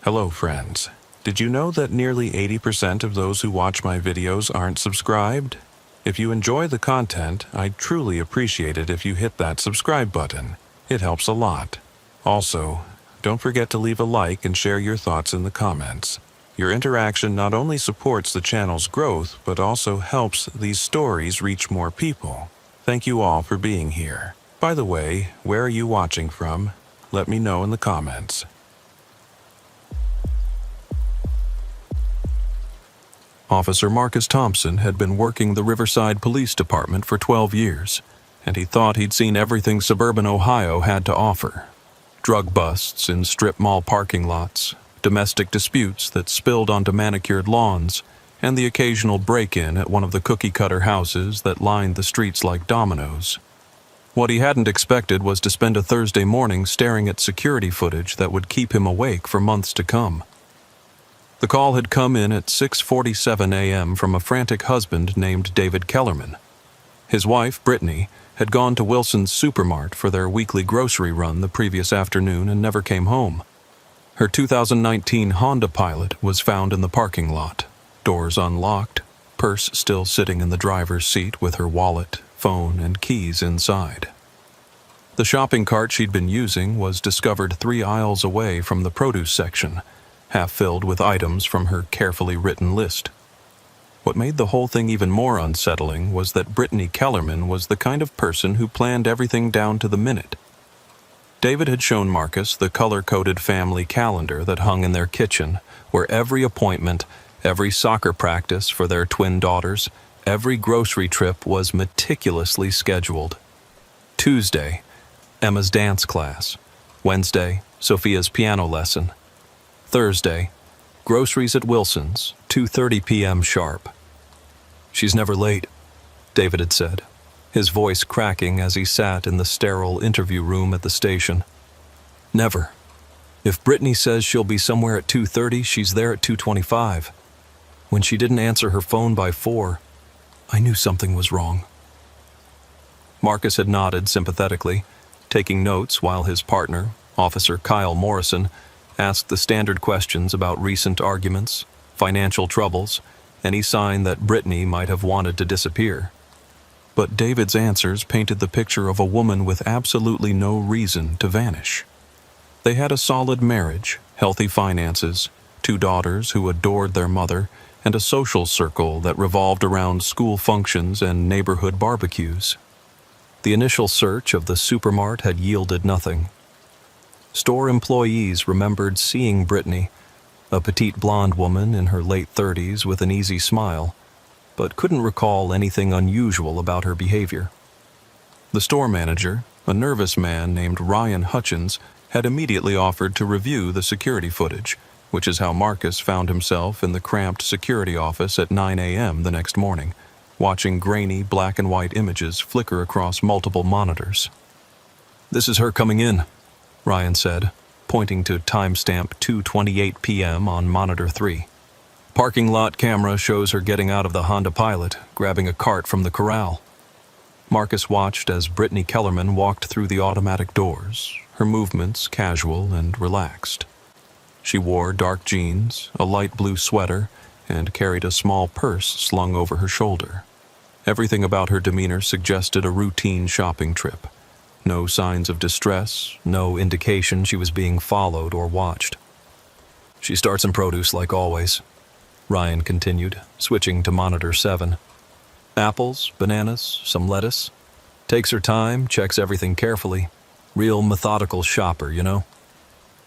Hello friends. Did you know that nearly 80% of those who watch my videos aren't subscribed? If you enjoy the content, I'd truly appreciate it if you hit that subscribe button. It helps a lot. Also, don't forget to leave a like and share your thoughts in the comments. Your interaction not only supports the channel's growth, but also helps these stories reach more people. Thank you all for being here. By the way, where are you watching from? Let me know in the comments. Officer Marcus Thompson had been working the Riverside Police Department for 12 years, and he thought he'd seen everything suburban Ohio had to offer. Drug busts in strip mall parking lots, domestic disputes that spilled onto manicured lawns, and the occasional break-in at one of the cookie-cutter houses that lined the streets like dominoes. What he hadn't expected was to spend a Thursday morning staring at security footage that would keep him awake for months to come. The call had come in at 6:47 a.m. from a frantic husband named David Kellerman. His wife, Brittany, had gone to Wilson's Supermart for their weekly grocery run the previous afternoon and never came home. Her 2019 Honda Pilot was found in the parking lot, doors unlocked, purse still sitting in the driver's seat with her wallet, phone, and keys inside. The shopping cart she'd been using was discovered 3 aisles away from the produce section, half filled with items from her carefully written list. What made the whole thing even more unsettling was that Brittany Kellerman was the kind of person who planned everything down to the minute. David had shown Marcus the color-coded family calendar that hung in their kitchen, where every appointment, every soccer practice for their twin daughters, every grocery trip was meticulously scheduled. Tuesday, Emma's dance class. Wednesday, Sophia's piano lesson. Thursday, groceries at Wilson's, 2:30 p.m. sharp. "She's never late," David had said, his voice cracking as he sat in the sterile interview room at the station. "Never. If Brittany says she'll be somewhere at 2:30, she's there at 2:25. When she didn't answer her phone by 4, I knew something was wrong." Marcus had nodded sympathetically, taking notes while his partner, Officer Kyle Morrison, asked the standard questions about recent arguments, financial troubles, any sign that Brittany might have wanted to disappear. But David's answers painted the picture of a woman with absolutely no reason to vanish. They had a solid marriage, healthy finances, 2 daughters who adored their mother, and a social circle that revolved around school functions and neighborhood barbecues. The initial search of the Supermart had yielded nothing. Store employees remembered seeing Brittany, a petite blonde woman in her late 30s with an easy smile, but couldn't recall anything unusual about her behavior. The store manager, a nervous man named Ryan Hutchins, had immediately offered to review the security footage, which is how Marcus found himself in the cramped security office at 9 a.m. the next morning, watching grainy black and white images flicker across multiple monitors. "This is her coming in," Ryan said, pointing to timestamp 2:28 p.m. on monitor 3. "Parking lot camera shows her getting out of the Honda Pilot, grabbing a cart from the corral." Marcus watched as Brittany Kellerman walked through the automatic doors, her movements casual and relaxed. She wore dark jeans, a light blue sweater, and carried a small purse slung over her shoulder. Everything about her demeanor suggested a routine shopping trip. No signs of distress, no indication she was being followed or watched. "She starts in produce like always," Ryan continued, switching to monitor 7. "Apples, bananas, some lettuce. Takes her time, checks everything carefully. Real methodical shopper, you know."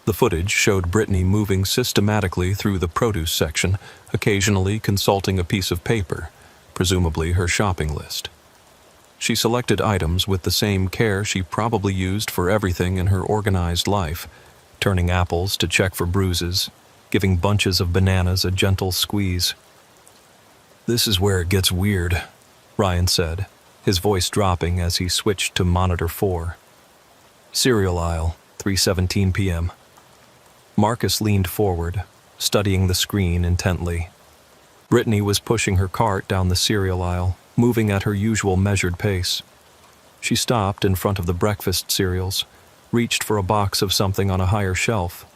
The footage showed Brittany moving systematically through the produce section, occasionally consulting a piece of paper, presumably her shopping list. She selected items with the same care she probably used for everything in her organized life, turning apples to check for bruises, giving bunches of bananas a gentle squeeze. "This is where it gets weird," Ryan said, his voice dropping as he switched to monitor 4. "Cereal aisle, 3:17 p.m. Marcus leaned forward, studying the screen intently. Brittany was pushing her cart down the cereal aisle, moving at her usual measured pace. She stopped in front of the breakfast cereals, reached for a box of something on a higher shelf.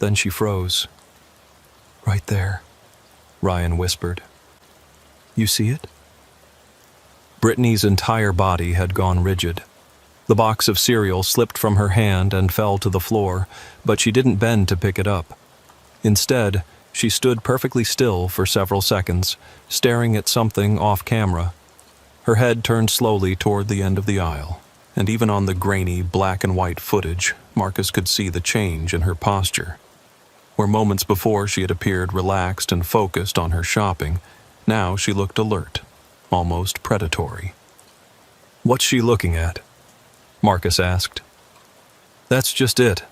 Then she froze. "Right there," Ryan whispered. "You see it?" Brittany's entire body had gone rigid. The box of cereal slipped from her hand and fell to the floor, but she didn't bend to pick it up. Instead, she stood perfectly still for several seconds, staring at something off camera. Her head turned slowly toward the end of the aisle, and even on the grainy black and white footage, Marcus could see the change in her posture. Where moments before she had appeared relaxed and focused on her shopping, now she looked alert, almost predatory. "What's she looking at?" Marcus asked. "That's just it,"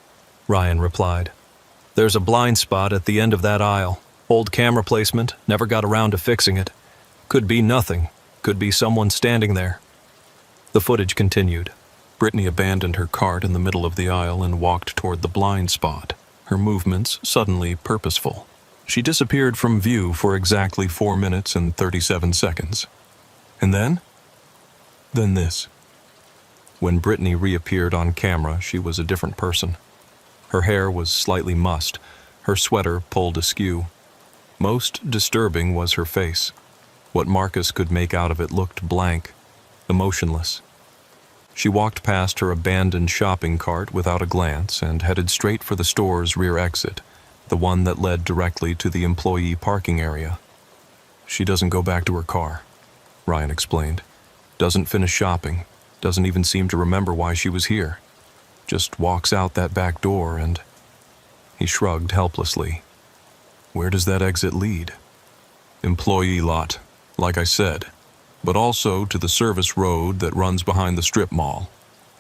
Ryan replied. "There's a blind spot at the end of that aisle. Old camera placement, never got around to fixing it. Could be nothing. Could be someone standing there." The footage continued. Brittany abandoned her cart in the middle of the aisle and walked toward the blind spot, her movements suddenly purposeful. She disappeared from view for exactly 4 minutes and 37 seconds. And then this. When Brittany reappeared on camera, she was a different person. Her hair was slightly mussed, her sweater pulled askew. Most disturbing was her face. What Marcus could make out of it looked blank, emotionless. She walked past her abandoned shopping cart without a glance and headed straight for the store's rear exit, the one that led directly to the employee parking area. "She doesn't go back to her car," Ryan explained. "Doesn't finish shopping, doesn't even seem to remember why she was here. Just walks out that back door and..." He shrugged helplessly. "Where does that exit lead?" "Employee lot, like I said, but also to the service road that runs behind the strip mall.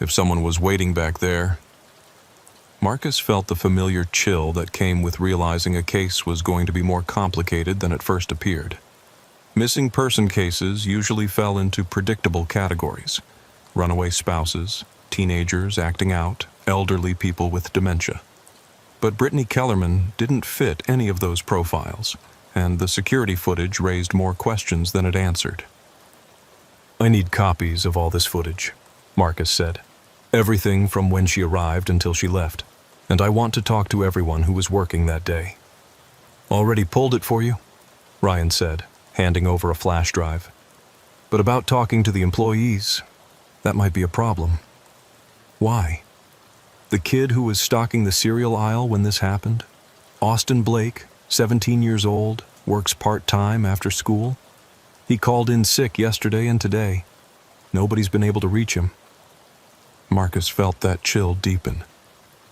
If someone was waiting back there..." Marcus felt the familiar chill that came with realizing a case was going to be more complicated than it first appeared. Missing person cases usually fell into predictable categories: runaway spouses, teenagers acting out, elderly people with dementia. But Brittany Kellerman didn't fit any of those profiles, and the security footage raised more questions than it answered. "I need copies of all this footage," Marcus said. "Everything from when she arrived until she left. And I want to talk to everyone who was working that day." "Already pulled it for you," Ryan said, handing over a flash drive. "But about talking to the employees, that might be a problem." "Why?" "The kid who was stocking the cereal aisle when this happened, Austin Blake, 17 years old, works part-time after school. He called in sick yesterday and today. Nobody's been able to reach him." Marcus felt that chill deepen.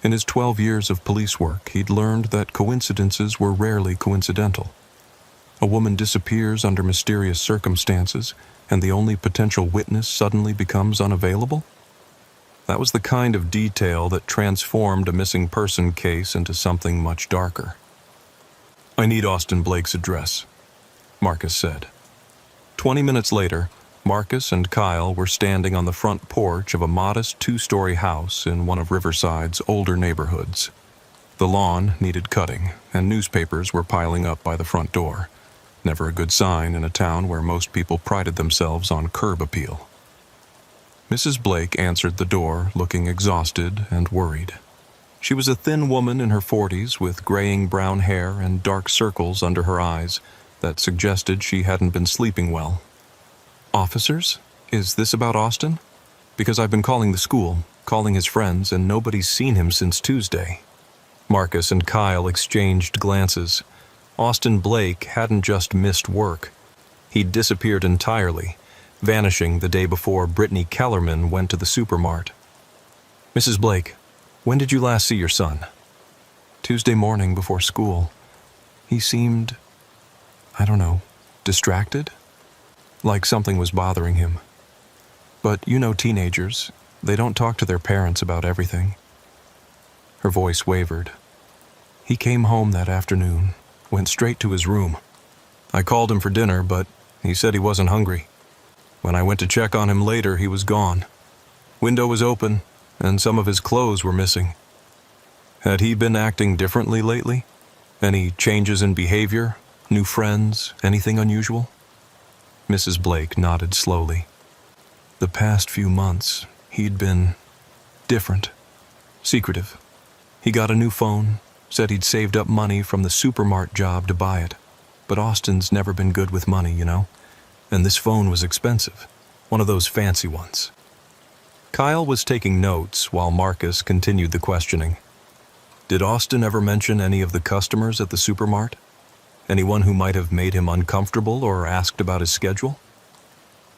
In his 12 years of police work, he'd learned that coincidences were rarely coincidental. A woman disappears under mysterious circumstances, and the only potential witness suddenly becomes unavailable? That was the kind of detail that transformed a missing person case into something much darker. "I need Austin Blake's address," Marcus said. 20 minutes later, Marcus and Kyle were standing on the front porch of a modest 2-story house in one of Riverside's older neighborhoods. The lawn needed cutting, and newspapers were piling up by the front door. Never a good sign in a town where most people prided themselves on curb appeal. Mrs. Blake answered the door, looking exhausted and worried. She was a thin woman in her 40s with graying brown hair and dark circles under her eyes that suggested she hadn't been sleeping well. "Officers? Is this about Austin? Because I've been calling the school, calling his friends, and nobody's seen him since Tuesday." Marcus and Kyle exchanged glances. Austin Blake hadn't just missed work. He'd disappeared entirely, vanishing the day before Brittany Kellerman went to the supermart. "Mrs. Blake, when did you last see your son?" "Tuesday morning before school. He seemed, I don't know, distracted? Like something was bothering him. But you know teenagers, they don't talk to their parents about everything." Her voice wavered. "He came home that afternoon, went straight to his room. I called him for dinner, but he said he wasn't hungry. When I went to check on him later, he was gone. Window was open, and some of his clothes were missing." "Had he been acting differently lately? Any changes in behavior? New friends? Anything unusual?" Mrs. Blake nodded slowly. "The past few months, he'd been different. Secretive. He got a new phone, Said he'd saved up money from the supermart job to buy it. But Austin's never been good with money, you know? And this phone was expensive. One of those fancy ones. Kyle was taking notes while Marcus continued the questioning. Did Austin ever mention any of the customers at the supermart? Anyone who might have made him uncomfortable or asked about his schedule?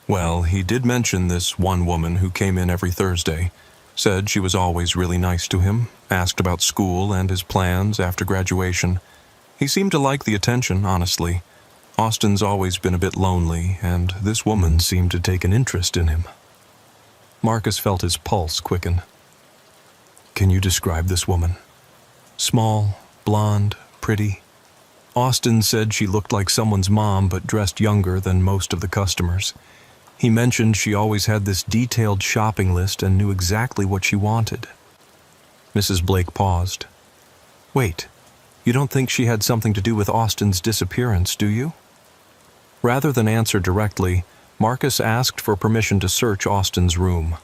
Well, he did mention this one woman who came in every Thursday. Said she was always really nice to him, asked about school and his plans after graduation. He seemed to like the attention, honestly. Austin's always been a bit lonely, and this woman seemed to take an interest in him. Marcus felt his pulse quicken. Can you describe this woman? Small, blonde, pretty. Austin said she looked like someone's mom but dressed younger than most of the customers. He mentioned she always had this detailed shopping list and knew exactly what she wanted. Mrs. Blake paused. Wait, you don't think she had something to do with Austin's disappearance, do you? Rather than answer directly, Marcus asked for permission to search Austin's room.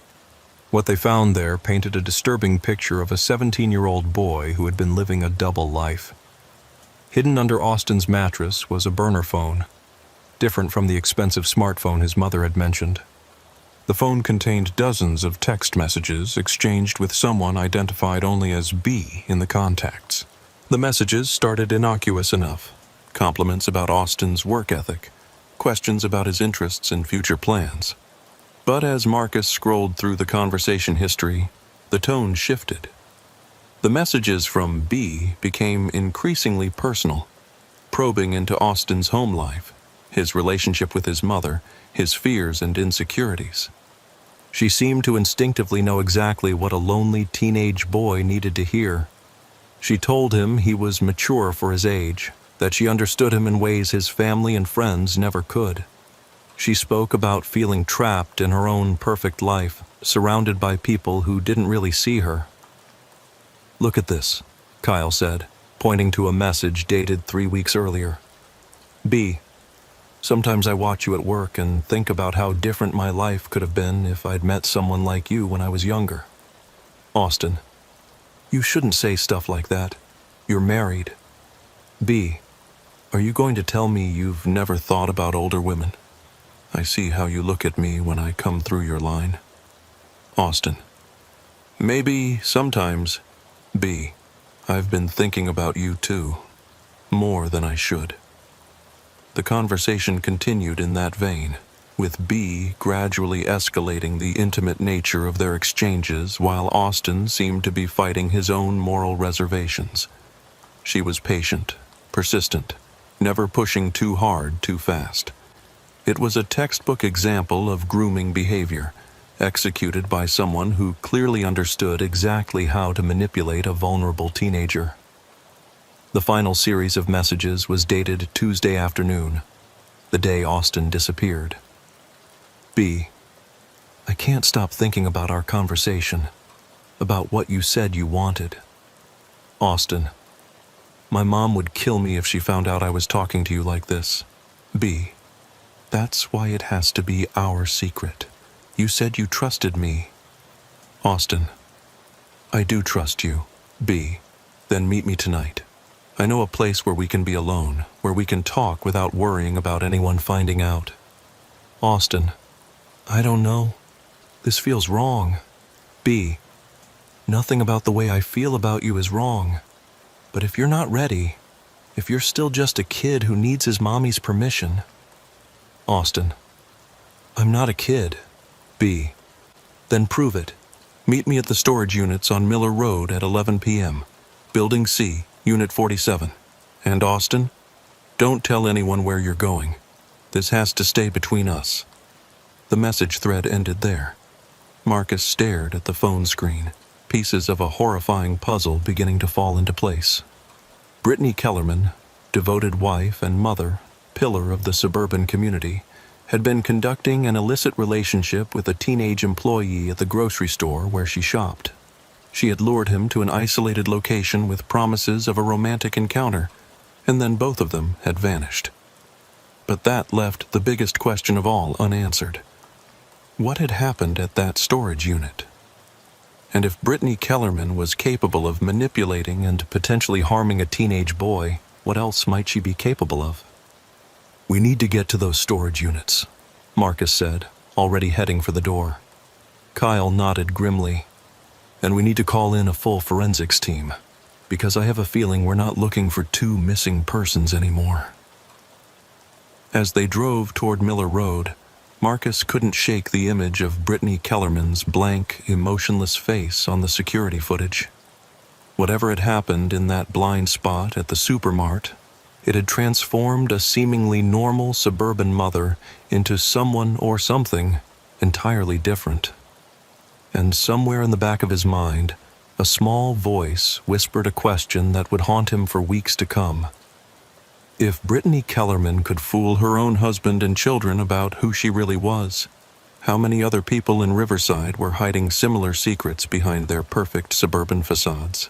What they found there painted a disturbing picture of a 17-year-old boy who had been living a double life. Hidden under Austin's mattress was a burner phone, different from the expensive smartphone his mother had mentioned. The phone contained dozens of text messages exchanged with someone identified only as B in the contacts. The messages started innocuous enough. Compliments about Austin's work ethic, questions about his interests and future plans. But as Marcus scrolled through the conversation history, the tone shifted. The messages from B became increasingly personal, probing into Austin's home life, his relationship with his mother, his fears and insecurities. She seemed to instinctively know exactly what a lonely teenage boy needed to hear. She told him he was mature for his age, that she understood him in ways his family and friends never could. She spoke about feeling trapped in her own perfect life, surrounded by people who didn't really see her. Look at this, Kyle said, pointing to a message dated 3 weeks earlier. B. Sometimes I watch you at work and think about how different my life could have been if I'd met someone like you when I was younger. Austin. You shouldn't say stuff like that. You're married. B. Are you going to tell me you've never thought about older women? I see how you look at me when I come through your line. Austin. Maybe, sometimes. B. I've been thinking about you too. More than I should. The conversation continued in that vein, with B gradually escalating the intimate nature of their exchanges while Austin seemed to be fighting his own moral reservations. She was patient, persistent, never pushing too hard too fast. It was a textbook example of grooming behavior, executed by someone who clearly understood exactly how to manipulate a vulnerable teenager. The final series of messages was dated Tuesday afternoon, the day Austin disappeared. B. I can't stop thinking about our conversation, about what you said you wanted. Austin. My mom would kill me if she found out I was talking to you like this. B. That's why it has to be our secret. You said you trusted me. Austin. I do trust you. B. Then meet me tonight. I know a place where we can be alone, where we can talk without worrying about anyone finding out. Austin. I don't know. This feels wrong. B. Nothing about the way I feel about you is wrong. But if you're not ready, if you're still just a kid who needs his mommy's permission. Austin. I'm not a kid. B. Then prove it. Meet me at the storage units on Miller Road at 11 p.m. Building C, Unit 47. And Austin, don't tell anyone where you're going. This has to stay between us. The message thread ended there. Marcus stared at the phone screen, pieces of a horrifying puzzle beginning to fall into place. Brittany Kellerman, devoted wife and mother, pillar of the suburban community, had been conducting an illicit relationship with a teenage employee at the grocery store where she shopped. She had lured him to an isolated location with promises of a romantic encounter, and then both of them had vanished. But that left the biggest question of all unanswered. What had happened at that storage unit? And if Brittany Kellerman was capable of manipulating and potentially harming a teenage boy, what else might she be capable of? "We need to get to those storage units," Marcus said, already heading for the door. Kyle nodded grimly. "And we need to call in a full forensics team, because I have a feeling we're not looking for two missing persons anymore." As they drove toward Miller Road, Marcus couldn't shake the image of Brittany Kellerman's blank, emotionless face on the security footage. Whatever had happened in that blind spot at the supermart, it had transformed a seemingly normal suburban mother into someone or something entirely different. And somewhere in the back of his mind, a small voice whispered a question that would haunt him for weeks to come. If Brittany Kellerman could fool her own husband and children about who she really was, how many other people in Riverside were hiding similar secrets behind their perfect suburban facades?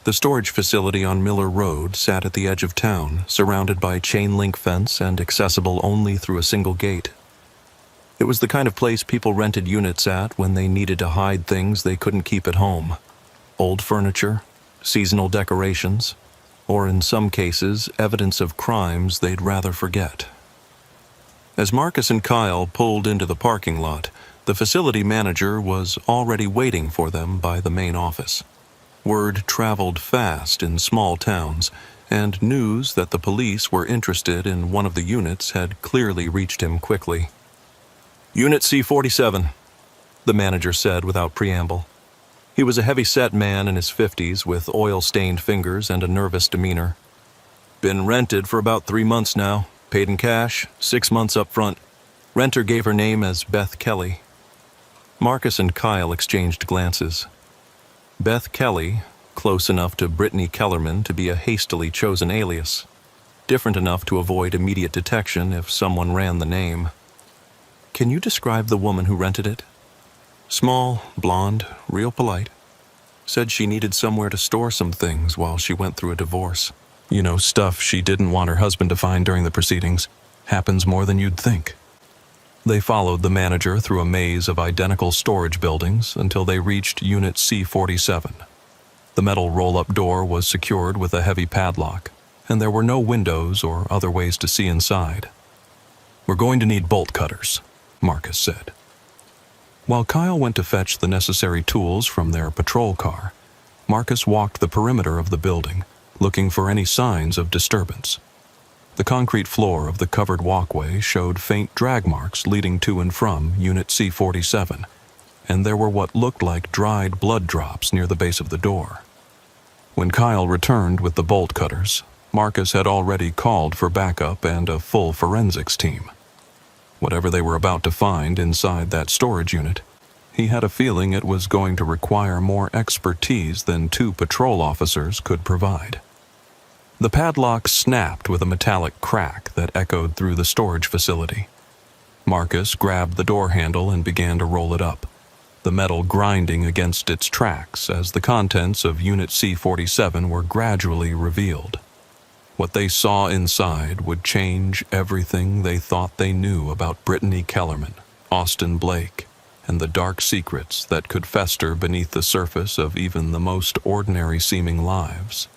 The storage facility on Miller Road sat at the edge of town, surrounded by chain-link fence and accessible only through a single gate. It was the kind of place people rented units at when they needed to hide things they couldn't keep at home. Old furniture, seasonal decorations, or in some cases, evidence of crimes they'd rather forget. As Marcus and Kyle pulled into the parking lot, the facility manager was already waiting for them by the main office. Word traveled fast in small towns, and news that the police were interested in one of the units had clearly reached him quickly. "Unit C-47, the manager said without preamble. He was a heavy-set man in his 50s with oil-stained fingers and a nervous demeanor. "Been rented for about 3 months now, paid in cash, 6 months up front. Renter gave her name as Beth Kelly." Marcus and Kyle exchanged glances. Beth Kelly, close enough to Brittany Kellerman to be a hastily chosen alias, different enough to avoid immediate detection if someone ran the name. "Can you describe the woman who rented it?" "Small, blonde, real polite. Said she needed somewhere to store some things while she went through a divorce. You know, stuff she didn't want her husband to find during the proceedings. Happens more than you'd think." They followed the manager through a maze of identical storage buildings until they reached Unit C-47. The metal roll-up door was secured with a heavy padlock, and there were no windows or other ways to see inside. "We're going to need bolt cutters," Marcus said. While Kyle went to fetch the necessary tools from their patrol car, Marcus walked the perimeter of the building, looking for any signs of disturbance. The concrete floor of the covered walkway showed faint drag marks leading to and from Unit C-47, and there were what looked like dried blood drops near the base of the door. When Kyle returned with the bolt cutters, Marcus had already called for backup and a full forensics team. Whatever they were about to find inside that storage unit, he had a feeling it was going to require more expertise than 2 patrol officers could provide. The padlock snapped with a metallic crack that echoed through the storage facility. Marcus grabbed the door handle and began to roll it up, the metal grinding against its tracks as the contents of Unit C-47 were gradually revealed. What they saw inside would change everything they thought they knew about Brittany Kellerman, Austin Blake, and the dark secrets that could fester beneath the surface of even the most ordinary-seeming lives.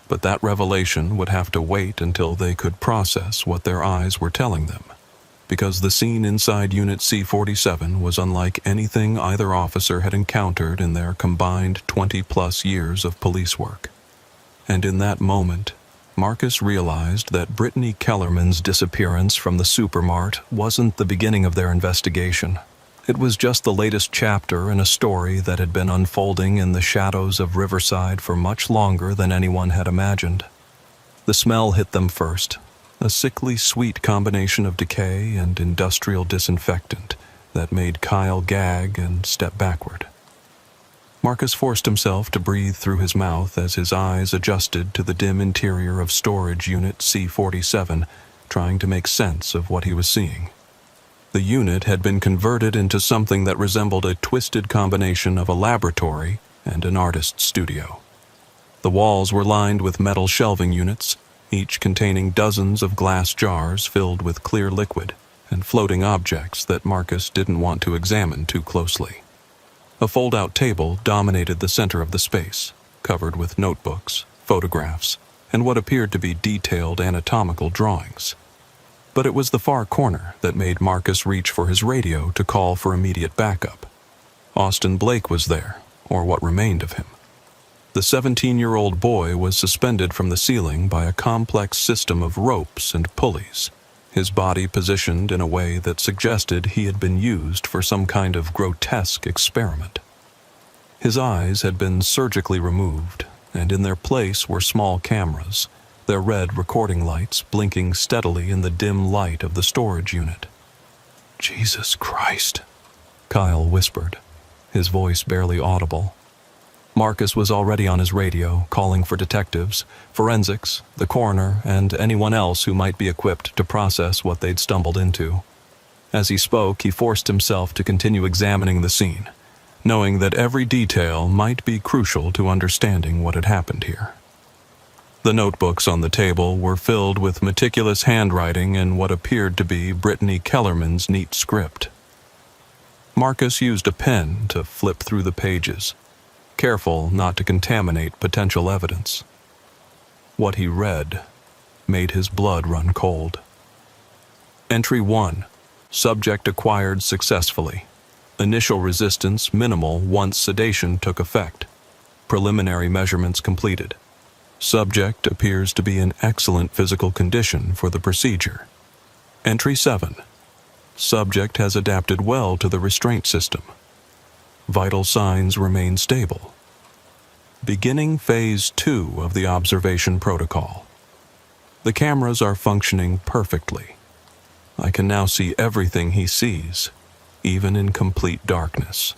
But that revelation would have to wait until they could process what their eyes were telling them, because the scene inside Unit C-47 was unlike anything either officer had encountered in their combined 20-plus years of police work. And in that moment, Marcus realized that Brittany Kellerman's disappearance from the supermart wasn't the beginning of their investigation. It was just the latest chapter in a story that had been unfolding in the shadows of Riverside for much longer than anyone had imagined. The smell hit them first, a sickly sweet combination of decay and industrial disinfectant that made Kyle gag and step backward. Marcus forced himself to breathe through his mouth as his eyes adjusted to the dim interior of storage Unit C-47, trying to make sense of what he was seeing. The unit had been converted into something that resembled a twisted combination of a laboratory and an artist's studio. The walls were lined with metal shelving units, each containing dozens of glass jars filled with clear liquid and floating objects that Marcus didn't want to examine too closely. A fold-out table dominated the center of the space, covered with notebooks, photographs, and what appeared to be detailed anatomical drawings. But it was the far corner that made Marcus reach for his radio to call for immediate backup. Austin Blake was there, or what remained of him. The 17-year-old boy was suspended from the ceiling by a complex system of ropes and pulleys, his body positioned in a way that suggested he had been used for some kind of grotesque experiment. His eyes had been surgically removed, and in their place were small cameras, their red recording lights blinking steadily in the dim light of the storage unit. "Jesus Christ," Kyle whispered, his voice barely audible. Marcus was already on his radio, calling for detectives, forensics, the coroner, and anyone else who might be equipped to process what they'd stumbled into. As he spoke, he forced himself to continue examining the scene, knowing that every detail might be crucial to understanding what had happened here. The notebooks on the table were filled with meticulous handwriting in what appeared to be Brittany Kellerman's neat script. Marcus used a pen to flip through the pages, careful not to contaminate potential evidence. What he read made his blood run cold. Entry 1. Subject acquired successfully. Initial resistance minimal once sedation took effect. Preliminary measurements completed. Subject appears to be in excellent physical condition for the procedure. Entry 7. Subject has adapted well to the restraint system. Vital signs remain stable. Beginning Phase 2 of the observation protocol. The cameras are functioning perfectly. I can now see everything he sees, even in complete darkness.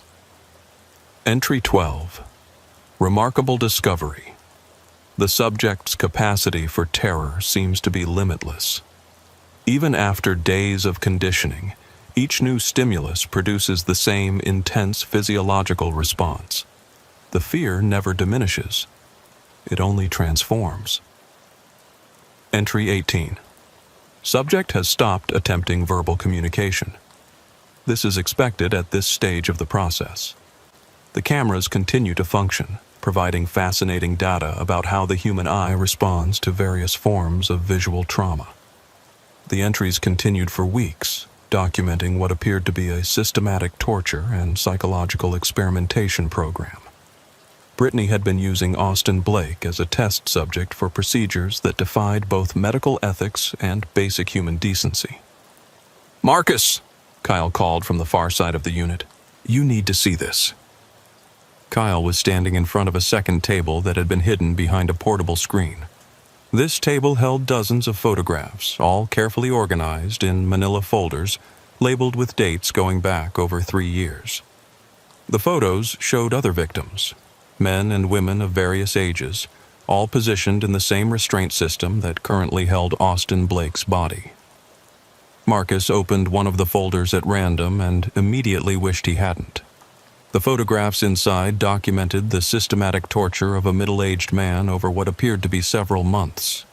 Entry 12. Remarkable discovery. The subject's capacity for terror seems to be limitless. Even after days of conditioning, each new stimulus produces the same intense physiological response. The fear never diminishes. It only transforms. Entry 18. Subject has stopped attempting verbal communication. This is expected at this stage of the process. The cameras continue to function, providing fascinating data about how the human eye responds to various forms of visual trauma. The entries continued for weeks, documenting what appeared to be a systematic torture and psychological experimentation program. Brittany had been using Austin Blake as a test subject for procedures that defied both medical ethics and basic human decency. "Marcus!" Kyle called from the far side of the unit. "You need to see this." Kyle was standing in front of a second table that had been hidden behind a portable screen. This table held dozens of photographs, all carefully organized in manila folders, labeled with dates going back over 3 years. The photos showed other victims, men and women of various ages, all positioned in the same restraint system that currently held Austin Blake's body. Marcus opened one of the folders at random and immediately wished he hadn't. The photographs inside documented the systematic torture of a middle-aged man over what appeared to be several months.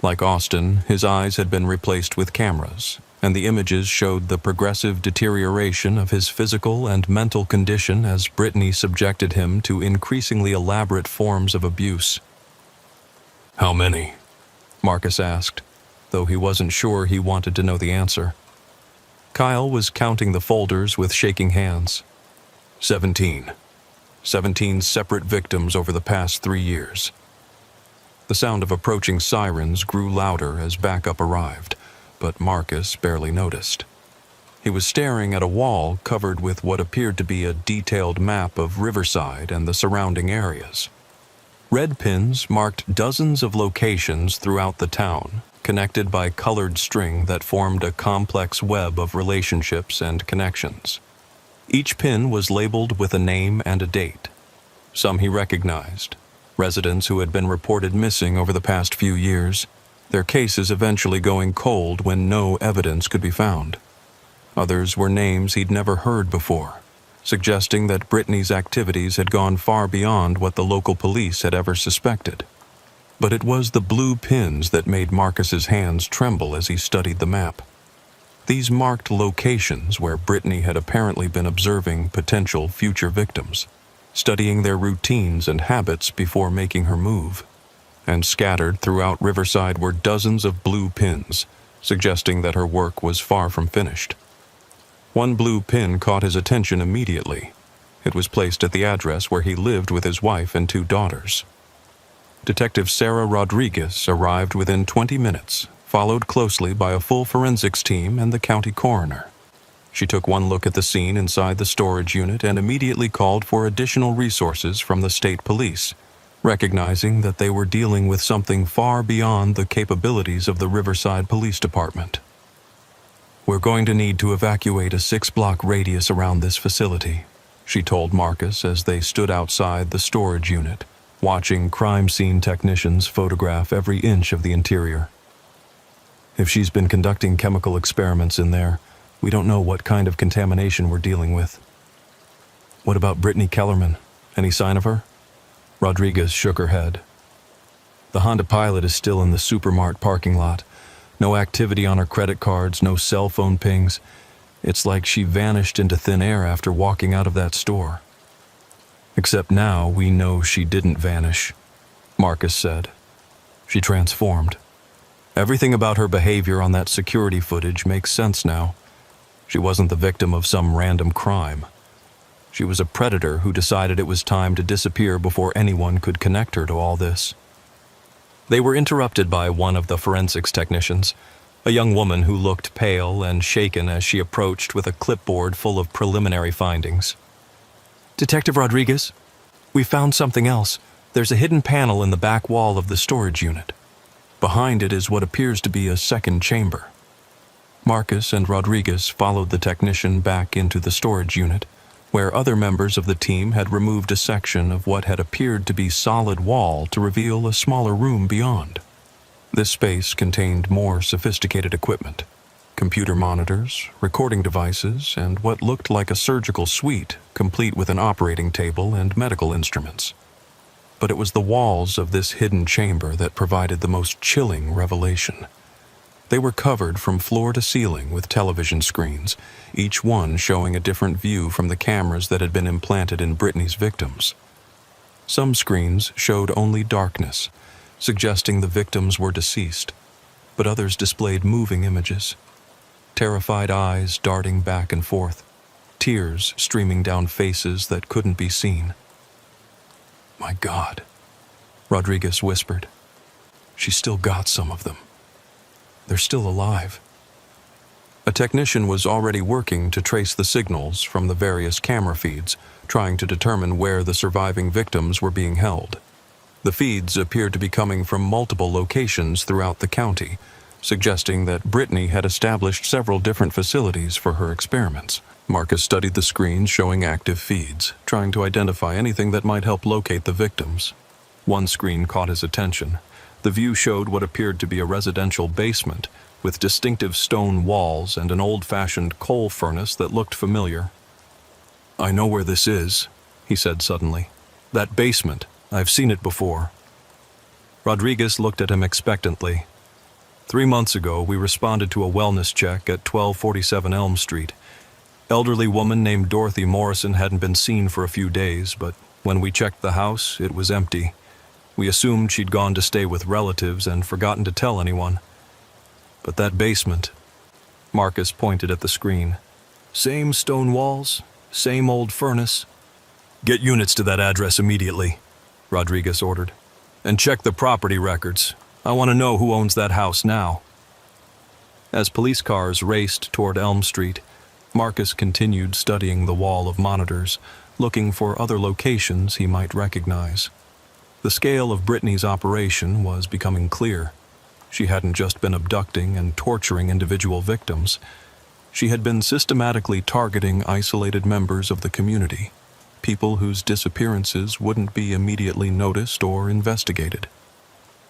Like Austin, his eyes had been replaced with cameras, and the images showed the progressive deterioration of his physical and mental condition as Brittany subjected him to increasingly elaborate forms of abuse. "How many?" Marcus asked, though he wasn't sure he wanted to know the answer. Kyle was counting the folders with shaking hands. 17. 17 separate victims over the past 3 years. The sound of approaching sirens grew louder as backup arrived, but Marcus barely noticed. He was staring at a wall covered with what appeared to be a detailed map of Riverside and the surrounding areas. Red pins marked dozens of locations throughout the town, connected by colored string that formed a complex web of relationships and connections. Each pin was labeled with a name and a date. Some he recognized, residents who had been reported missing over the past few years, their cases eventually going cold when no evidence could be found. Others were names he'd never heard before, suggesting that Brittany's activities had gone far beyond what the local police had ever suspected. But it was the blue pins that made Marcus's hands tremble as he studied the map. These marked locations where Brittany had apparently been observing potential future victims, studying their routines and habits before making her move. And scattered throughout Riverside were dozens of blue pins, suggesting that her work was far from finished. One blue pin caught his attention immediately. It was placed at the address where he lived with his wife and 2 daughters. Detective Sarah Rodriguez arrived within 20 minutes, followed closely by a full forensics team and the county coroner. She took one look at the scene inside the storage unit and immediately called for additional resources from the state police, recognizing that they were dealing with something far beyond the capabilities of the Riverside Police Department. "We're going to need to evacuate a 6-block radius around this facility," she told Marcus as they stood outside the storage unit, watching crime scene technicians photograph every inch of the interior. "If she's been conducting chemical experiments in there, we don't know what kind of contamination we're dealing with." "What about Brittany Kellerman? Any sign of her?" Rodriguez shook her head. "The Honda Pilot is still in the Supermart parking lot. No activity on her credit cards, no cell phone pings. It's like she vanished into thin air after walking out of that store." "Except now we know she didn't vanish," Marcus said. "She transformed. Everything about her behavior on that security footage makes sense now. She wasn't the victim of some random crime. She was a predator who decided it was time to disappear before anyone could connect her to all this." They were interrupted by one of the forensics technicians, a young woman who looked pale and shaken as she approached with a clipboard full of preliminary findings. "Detective Rodriguez, we found something else. There's a hidden panel in the back wall of the storage unit. Behind it is what appears to be a second chamber." Marcus and Rodriguez followed the technician back into the storage unit, where other members of the team had removed a section of what had appeared to be solid wall to reveal a smaller room beyond. This space contained more sophisticated equipment, computer monitors, recording devices, and what looked like a surgical suite, complete with an operating table and medical instruments. But it was the walls of this hidden chamber that provided the most chilling revelation. They were covered from floor to ceiling with television screens, each one showing a different view from the cameras that had been implanted in Brittany's victims. Some screens showed only darkness, suggesting the victims were deceased, but others displayed moving images. Terrified eyes darting back and forth, tears streaming down faces that couldn't be seen. "My God," Rodriguez whispered. "She's still got some of them. They're still alive." A technician was already working to trace the signals from the various camera feeds, trying to determine where the surviving victims were being held. The feeds appeared to be coming from multiple locations throughout the county, suggesting that Brittany had established several different facilities for her experiments. Marcus studied the screens showing active feeds, trying to identify anything that might help locate the victims. One screen caught his attention. The view showed what appeared to be a residential basement, with distinctive stone walls and an old-fashioned coal furnace that looked familiar. "I know where this is," he said suddenly. "That basement. I've seen it before." Rodriguez looked at him expectantly. 3 months ago, we responded to a wellness check at 1247 Elm Street. Elderly woman named Dorothy Morrison hadn't been seen for a few days, but when we checked the house, it was empty. We assumed she'd gone to stay with relatives and forgotten to tell anyone. But that basement, Marcus pointed at the screen. Same stone walls, same old furnace. "Get units to that address immediately," Rodriguez ordered. "And check the property records. I want to know who owns that house now." As police cars raced toward Elm Street, Marcus continued studying the wall of monitors, looking for other locations he might recognize. The scale of Brittany's operation was becoming clear. She hadn't just been abducting and torturing individual victims. She had been systematically targeting isolated members of the community, people whose disappearances wouldn't be immediately noticed or investigated.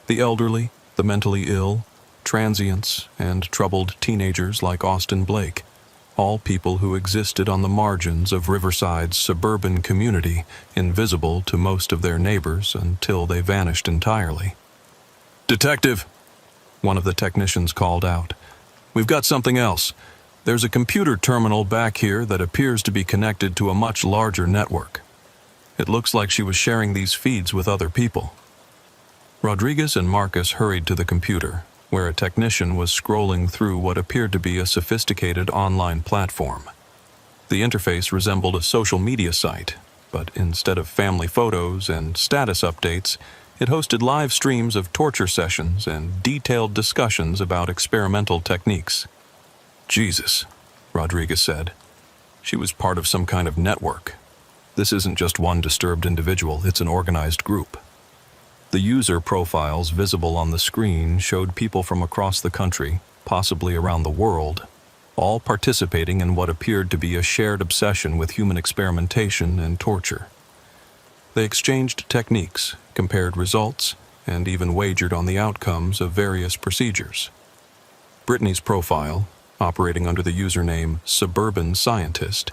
The elderly, the mentally ill, transients, and troubled teenagers like Austin Blake, all people who existed on the margins of Riverside's suburban community, invisible to most of their neighbors until they vanished entirely. "Detective," one of the technicians called out, "we've got something else. There's a computer terminal back here that appears to be connected to a much larger network. It looks like she was sharing these feeds with other people. Rodriguez and Marcus hurried to the computer, where a technician was scrolling through what appeared to be a sophisticated online platform. The interface resembled a social media site, but instead of family photos and status updates, it hosted live streams of torture sessions and detailed discussions about experimental techniques. Jesus, Rodriguez said. She was part of some kind of network. This isn't just one disturbed individual, it's an organized group. The user profiles visible on the screen showed people from across the country, possibly around the world, all participating in what appeared to be a shared obsession with human experimentation and torture. They exchanged techniques, compared results, and even wagered on the outcomes of various procedures. Brittany's profile, operating under the username Suburban Scientist,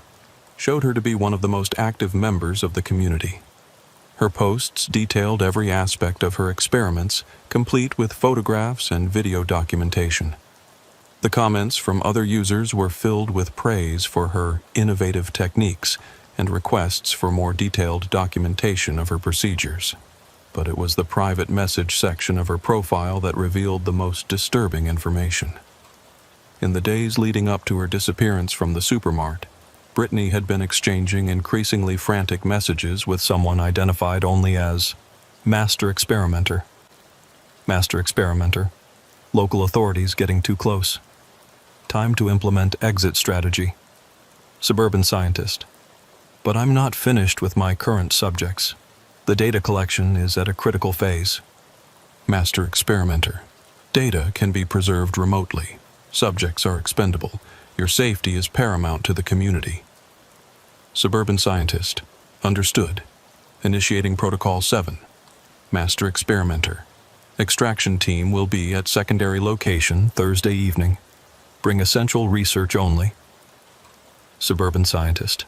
showed her to be one of the most active members of the community. Her posts detailed every aspect of her experiments, complete with photographs and video documentation. The comments from other users were filled with praise for her innovative techniques and requests for more detailed documentation of her procedures. But it was the private message section of her profile that revealed the most disturbing information. In the days leading up to her disappearance from the supermart, Brittany had been exchanging increasingly frantic messages with someone identified only as Master Experimenter. Master Experimenter. Local authorities getting too close. Time to implement exit strategy. Suburban Scientist. But I'm not finished with my current subjects. The data collection is at a critical phase. Master Experimenter. Data can be preserved remotely. Subjects are expendable. Your safety is paramount to the community. Suburban Scientist. Understood. Initiating Protocol 7. Master Experimenter. Extraction team will be at secondary location Thursday evening. Bring essential research only. Suburban Scientist.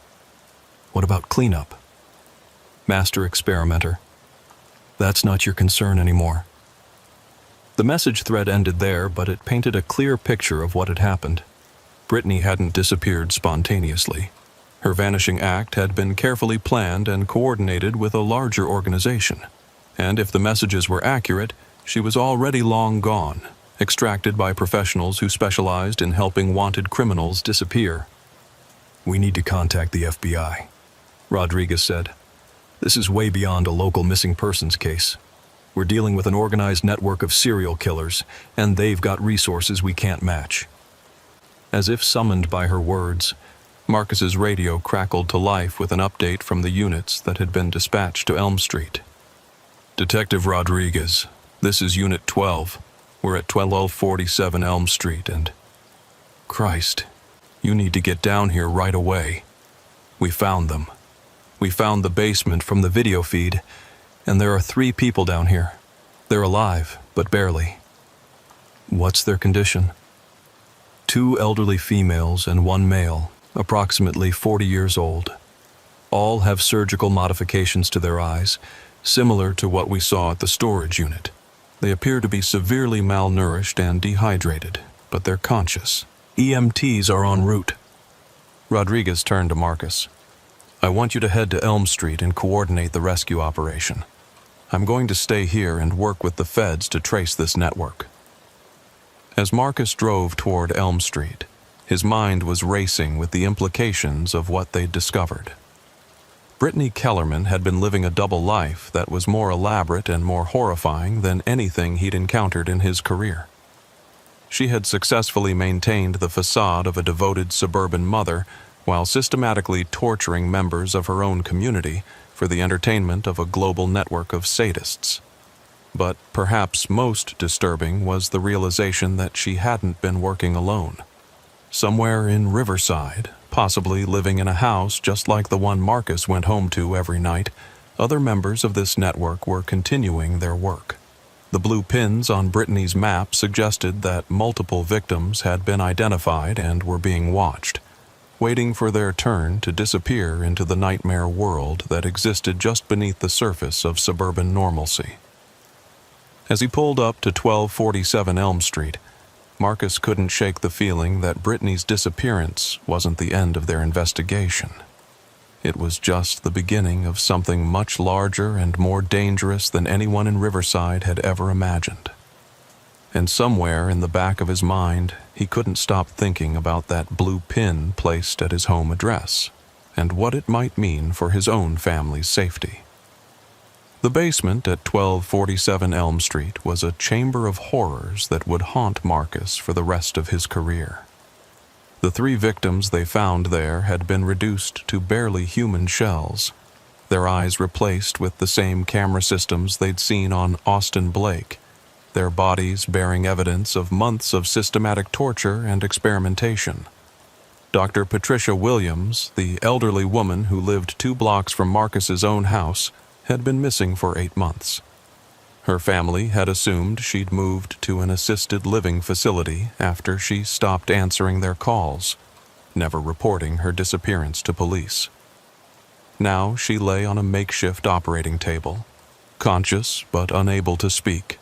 What about cleanup? Master Experimenter. That's not your concern anymore. The message thread ended there, but it painted a clear picture of what had happened. Brittany hadn't disappeared spontaneously. Her vanishing act had been carefully planned and coordinated with a larger organization. And if the messages were accurate, she was already long gone, extracted by professionals who specialized in helping wanted criminals disappear. We need to contact the FBI, Rodriguez said. This is way beyond a local missing persons case. We're dealing with an organized network of serial killers, and they've got resources we can't match. As if summoned by her words, Marcus's radio crackled to life with an update from the units that had been dispatched to Elm Street. Detective Rodriguez, this is Unit 12. We're at 1247 Elm Street and... Christ, you need to get down here right away. We found them. We found the basement from the video feed, and there are 3 people down here. They're alive, but barely. What's their condition? 2 elderly females and 1 male, approximately 40 years old. All have surgical modifications to their eyes, similar to what we saw at the storage unit. They appear to be severely malnourished and dehydrated, but they're conscious. EMTs are en route. Rodriguez turned to Marcus. I want you to head to Elm Street and coordinate the rescue operation. I'm going to stay here and work with the feds to trace this network. As Marcus drove toward Elm Street, his mind was racing with the implications of what they'd discovered. Brittany Kellerman had been living a double life that was more elaborate and more horrifying than anything he'd encountered in his career. She had successfully maintained the facade of a devoted suburban mother while systematically torturing members of her own community for the entertainment of a global network of sadists. But perhaps most disturbing was the realization that she hadn't been working alone. Somewhere in Riverside, possibly living in a house just like the one Marcus went home to every night, other members of this network were continuing their work. The blue pins on Brittany's map suggested that multiple victims had been identified and were being watched, waiting for their turn to disappear into the nightmare world that existed just beneath the surface of suburban normalcy. As he pulled up to 1247 Elm Street, Marcus couldn't shake the feeling that Brittany's disappearance wasn't the end of their investigation. It was just the beginning of something much larger and more dangerous than anyone in Riverside had ever imagined. And somewhere in the back of his mind, he couldn't stop thinking about that blue pin placed at his home address, and what it might mean for his own family's safety. The basement at 1247 Elm Street was a chamber of horrors that would haunt Marcus for the rest of his career. The 3 victims they found there had been reduced to barely human shells, their eyes replaced with the same camera systems they'd seen on Austin Blake, their bodies bearing evidence of months of systematic torture and experimentation. Dr. Patricia Williams, the elderly woman who lived 2 blocks from Marcus's own house, had been missing for 8 months. Her family had assumed she'd moved to an assisted living facility after she stopped answering their calls, never reporting her disappearance to police. Now she lay on a makeshift operating table, conscious but unable to speak,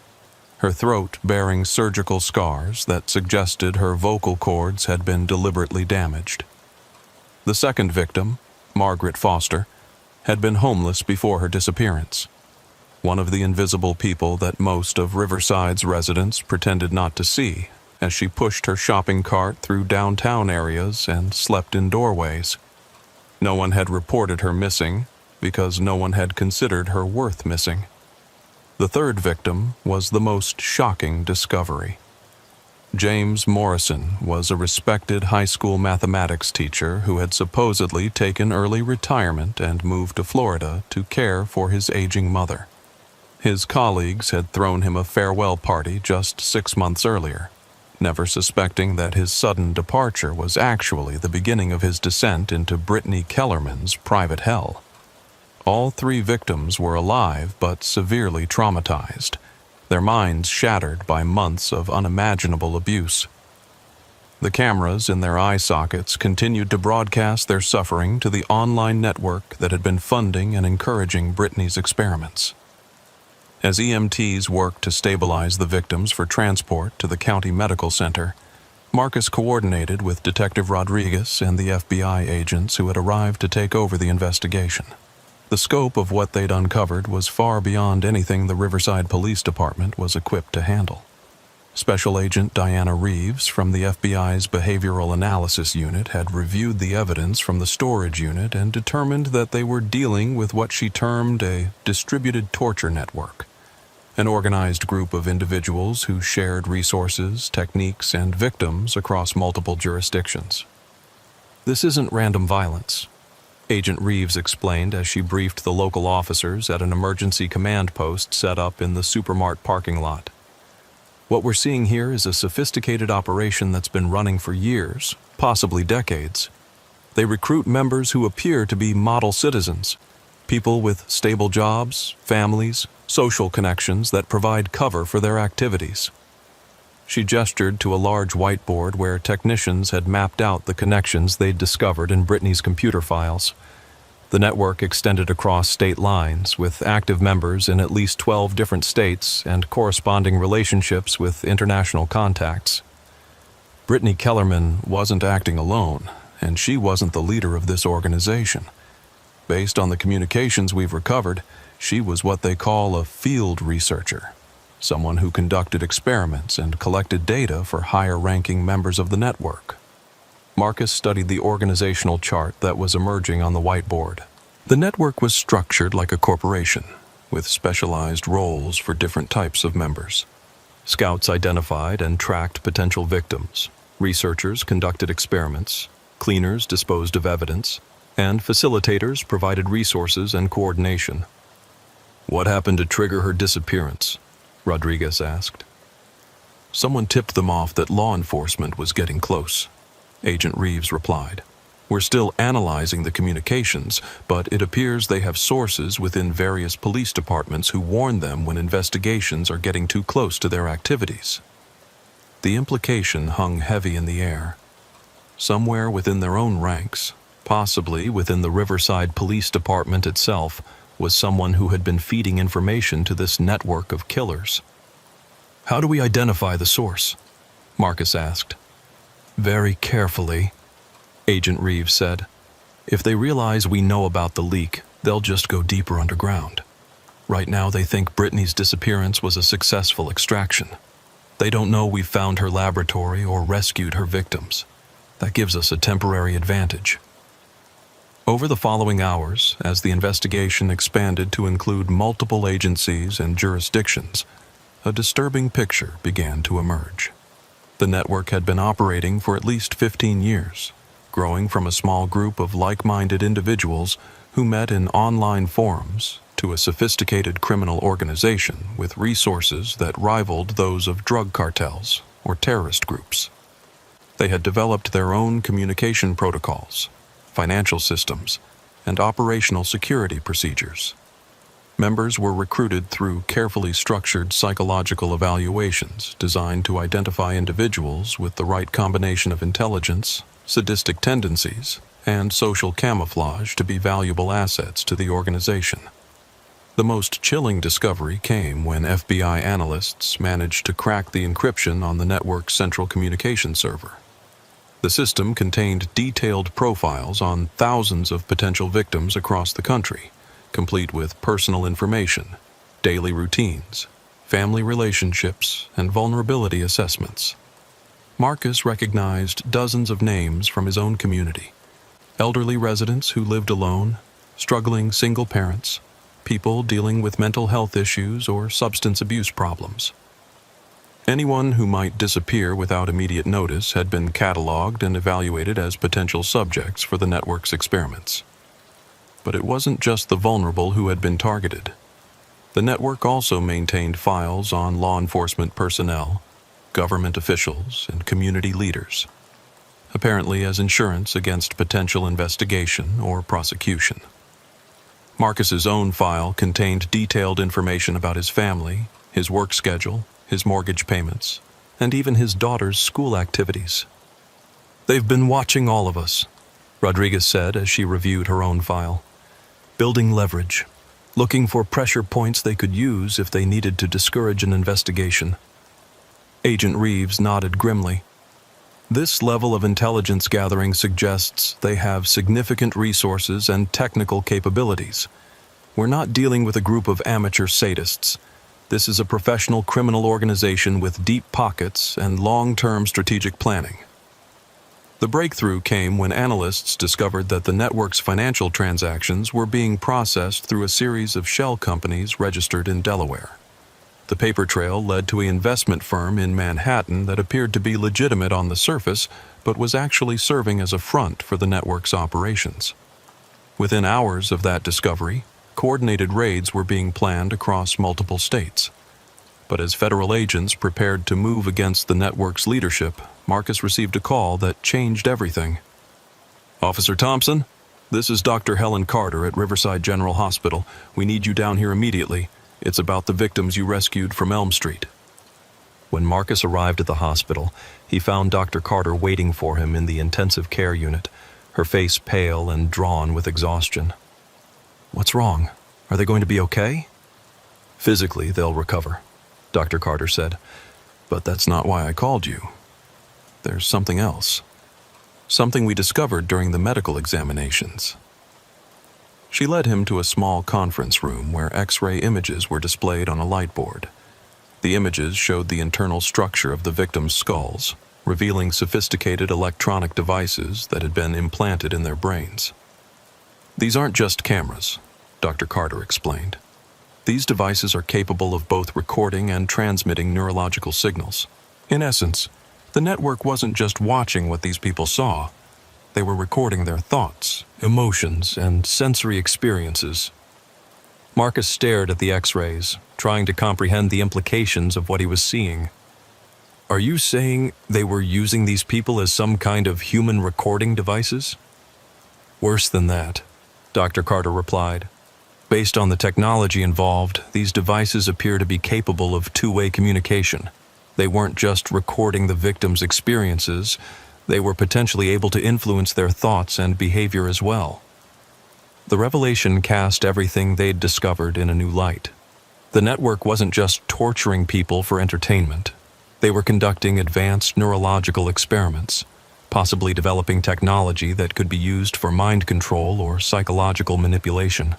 her throat bearing surgical scars that suggested her vocal cords had been deliberately damaged. The second victim, Margaret Foster, had been homeless before her disappearance, one of the invisible people that most of Riverside's residents pretended not to see as she pushed her shopping cart through downtown areas and slept in doorways. No one had reported her missing because no one had considered her worth missing. The third victim was the most shocking discovery. James Morrison was a respected high school mathematics teacher who had supposedly taken early retirement and moved to Florida to care for his aging mother. His colleagues had thrown him a farewell party just 6 months earlier, never suspecting that his sudden departure was actually the beginning of his descent into Brittany Kellerman's private hell. All 3 victims were alive but severely traumatized, their minds shattered by months of unimaginable abuse. The cameras in their eye sockets continued to broadcast their suffering to the online network that had been funding and encouraging Brittany's experiments. As EMTs worked to stabilize the victims for transport to the county medical center, Marcus coordinated with Detective Rodriguez and the FBI agents who had arrived to take over the investigation. The scope of what they'd uncovered was far beyond anything the Riverside Police Department was equipped to handle. Special Agent Diana Reeves from the FBI's Behavioral Analysis Unit had reviewed the evidence from the storage unit and determined that they were dealing with what she termed a distributed torture network, an organized group of individuals who shared resources, techniques, and victims across multiple jurisdictions. This isn't random violence, Agent Reeves explained as she briefed the local officers at an emergency command post set up in the Supermart parking lot. What we're seeing here is a sophisticated operation that's been running for years, possibly decades. They recruit members who appear to be model citizens, people with stable jobs, families, social connections that provide cover for their activities. She gestured to a large whiteboard where technicians had mapped out the connections they'd discovered in Brittany's computer files. The network extended across state lines, with active members in at least 12 different states and corresponding relationships with international contacts. Brittany Kellerman wasn't acting alone, and she wasn't the leader of this organization. Based on the communications we've recovered, she was what they call a field researcher, someone who conducted experiments and collected data for higher-ranking members of the network. Marcus studied the organizational chart that was emerging on the whiteboard. The network was structured like a corporation, with specialized roles for different types of members. Scouts identified and tracked potential victims, researchers conducted experiments, cleaners disposed of evidence, and facilitators provided resources and coordination. "What happened to trigger her disappearance?" Rodriguez asked. "Someone tipped them off that law enforcement was getting close," Agent Reeves replied. "We're still analyzing the communications, but it appears they have sources within various police departments who warn them when investigations are getting too close to their activities." The implication hung heavy in the air. Somewhere within their own ranks, possibly within the Riverside Police Department itself, was someone who had been feeding information to this network of killers. "How do we identify the source?" Marcus asked. Very carefully, Agent Reeves said. If they realize we know about the leak, they'll just go deeper underground. Right now they think Brittany's disappearance was a successful extraction. They don't know we found her laboratory or rescued her victims. That gives us a temporary advantage. Over the following hours, as the investigation expanded to include multiple agencies and jurisdictions, a disturbing picture began to emerge. The network had been operating for at least 15 years, growing from a small group of like-minded individuals who met in online forums to a sophisticated criminal organization with resources that rivaled those of drug cartels or terrorist groups. They had developed their own communication protocols, financial systems, and operational security procedures. Members were recruited through carefully structured psychological evaluations designed to identify individuals with the right combination of intelligence, sadistic tendencies, and social camouflage to be valuable assets to the organization. The most chilling discovery came when FBI analysts managed to crack the encryption on the network's central communication server. The system contained detailed profiles on thousands of potential victims across the country, complete with personal information, daily routines, family relationships, and vulnerability assessments. Marcus recognized dozens of names from his own community: elderly residents who lived alone, struggling single parents, people dealing with mental health issues or substance abuse problems. Anyone who might disappear without immediate notice had been cataloged and evaluated as potential subjects for the network's experiments. But it wasn't just the vulnerable who had been targeted. The network also maintained files on law enforcement personnel, government officials, and community leaders, apparently as insurance against potential investigation or prosecution. Marcus's own file contained detailed information about his family, his work schedule, his mortgage payments, and even his daughter's school activities. They've been watching all of us, Rodriguez said as she reviewed her own file. Building leverage, looking for pressure points they could use if they needed to discourage an investigation. Agent Reeves nodded grimly. This level of intelligence gathering suggests they have significant resources and technical capabilities. We're not dealing with a group of amateur sadists. This is a professional criminal organization with deep pockets and long-term strategic planning. The breakthrough came when analysts discovered that the network's financial transactions were being processed through a series of shell companies registered in Delaware. The paper trail led to an investment firm in Manhattan that appeared to be legitimate on the surface, but was actually serving as a front for the network's operations. Within hours of that discovery, coordinated raids were being planned across multiple states. But as federal agents prepared to move against the network's leadership, Marcus received a call that changed everything. Officer Thompson, this is Dr. Helen Carter at Riverside General Hospital. We need you down here immediately. It's about the victims you rescued from Elm Street. When Marcus arrived at the hospital, he found Dr. Carter waiting for him in the intensive care unit, her face pale and drawn with exhaustion. What's wrong? Are they going to be okay? Physically, they'll recover, Dr. Carter said. But that's not why I called you. There's something else. Something we discovered during the medical examinations. She led him to a small conference room where X-ray images were displayed on a light board. The images showed the internal structure of the victims' skulls, revealing sophisticated electronic devices that had been implanted in their brains. These aren't just cameras, Dr. Carter explained. These devices are capable of both recording and transmitting neurological signals. In essence, the network wasn't just watching what these people saw. They were recording their thoughts, emotions, and sensory experiences. Marcus stared at the X-rays, trying to comprehend the implications of what he was seeing. Are you saying they were using these people as some kind of human recording devices? Worse than that, Dr. Carter replied. Based on the technology involved, these devices appear to be capable of two-way communication. They weren't just recording the victims' experiences, they were potentially able to influence their thoughts and behavior as well. The revelation cast everything they'd discovered in a new light. The network wasn't just torturing people for entertainment. They were conducting advanced neurological experiments, possibly developing technology that could be used for mind control or psychological manipulation.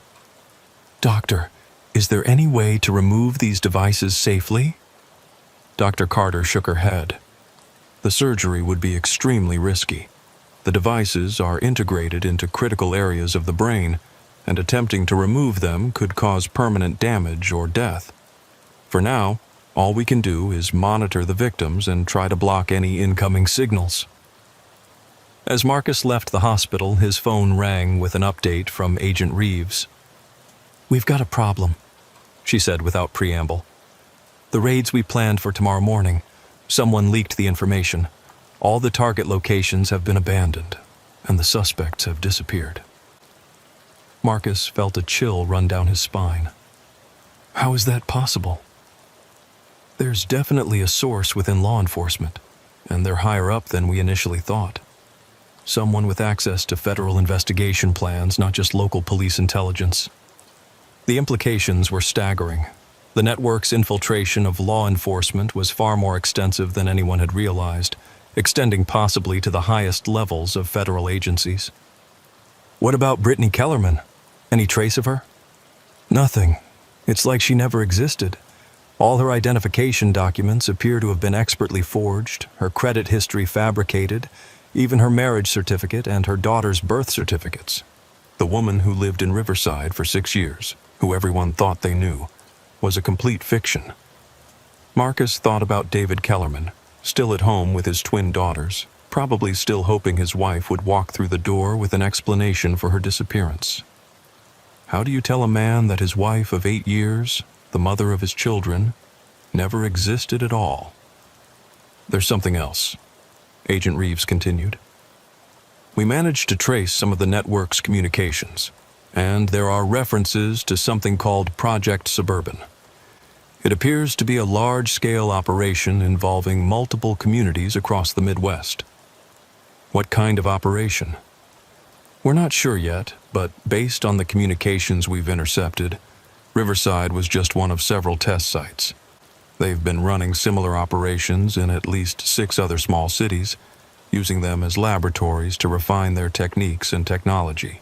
"Doctor, is there any way to remove these devices safely?" Dr. Carter shook her head. "The surgery would be extremely risky. The devices are integrated into critical areas of the brain, and attempting to remove them could cause permanent damage or death. For now, all we can do is monitor the victims and try to block any incoming signals." As Marcus left the hospital, his phone rang with an update from Agent Reeves. "We've got a problem," she said without preamble. "The raids we planned for tomorrow morning, someone leaked the information. All the target locations have been abandoned, and the suspects have disappeared." Marcus felt a chill run down his spine. How is that possible? There's definitely a source within law enforcement, and they're higher up than we initially thought. Someone with access to federal investigation plans, not just local police intelligence. The implications were staggering. The network's infiltration of law enforcement was far more extensive than anyone had realized, extending possibly to the highest levels of federal agencies. "What about Brittany Kellerman? Any trace of her?" "Nothing. It's like she never existed. All her identification documents appear to have been expertly forged, her credit history fabricated, even her marriage certificate and her daughter's birth certificates. The woman who lived in Riverside for 6 years, who everyone thought they knew, was a complete fiction." Marcus thought about David Kellerman, still at home with his twin daughters, probably still hoping his wife would walk through the door with an explanation for her disappearance. How do you tell a man that his wife of 8 years, the mother of his children, never existed at all? "There's something else," Agent Reeves continued. "We managed to trace some of the network's communications, and there are references to something called Project Suburban. It appears to be a large-scale operation involving multiple communities across the Midwest." "What kind of operation?" "We're not sure yet, but based on the communications we've intercepted, Riverside was just one of several test sites. They've been running similar operations in at least 6 other small cities, using them as laboratories to refine their techniques and technology."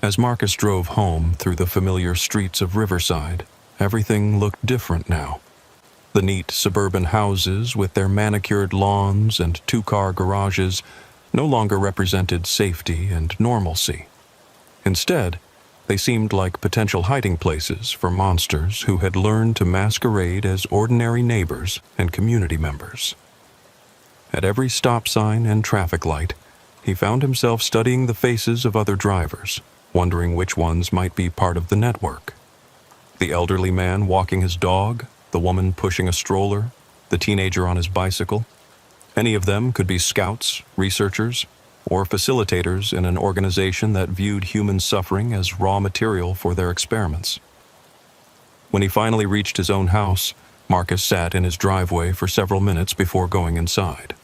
As Marcus drove home through the familiar streets of Riverside, everything looked different now. The neat suburban houses with their manicured lawns and 2-car garages no longer represented safety and normalcy. Instead, they seemed like potential hiding places for monsters who had learned to masquerade as ordinary neighbors and community members. At every stop sign and traffic light, he found himself studying the faces of other drivers, wondering which ones might be part of the network. The elderly man walking his dog, the woman pushing a stroller, the teenager on his bicycle. Any of them could be scouts, researchers, or facilitators in an organization that viewed human suffering as raw material for their experiments. When he finally reached his own house, Marcus sat in his driveway for several minutes before going inside.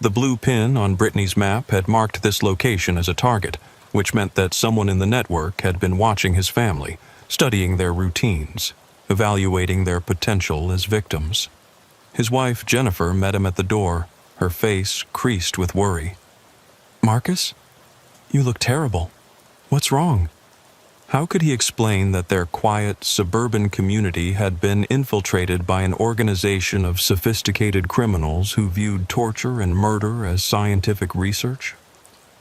The blue pin on Brittany's map had marked this location as a target, which meant that someone in the network had been watching his family, studying their routines, evaluating their potential as victims. His wife, Jennifer, met him at the door, her face creased with worry. "Marcus, you look terrible. What's wrong?" How could he explain that their quiet, suburban community had been infiltrated by an organization of sophisticated criminals who viewed torture and murder as scientific research?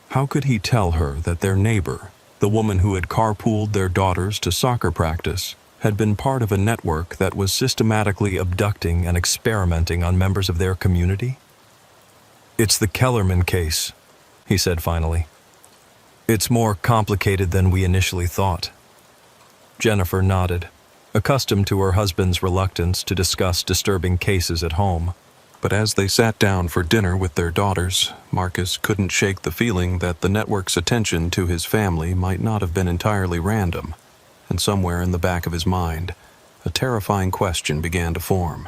How could he tell her that their neighbor, the woman who had carpooled their daughters to soccer practice, had been part of a network that was systematically abducting and experimenting on members of their community? "It's the Kellerman case," he said finally. "It's more complicated than we initially thought." Jennifer nodded, accustomed to her husband's reluctance to discuss disturbing cases at home. But as they sat down for dinner with their daughters, Marcus couldn't shake the feeling that the network's attention to his family might not have been entirely random, and somewhere in the back of his mind, a terrifying question began to form.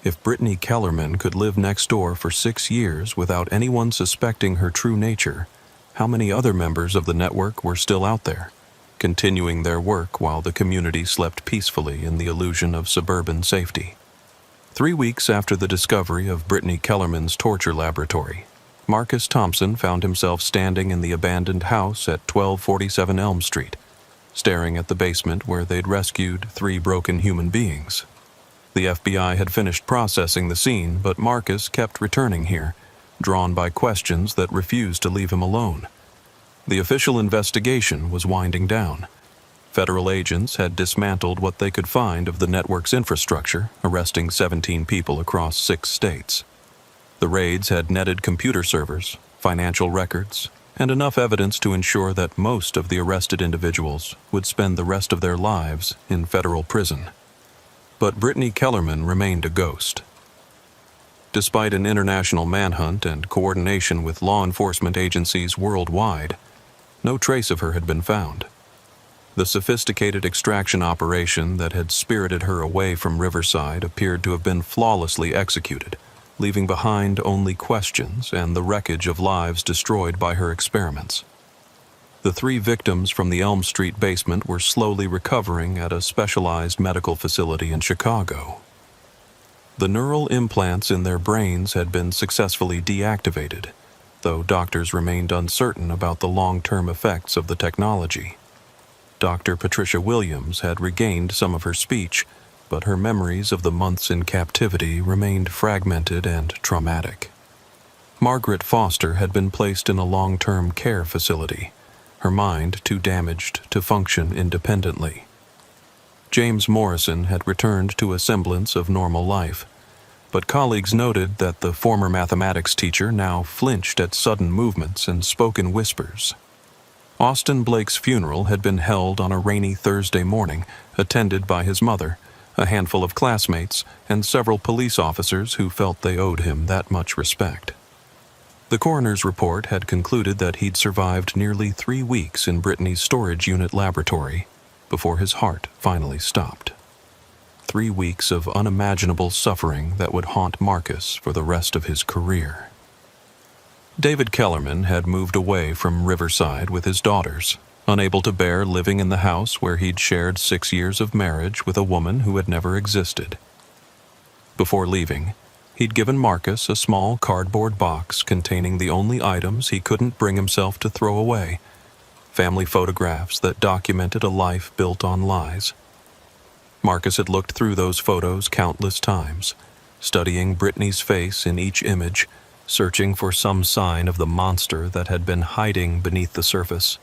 If Brittany Kellerman could live next door for 6 years without anyone suspecting her true nature, how many other members of the network were still out there, continuing their work while the community slept peacefully in the illusion of suburban safety? 3 weeks after the discovery of Brittany Kellerman's torture laboratory, Marcus Thompson found himself standing in the abandoned house at 1247 Elm Street, staring at the basement where they'd rescued 3 broken human beings. The FBI had finished processing the scene, but Marcus kept returning here, drawn by questions that refused to leave him alone. The official investigation was winding down. Federal agents had dismantled what they could find of the network's infrastructure, arresting 17 people across 6 states. The raids had netted computer servers, financial records, and enough evidence to ensure that most of the arrested individuals would spend the rest of their lives in federal prison. But Brittany Kellerman remained a ghost. Despite an international manhunt and coordination with law enforcement agencies worldwide, no trace of her had been found. The sophisticated extraction operation that had spirited her away from Riverside appeared to have been flawlessly executed, leaving behind only questions and the wreckage of lives destroyed by her experiments. The 3 victims from the Elm Street basement were slowly recovering at a specialized medical facility in Chicago. The neural implants in their brains had been successfully deactivated, though doctors remained uncertain about the long-term effects of the technology. Dr. Patricia Williams had regained some of her speech, but her memories of the months in captivity remained fragmented and traumatic. Margaret Foster had been placed in a long-term care facility, her mind too damaged to function independently. James Morrison had returned to a semblance of normal life, but colleagues noted that the former mathematics teacher now flinched at sudden movements and spoke in whispers. Austin Blake's funeral had been held on a rainy Thursday morning, attended by his mother, a handful of classmates, and several police officers who felt they owed him that much respect. The coroner's report had concluded that he'd survived nearly 3 weeks in Brittany's storage unit laboratory before his heart finally stopped. 3 weeks of unimaginable suffering that would haunt Marcus for the rest of his career. David Kellerman had moved away from Riverside with his daughters, unable to bear living in the house where he'd shared 6 years of marriage with a woman who had never existed. Before leaving, he'd given Marcus a small cardboard box containing the only items he couldn't bring himself to throw away: family photographs that documented a life built on lies. Marcus had looked through those photos countless times, studying Brittany's face in each image, searching for some sign of the monster that had been hiding beneath the surface.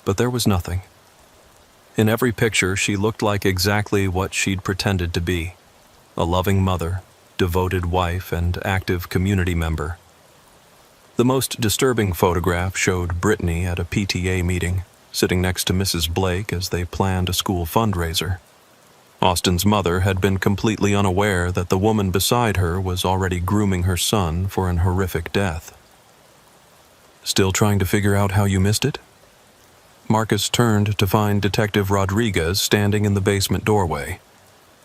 But there was nothing. In every picture, she looked like exactly what she'd pretended to be: a loving mother, devoted wife, and active community member. The most disturbing photograph showed Brittany at a PTA meeting, sitting next to Mrs. Blake as they planned a school fundraiser. Austin's mother had been completely unaware that the woman beside her was already grooming her son for an horrific death. Still trying to figure out how you missed it? Marcus turned to find Detective Rodriguez standing in the basement doorway.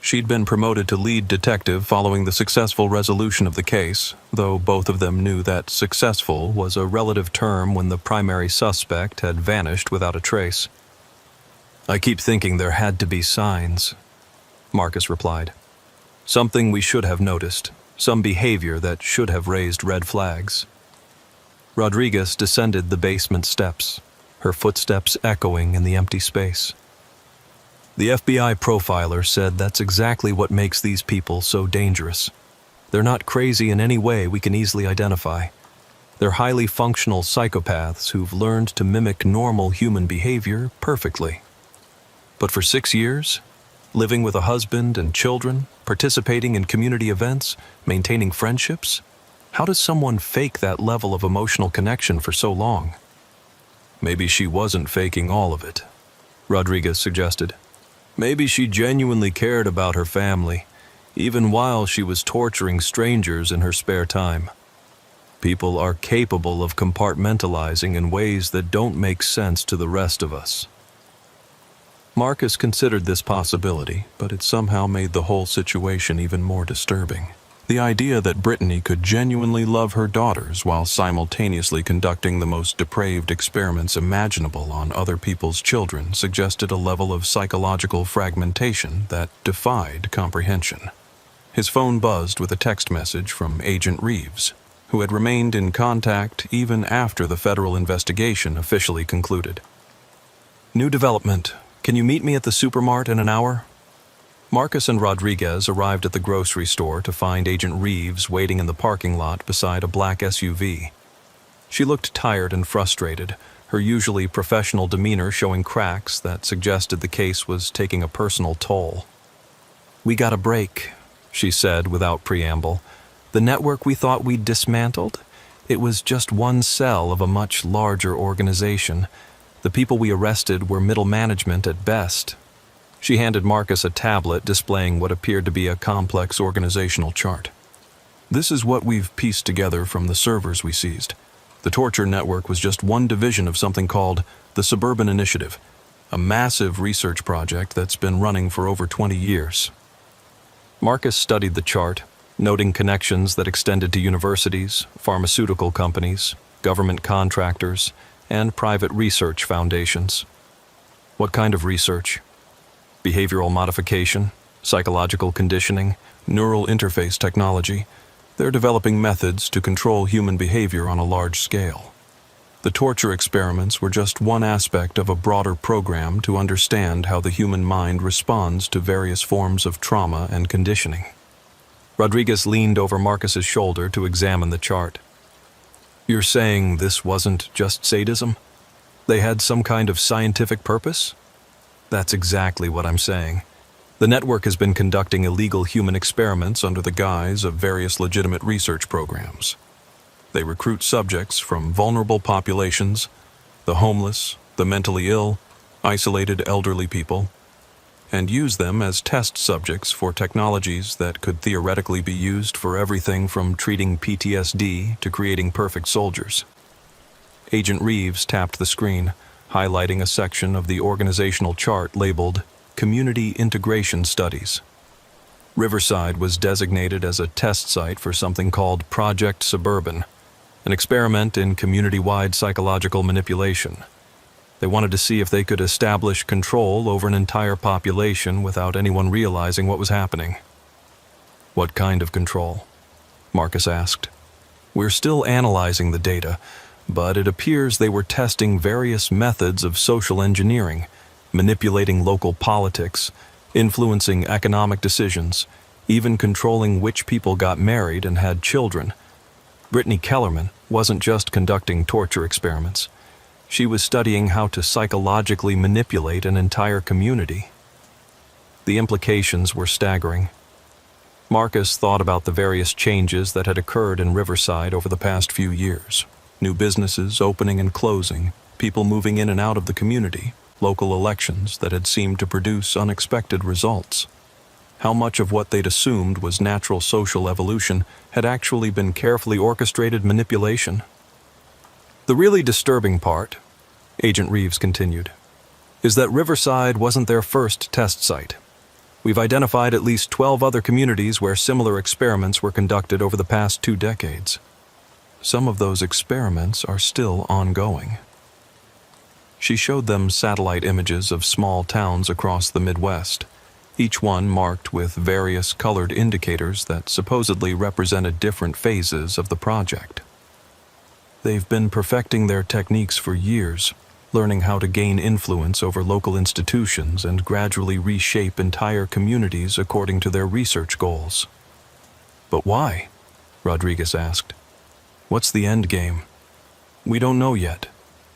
She'd been promoted to lead detective following the successful resolution of the case, though both of them knew that successful was a relative term when the primary suspect had vanished without a trace. "I keep thinking there had to be signs," Marcus replied. "Something we should have noticed, some behavior that should have raised red flags." Rodriguez descended the basement steps, her footsteps echoing in the empty space. "The FBI profiler said that's exactly what makes these people so dangerous. They're not crazy in any way we can easily identify. They're highly functional psychopaths who've learned to mimic normal human behavior perfectly. But for 6 years, living with a husband and children, participating in community events, maintaining friendships, how does someone fake that level of emotional connection for so long?" "Maybe she wasn't faking all of it," Rodriguez suggested. "Maybe she genuinely cared about her family, even while she was torturing strangers in her spare time. People are capable of compartmentalizing in ways that don't make sense to the rest of us." Marcus considered this possibility, but it somehow made the whole situation even more disturbing. The idea that Brittany could genuinely love her daughters while simultaneously conducting the most depraved experiments imaginable on other people's children suggested a level of psychological fragmentation that defied comprehension. His phone buzzed with a text message from Agent Reeves, who had remained in contact even after the federal investigation officially concluded. "New development. Can you meet me at the supermart in an hour?" Marcus and Rodriguez arrived at the grocery store to find Agent Reeves waiting in the parking lot beside a black SUV. She looked tired and frustrated, her usually professional demeanor showing cracks that suggested the case was taking a personal toll. "We got a break," she said without preamble. "The network we thought we'd dismantled? It was just one cell of a much larger organization. The people we arrested were middle management at best." She handed Marcus a tablet displaying what appeared to be a complex organizational chart. "This is what we've pieced together from the servers we seized. The torture network was just one division of something called the Suburban Initiative, a massive research project that's been running for over 20 years. Marcus studied the chart, noting connections that extended to universities, pharmaceutical companies, government contractors, and private research foundations. What kind of research? Behavioral modification, psychological conditioning, neural interface technology. They're developing methods to control human behavior on a large scale. The torture experiments were just one aspect of a broader program to understand how the human mind responds to various forms of trauma and conditioning." Rodriguez leaned over Marcus's shoulder to examine the chart. "You're saying this wasn't just sadism? They had some kind of scientific purpose?" "That's exactly what I'm saying. The network has been conducting illegal human experiments under the guise of various legitimate research programs. They recruit subjects from vulnerable populations, the homeless, the mentally ill, isolated elderly people, and use them as test subjects for technologies that could theoretically be used for everything from treating PTSD to creating perfect soldiers." Agent Reeves tapped the screen, highlighting a section of the organizational chart labeled Community Integration Studies. Riverside was designated as a test site for something called Project Suburban, an experiment in community-wide psychological manipulation. They wanted to see if they could establish control over an entire population without anyone realizing what was happening. "What kind of control?" Marcus asked. "We're still analyzing the data, but it appears they were testing various methods of social engineering, manipulating local politics, influencing economic decisions, even controlling which people got married and had children. Brittany Kellerman wasn't just conducting torture experiments. She was studying how to psychologically manipulate an entire community." The implications were staggering. Marcus thought about the various changes that had occurred in Riverside over the past few years. New businesses opening and closing, people moving in and out of the community, local elections that had seemed to produce unexpected results. How much of what they'd assumed was natural social evolution had actually been carefully orchestrated manipulation? "The really disturbing part," Agent Reeves continued, "is that Riverside wasn't their first test site. We've identified at least 12 other communities where similar experiments were conducted over the past 2 decades. Some of those experiments are still ongoing." She showed them satellite images of small towns across the Midwest, each one marked with various colored indicators that supposedly represented different phases of the project. "They've been perfecting their techniques for years, learning how to gain influence over local institutions and gradually reshape entire communities according to their research goals." "But why?" Rodriguez asked. "What's the end game?" "We don't know yet.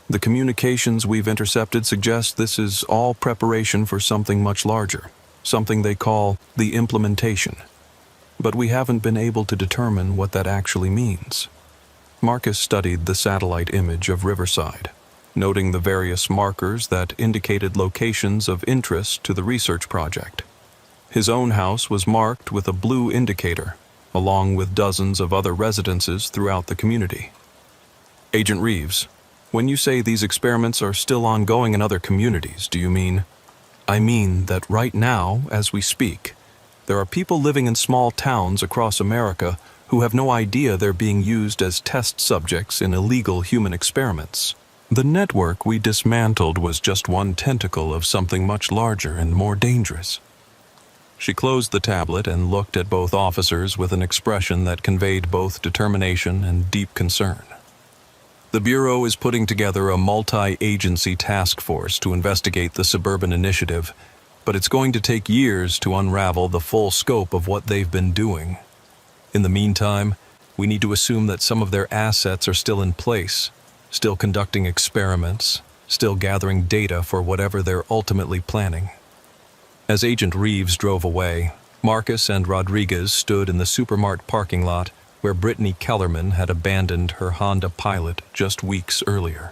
The communications we've intercepted suggest this is all preparation for something much larger, something they call the implementation. But we haven't been able to determine what that actually means." Marcus studied the satellite image of Riverside, noting the various markers that indicated locations of interest to the research project. His own house was marked with a blue indicator, along with dozens of other residences throughout the community. "Agent Reeves, when you say these experiments are still ongoing in other communities, do you mean?" "I mean that right now, as we speak, there are people living in small towns across America who have no idea they're being used as test subjects in illegal human experiments. The network we dismantled was just one tentacle of something much larger and more dangerous." She closed the tablet and looked at both officers with an expression that conveyed both determination and deep concern. The Bureau is putting together a multi-agency task force to investigate the suburban initiative, but it's going to take years to unravel the full scope of what they've been doing. In the meantime, we need to assume that some of their assets are still in place, still conducting experiments, still gathering data for whatever they're ultimately planning. As Agent Reeves drove away, Marcus and Rodriguez stood in the Supermart parking lot where Brittany Kellerman had abandoned her Honda Pilot just weeks earlier.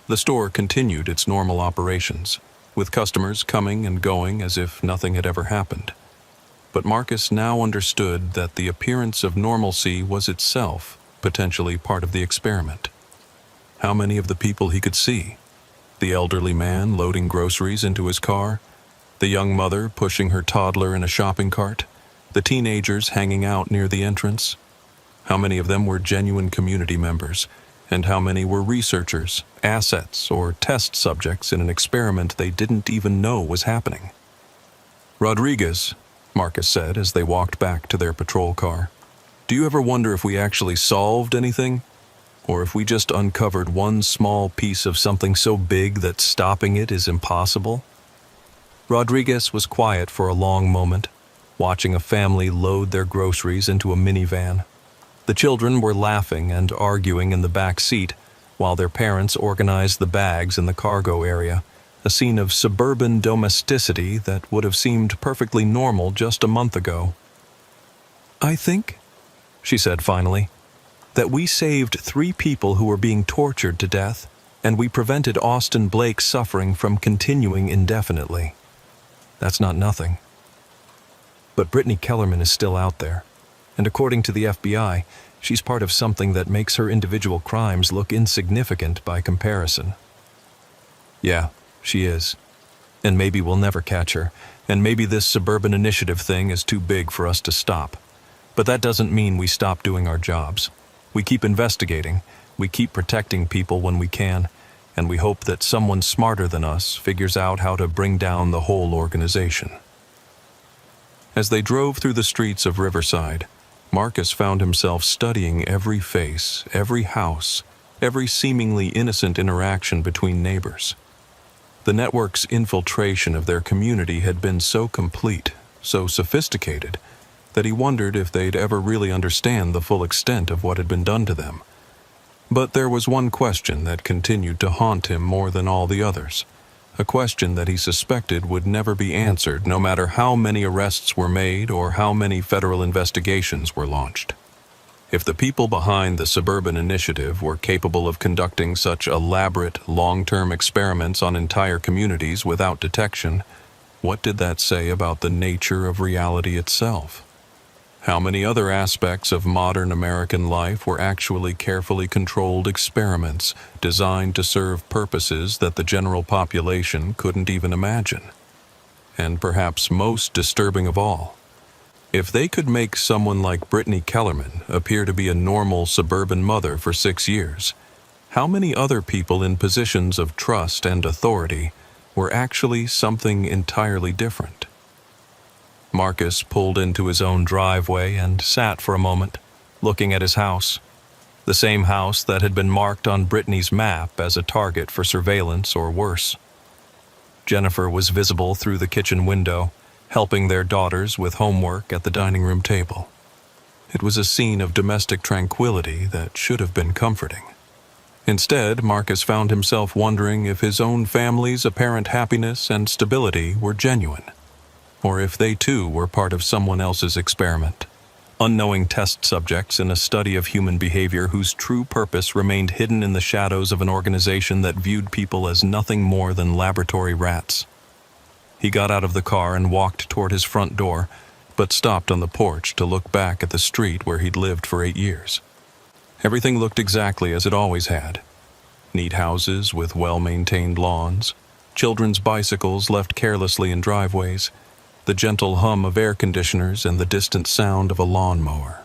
The store continued its normal operations, with customers coming and going as if nothing had ever happened. But Marcus now understood that the appearance of normalcy was itself potentially part of the experiment. How many of the people he could see? The elderly man loading groceries into his car, the young mother pushing her toddler in a shopping cart, the teenagers hanging out near the entrance. How many of them were genuine community members, and how many were researchers, assets, or test subjects in an experiment they didn't even know was happening? "Rodriguez," Marcus said as they walked back to their patrol car, "do you ever wonder if we actually solved anything? Or if we just uncovered one small piece of something so big that stopping it is impossible?" Rodriguez was quiet for a long moment, watching a family load their groceries into a minivan. The children were laughing and arguing in the back seat while their parents organized the bags in the cargo area, a scene of suburban domesticity that would have seemed perfectly normal just a month ago. "I think," she said finally, "that we saved 3 people who were being tortured to death, and we prevented Austin Blake's suffering from continuing indefinitely. That's not nothing. But Brittany Kellerman is still out there, and according to the FBI, she's part of something that makes her individual crimes look insignificant by comparison." "Yeah, she is. And maybe we'll never catch her, and maybe this suburban initiative thing is too big for us to stop. But that doesn't mean we stop doing our jobs. We keep investigating, we keep protecting people when we can, and we hope that someone smarter than us figures out how to bring down the whole organization." As they drove through the streets of Riverside, Marcus found himself studying every face, every house, every seemingly innocent interaction between neighbors. The network's infiltration of their community had been so complete, so sophisticated, that he wondered if they'd ever really understand the full extent of what had been done to them. But there was one question that continued to haunt him more than all the others, a question that he suspected would never be answered no matter how many arrests were made or how many federal investigations were launched. If the people behind the suburban initiative were capable of conducting such elaborate, long-term experiments on entire communities without detection, what did that say about the nature of reality itself? How many other aspects of modern American life were actually carefully controlled experiments designed to serve purposes that the general population couldn't even imagine? And perhaps most disturbing of all, if they could make someone like Brittany Kellerman appear to be a normal suburban mother for 6 years, how many other people in positions of trust and authority were actually something entirely different? Marcus pulled into his own driveway and sat for a moment, looking at his house, the same house that had been marked on Brittany's map as a target for surveillance or worse. Jennifer was visible through the kitchen window, helping their daughters with homework at the dining room table. It was a scene of domestic tranquility that should have been comforting. Instead, Marcus found himself wondering if his own family's apparent happiness and stability were genuine, or if they too were part of someone else's experiment, unknowing test subjects in a study of human behavior whose true purpose remained hidden in the shadows of an organization that viewed people as nothing more than laboratory rats. He got out of the car and walked toward his front door, but stopped on the porch to look back at the street where he'd lived for 8 years. Everything looked exactly as it always had. Neat houses with well-maintained lawns, children's bicycles left carelessly in driveways, the gentle hum of air conditioners and the distant sound of a lawnmower.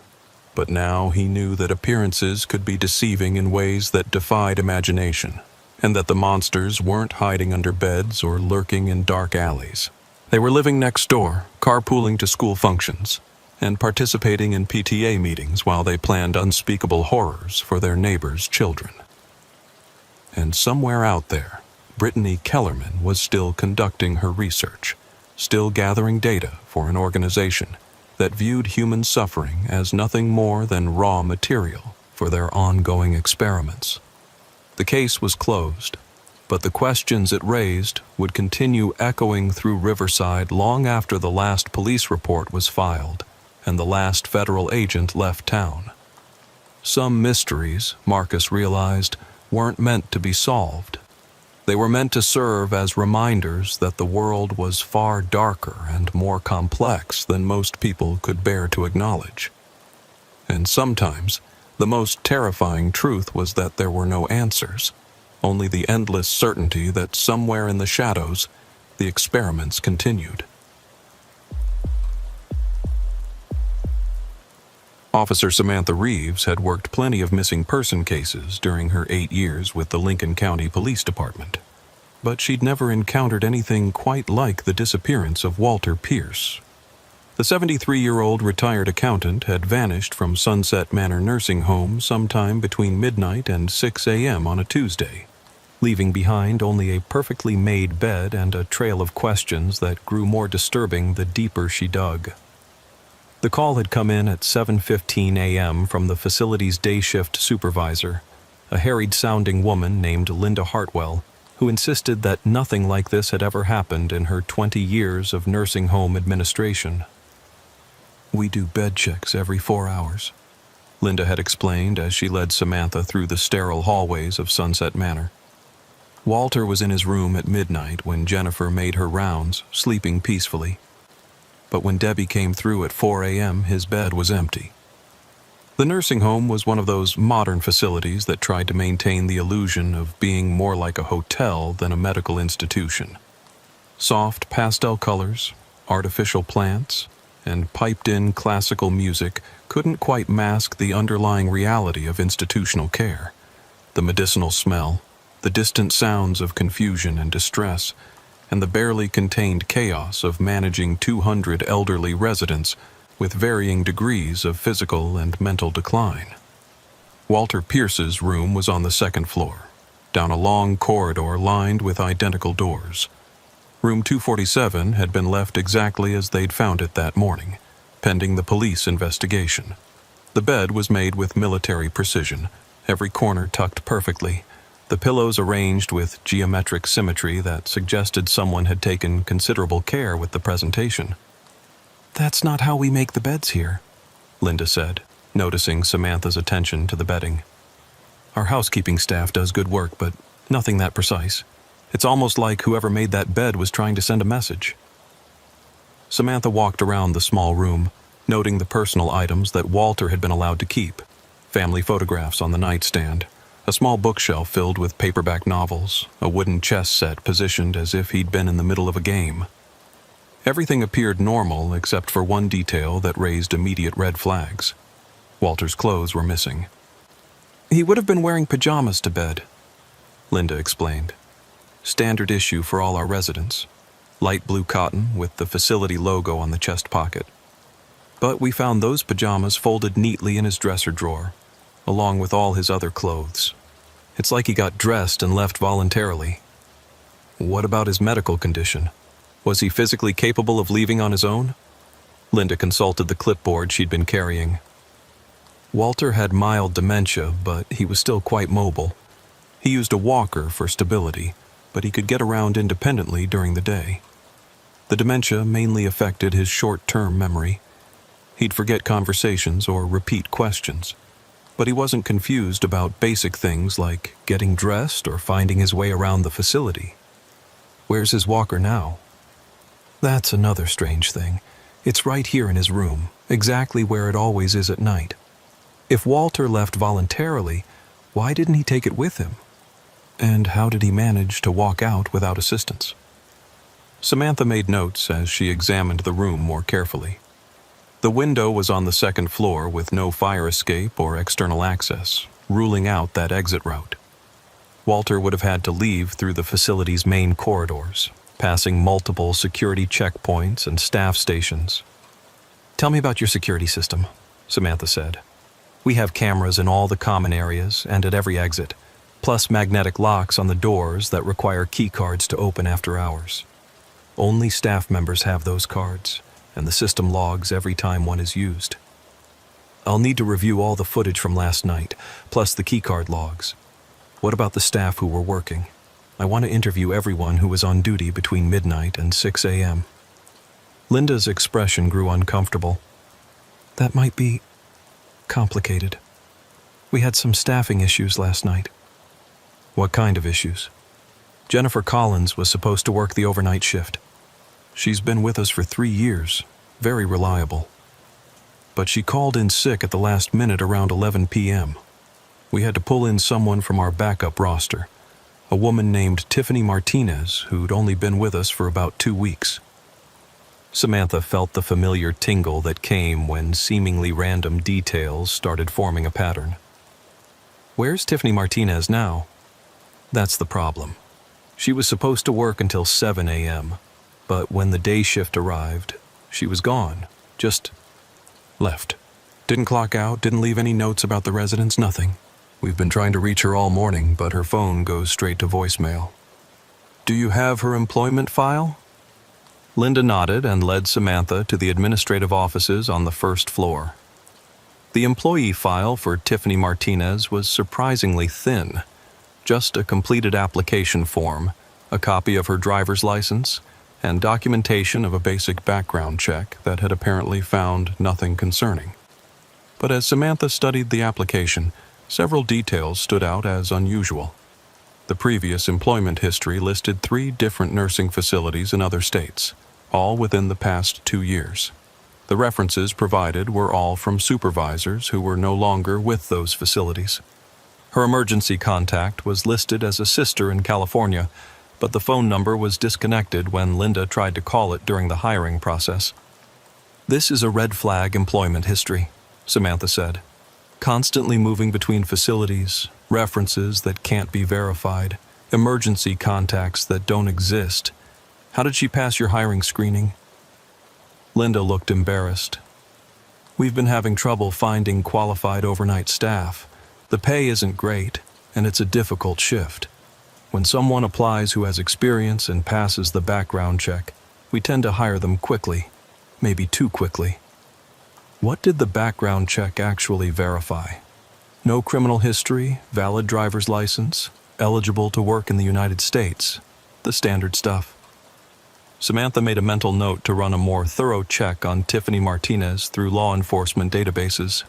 But now he knew that appearances could be deceiving in ways that defied imagination, and that the monsters weren't hiding under beds or lurking in dark alleys. They were living next door, carpooling to school functions, and participating in PTA meetings while they planned unspeakable horrors for their neighbors' children. And somewhere out there, Brittany Kellerman was still conducting her research, still gathering data for an organization that viewed human suffering as nothing more than raw material for their ongoing experiments. The case was closed, but the questions it raised would continue echoing through Riverside long after the last police report was filed and the last federal agent left town. Some mysteries, Marcus realized, weren't meant to be solved. They were meant to serve as reminders that the world was far darker and more complex than most people could bear to acknowledge. And sometimes, the most terrifying truth was that there were no answers, only the endless certainty that somewhere in the shadows, the experiments continued. Officer Samantha Reeves had worked plenty of missing person cases during her 8 years with the Lincoln County Police Department, but she'd never encountered anything quite like the disappearance of Walter Pierce. The 73-year-old retired accountant had vanished from Sunset Manor Nursing Home sometime between midnight and 6 a.m. on a Tuesday, leaving behind only a perfectly made bed and a trail of questions that grew more disturbing the deeper she dug. The call had come in at 7:15 a.m. from the facility's day shift supervisor, a harried-sounding woman named Linda Hartwell, who insisted that nothing like this had ever happened in her 20 years of nursing home administration. "We do bed checks every 4 hours," Linda had explained as she led Samantha through the sterile hallways of Sunset Manor. Walter was in his room at midnight when Jennifer made her rounds, sleeping peacefully. But when Debbie came through at 4 a.m., his bed was empty. The nursing home was one of those modern facilities that tried to maintain the illusion of being more like a hotel than a medical institution. Soft pastel colors, artificial plants, and piped-in classical music couldn't quite mask the underlying reality of institutional care. The medicinal smell, the distant sounds of confusion and distress, and the barely contained chaos of managing 200 elderly residents with varying degrees of physical and mental decline. Walter Pierce's room was on the second floor, down a long corridor lined with identical doors. Room 247 had been left exactly as they'd found it that morning, pending the police investigation. The bed was made with military precision, every corner tucked perfectly, the pillows arranged with geometric symmetry that suggested someone had taken considerable care with the presentation. "That's not how we make the beds here," Linda said, noticing Samantha's attention to the bedding. "Our housekeeping staff does good work, but nothing that precise. It's almost like whoever made that bed was trying to send a message." Samantha walked around the small room, noting the personal items that Walter had been allowed to keep: family photographs on the nightstand, a small bookshelf filled with paperback novels, a wooden chess set positioned as if he'd been in the middle of a game. Everything appeared normal except for one detail that raised immediate red flags. Walter's clothes were missing. "He would have been wearing pajamas to bed," Linda explained. "Standard issue for all our residents. Light blue cotton with the facility logo on the chest pocket. But we found those pajamas folded neatly in his dresser drawer, along with all his other clothes. It's like he got dressed and left voluntarily." "What about his medical condition? Was he physically capable of leaving on his own?" Linda consulted the clipboard she'd been carrying. Walter had mild dementia, but he was still quite mobile. He used a walker for stability, but he could get around independently during the day. The dementia mainly affected his short-term memory. He'd forget conversations or repeat questions, but he wasn't confused about basic things like getting dressed or finding his way around the facility. "Where's his walker now?" "That's another strange thing. It's right here in his room, exactly where it always is at night. If Walter left voluntarily, why didn't he take it with him? And how did he manage to walk out without assistance?" Samantha made notes as she examined the room more carefully. The window was on the second floor with no fire escape or external access, ruling out that exit route. Walter would have had to leave through the facility's main corridors, passing multiple security checkpoints and staff stations. "Tell me about your security system," Samantha said. "We have cameras in all the common areas and at every exit, plus magnetic locks on the doors that require key cards to open after hours. Only staff members have those cards, and the system logs every time one is used. I'll need to review all the footage from last night, plus the keycard logs. What about the staff who were working? I want to interview everyone who was on duty between midnight and 6 a.m. Linda's expression grew uncomfortable. "That might be complicated. We had some staffing issues last night." "What kind of issues?" "Jennifer Collins was supposed to work the overnight shift. She's been with us for 3 years, very reliable. But she called in sick at the last minute around 11 p.m. We had to pull in someone from our backup roster, a woman named Tiffany Martinez who'd only been with us for about 2 weeks. Samantha felt the familiar tingle that came when seemingly random details started forming a pattern. "Where's Tiffany Martinez now?" "That's the problem. She was supposed to work until 7 a.m., but when the day shift arrived, she was gone, just left. Didn't clock out, didn't leave any notes about the residents, nothing. We've been trying to reach her all morning, but her phone goes straight to voicemail." "Do you have her employment file?" Linda nodded and led Samantha to the administrative offices on the first floor. The employee file for Tiffany Martinez was surprisingly thin. Just a completed application form, a copy of her driver's license, and documentation of a basic background check that had apparently found nothing concerning. But as Samantha studied the application, several details stood out as unusual. The previous employment history listed 3 different nursing facilities in other states, all within the past 2 years. The references provided were all from supervisors who were no longer with those facilities. Her emergency contact was listed as a sister in California, but the phone number was disconnected when Linda tried to call it during the hiring process. "This is a red flag employment history," Samantha said. "Constantly moving between facilities, references that can't be verified, emergency contacts that don't exist. How did she pass your hiring screening?" Linda looked embarrassed. "We've been having trouble finding qualified overnight staff. The pay isn't great, and it's a difficult shift. When someone applies who has experience and passes the background check, we tend to hire them quickly, maybe too quickly." "What did the background check actually verify? No criminal history, valid driver's license, eligible to work in the United States, the standard stuff." Samantha made a mental note to run a more thorough check on Tiffany Martinez through law enforcement databases.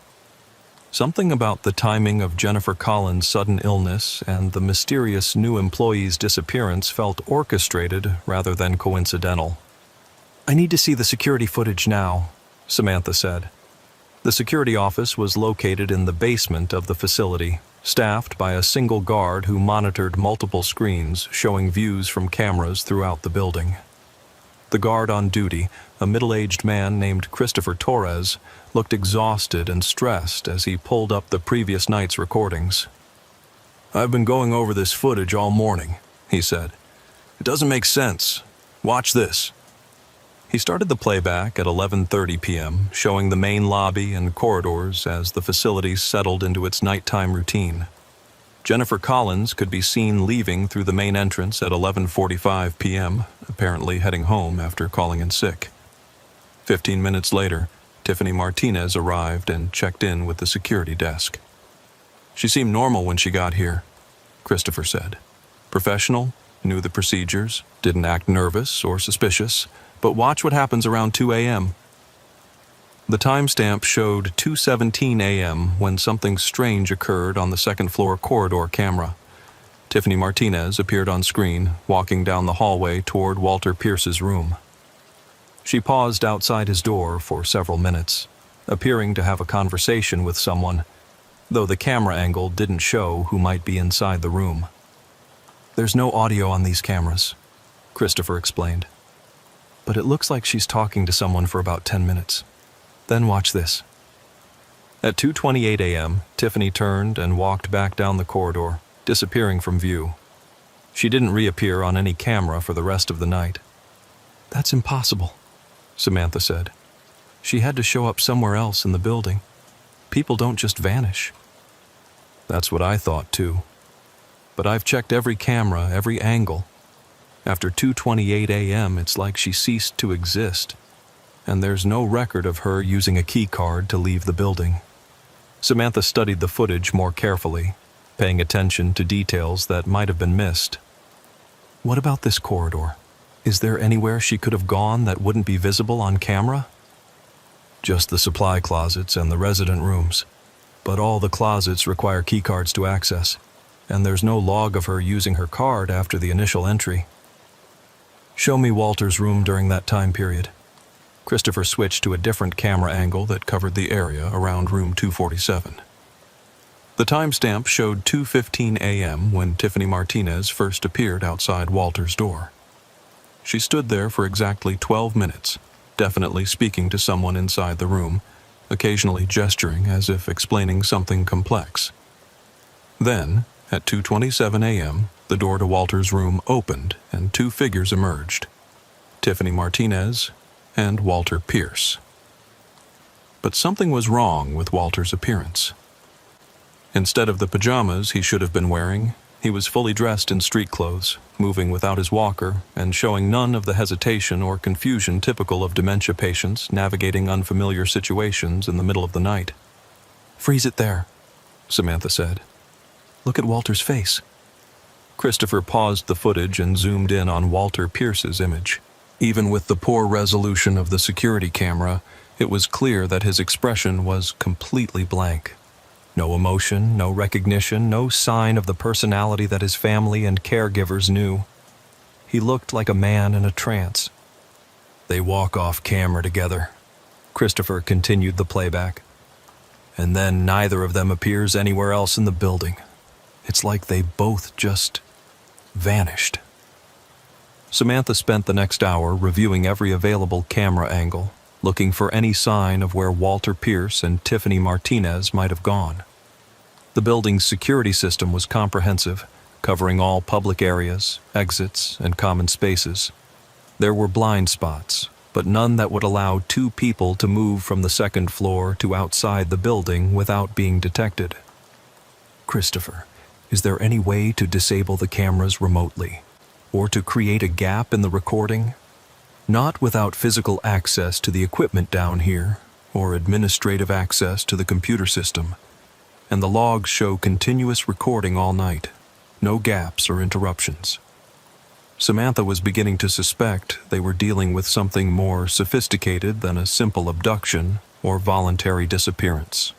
Something about the timing of Jennifer Collins' sudden illness and the mysterious new employee's disappearance felt orchestrated rather than coincidental. "I need to see the security footage now," Samantha said. The security office was located in the basement of the facility, staffed by a single guard who monitored multiple screens showing views from cameras throughout the building. The guard on duty, a middle-aged man named Christopher Torres, looked exhausted and stressed as he pulled up the previous night's recordings. "I've been going over this footage all morning," he said. "It doesn't make sense. Watch this." He started the playback at 11:30 p.m., showing the main lobby and corridors as the facility settled into its nighttime routine. Jennifer Collins could be seen leaving through the main entrance at 11:45 p.m., apparently heading home after calling in sick. 15 minutes later, Tiffany Martinez arrived and checked in with the security desk. "She seemed normal when she got here," Christopher said. "Professional, knew the procedures, didn't act nervous or suspicious, but watch what happens around 2 a.m. The timestamp showed 2:17 a.m. when something strange occurred on the second-floor corridor camera. Tiffany Martinez appeared on screen, walking down the hallway toward Walter Pierce's room. She paused outside his door for several minutes, appearing to have a conversation with someone, though the camera angle didn't show who might be inside the room. "There's no audio on these cameras," Christopher explained. "But it looks like she's talking to someone for about 10 minutes. Then watch this." At 2:28 a.m., Tiffany turned and walked back down the corridor, disappearing from view. She didn't reappear on any camera for the rest of the night. "That's impossible," Samantha said. "She had to show up somewhere else in the building. People don't just vanish." That's what I thought too. But I've checked every camera, every angle. After 2:28 a.m., it's like she ceased to exist, and there's no record of her using a key card to leave the building. Samantha studied the footage more carefully, paying attention to details that might have been missed. What about this corridor? Is there anywhere she could have gone that wouldn't be visible on camera? Just the supply closets and the resident rooms. But all the closets require keycards to access, and there's no log of her using her card after the initial entry. Show me Walter's room during that time period. Christopher switched to a different camera angle that covered the area around room 247. The timestamp showed 2:15 a.m. when Tiffany Martinez first appeared outside Walter's door. She stood there for exactly 12 minutes, definitely speaking to someone inside the room, occasionally gesturing as if explaining something complex. Then, at 2:27 a.m., the door to Walter's room opened and two figures emerged: Tiffany Martinez and Walter Pierce. But something was wrong with Walter's appearance. Instead of the pajamas he should have been wearing, he was fully dressed in street clothes, moving without his walker and showing none of the hesitation or confusion typical of dementia patients navigating unfamiliar situations in the middle of the night. "Freeze it there," Samantha said. "Look at Walter's face." Christopher paused the footage and zoomed in on Walter Pierce's image. Even with the poor resolution of the security camera, it was clear that his expression was completely blank. No emotion, no recognition, no sign of the personality that his family and caregivers knew. He looked like a man in a trance. "They walk off camera together," Christopher continued the playback. "And then neither of them appears anywhere else in the building. It's like they both just vanished." Samantha spent the next hour reviewing every available camera angle, looking for any sign of where Walter Pierce and Tiffany Martinez might have gone. The building's security system was comprehensive, covering all public areas, exits, and common spaces. There were blind spots, but none that would allow two people to move from the second floor to outside the building without being detected. "Christopher, is there any way to disable the cameras remotely, or to create a gap in the recording? Not without physical access to the equipment down here, or administrative access to the computer system. And the logs show continuous recording all night, no gaps or interruptions." Samantha was beginning to suspect they were dealing with something more sophisticated than a simple abduction or voluntary disappearance.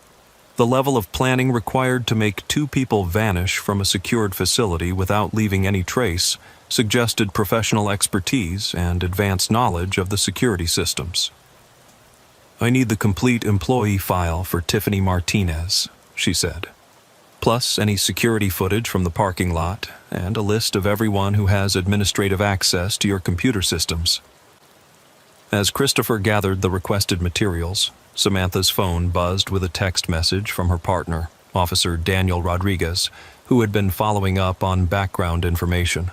The level of planning required to make two people vanish from a secured facility without leaving any trace suggested professional expertise and advanced knowledge of the security systems. "I need the complete employee file for Tiffany Martinez," she said, "plus any security footage from the parking lot and a list of everyone who has administrative access to your computer systems." As Christopher gathered the requested materials, Samantha's phone buzzed with a text message from her partner, Officer Daniel Rodriguez, who had been following up on background information.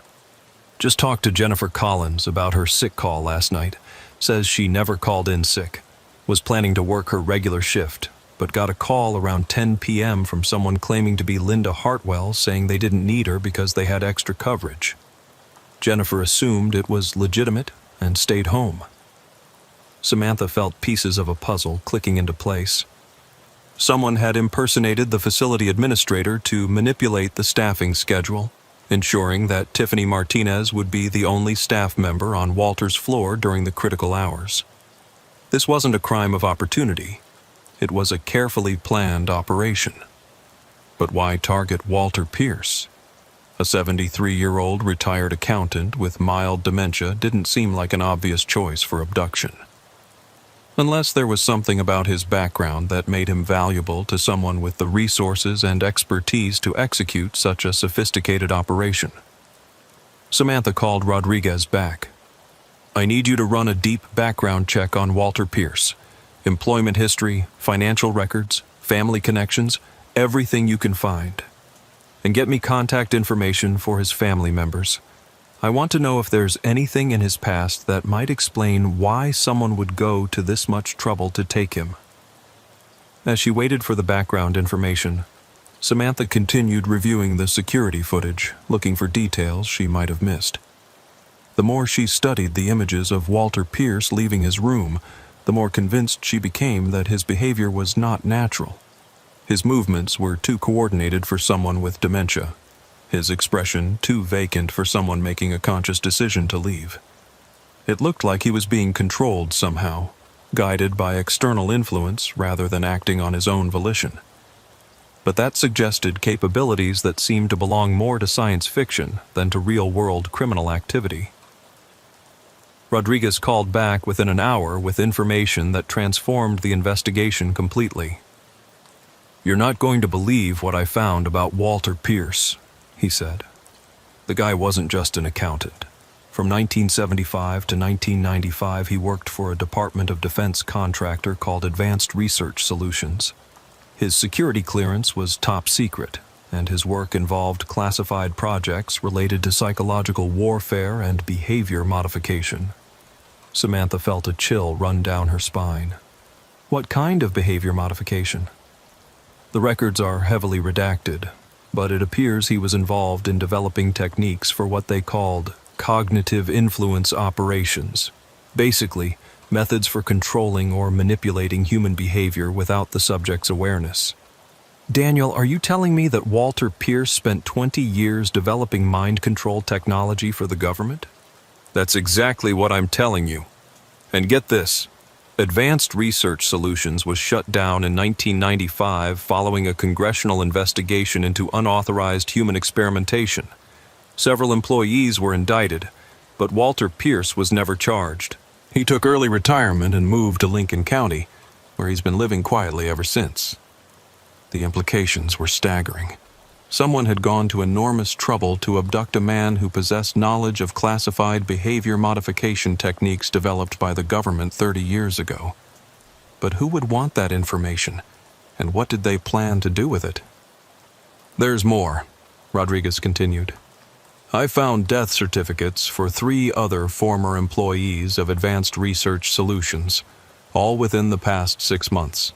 "Just talked to Jennifer Collins about her sick call last night. Says she never called in sick. Was planning to work her regular shift, but got a call around 10 p.m. from someone claiming to be Linda Hartwell saying they didn't need her because they had extra coverage. Jennifer assumed it was legitimate and stayed home." Samantha felt pieces of a puzzle clicking into place. Someone had impersonated the facility administrator to manipulate the staffing schedule, ensuring that Tiffany Martinez would be the only staff member on Walter's floor during the critical hours. This wasn't a crime of opportunity. It was a carefully planned operation. But why target Walter Pierce? A 73-year-old retired accountant with mild dementia didn't seem like an obvious choice for abduction. Unless there was something about his background that made him valuable to someone with the resources and expertise to execute such a sophisticated operation. Samantha called Rodriguez back. "I need you to run a deep background check on Walter Pierce. Employment history, financial records, family connections, everything you can find." and get me contact information for his family members. I want to know if there's anything in his past that might explain why someone would go to this much trouble to take him." As she waited for the background information, Samantha continued reviewing the security footage, looking for details she might have missed. The more she studied the images of Walter Pierce leaving his room, the more convinced she became that his behavior was not natural. His movements were too coordinated for someone with dementia. His expression too vacant for someone making a conscious decision to leave. It looked like he was being controlled somehow, guided by external influence rather than acting on his own volition. But that suggested capabilities that seemed to belong more to science fiction than to real-world criminal activity. Rodriguez called back within an hour with information that transformed the investigation completely. "You're not going to believe what I found about Walter Pierce," he said. "The guy wasn't just an accountant. From 1975 to 1995, he worked for a Department of Defense contractor called Advanced Research Solutions. His security clearance was top secret, and his work involved classified projects related to psychological warfare and behavior modification." Samantha felt a chill run down her spine. What kind of behavior modification? The records are heavily redacted, but it appears he was involved in developing techniques for what they called cognitive influence operations. Basically, methods for controlling or manipulating human behavior without the subject's awareness. Daniel, are you telling me that Walter Pierce spent 20 years developing mind control technology for the government? That's exactly what I'm telling you. And get this. Advanced Research Solutions was shut down in 1995 following a congressional investigation into unauthorized human experimentation. Several employees were indicted, but Walter Pierce was never charged. He took early retirement and moved to Lincoln County, where he's been living quietly ever since. The implications were staggering. Someone had gone to enormous trouble to abduct a man who possessed knowledge of classified behavior modification techniques developed by the government 30 years ago. But who would want that information, and what did they plan to do with it? "There's more," Rodriguez continued. "I found death certificates for 3 other former employees of Advanced Research Solutions, all within the past 6 months.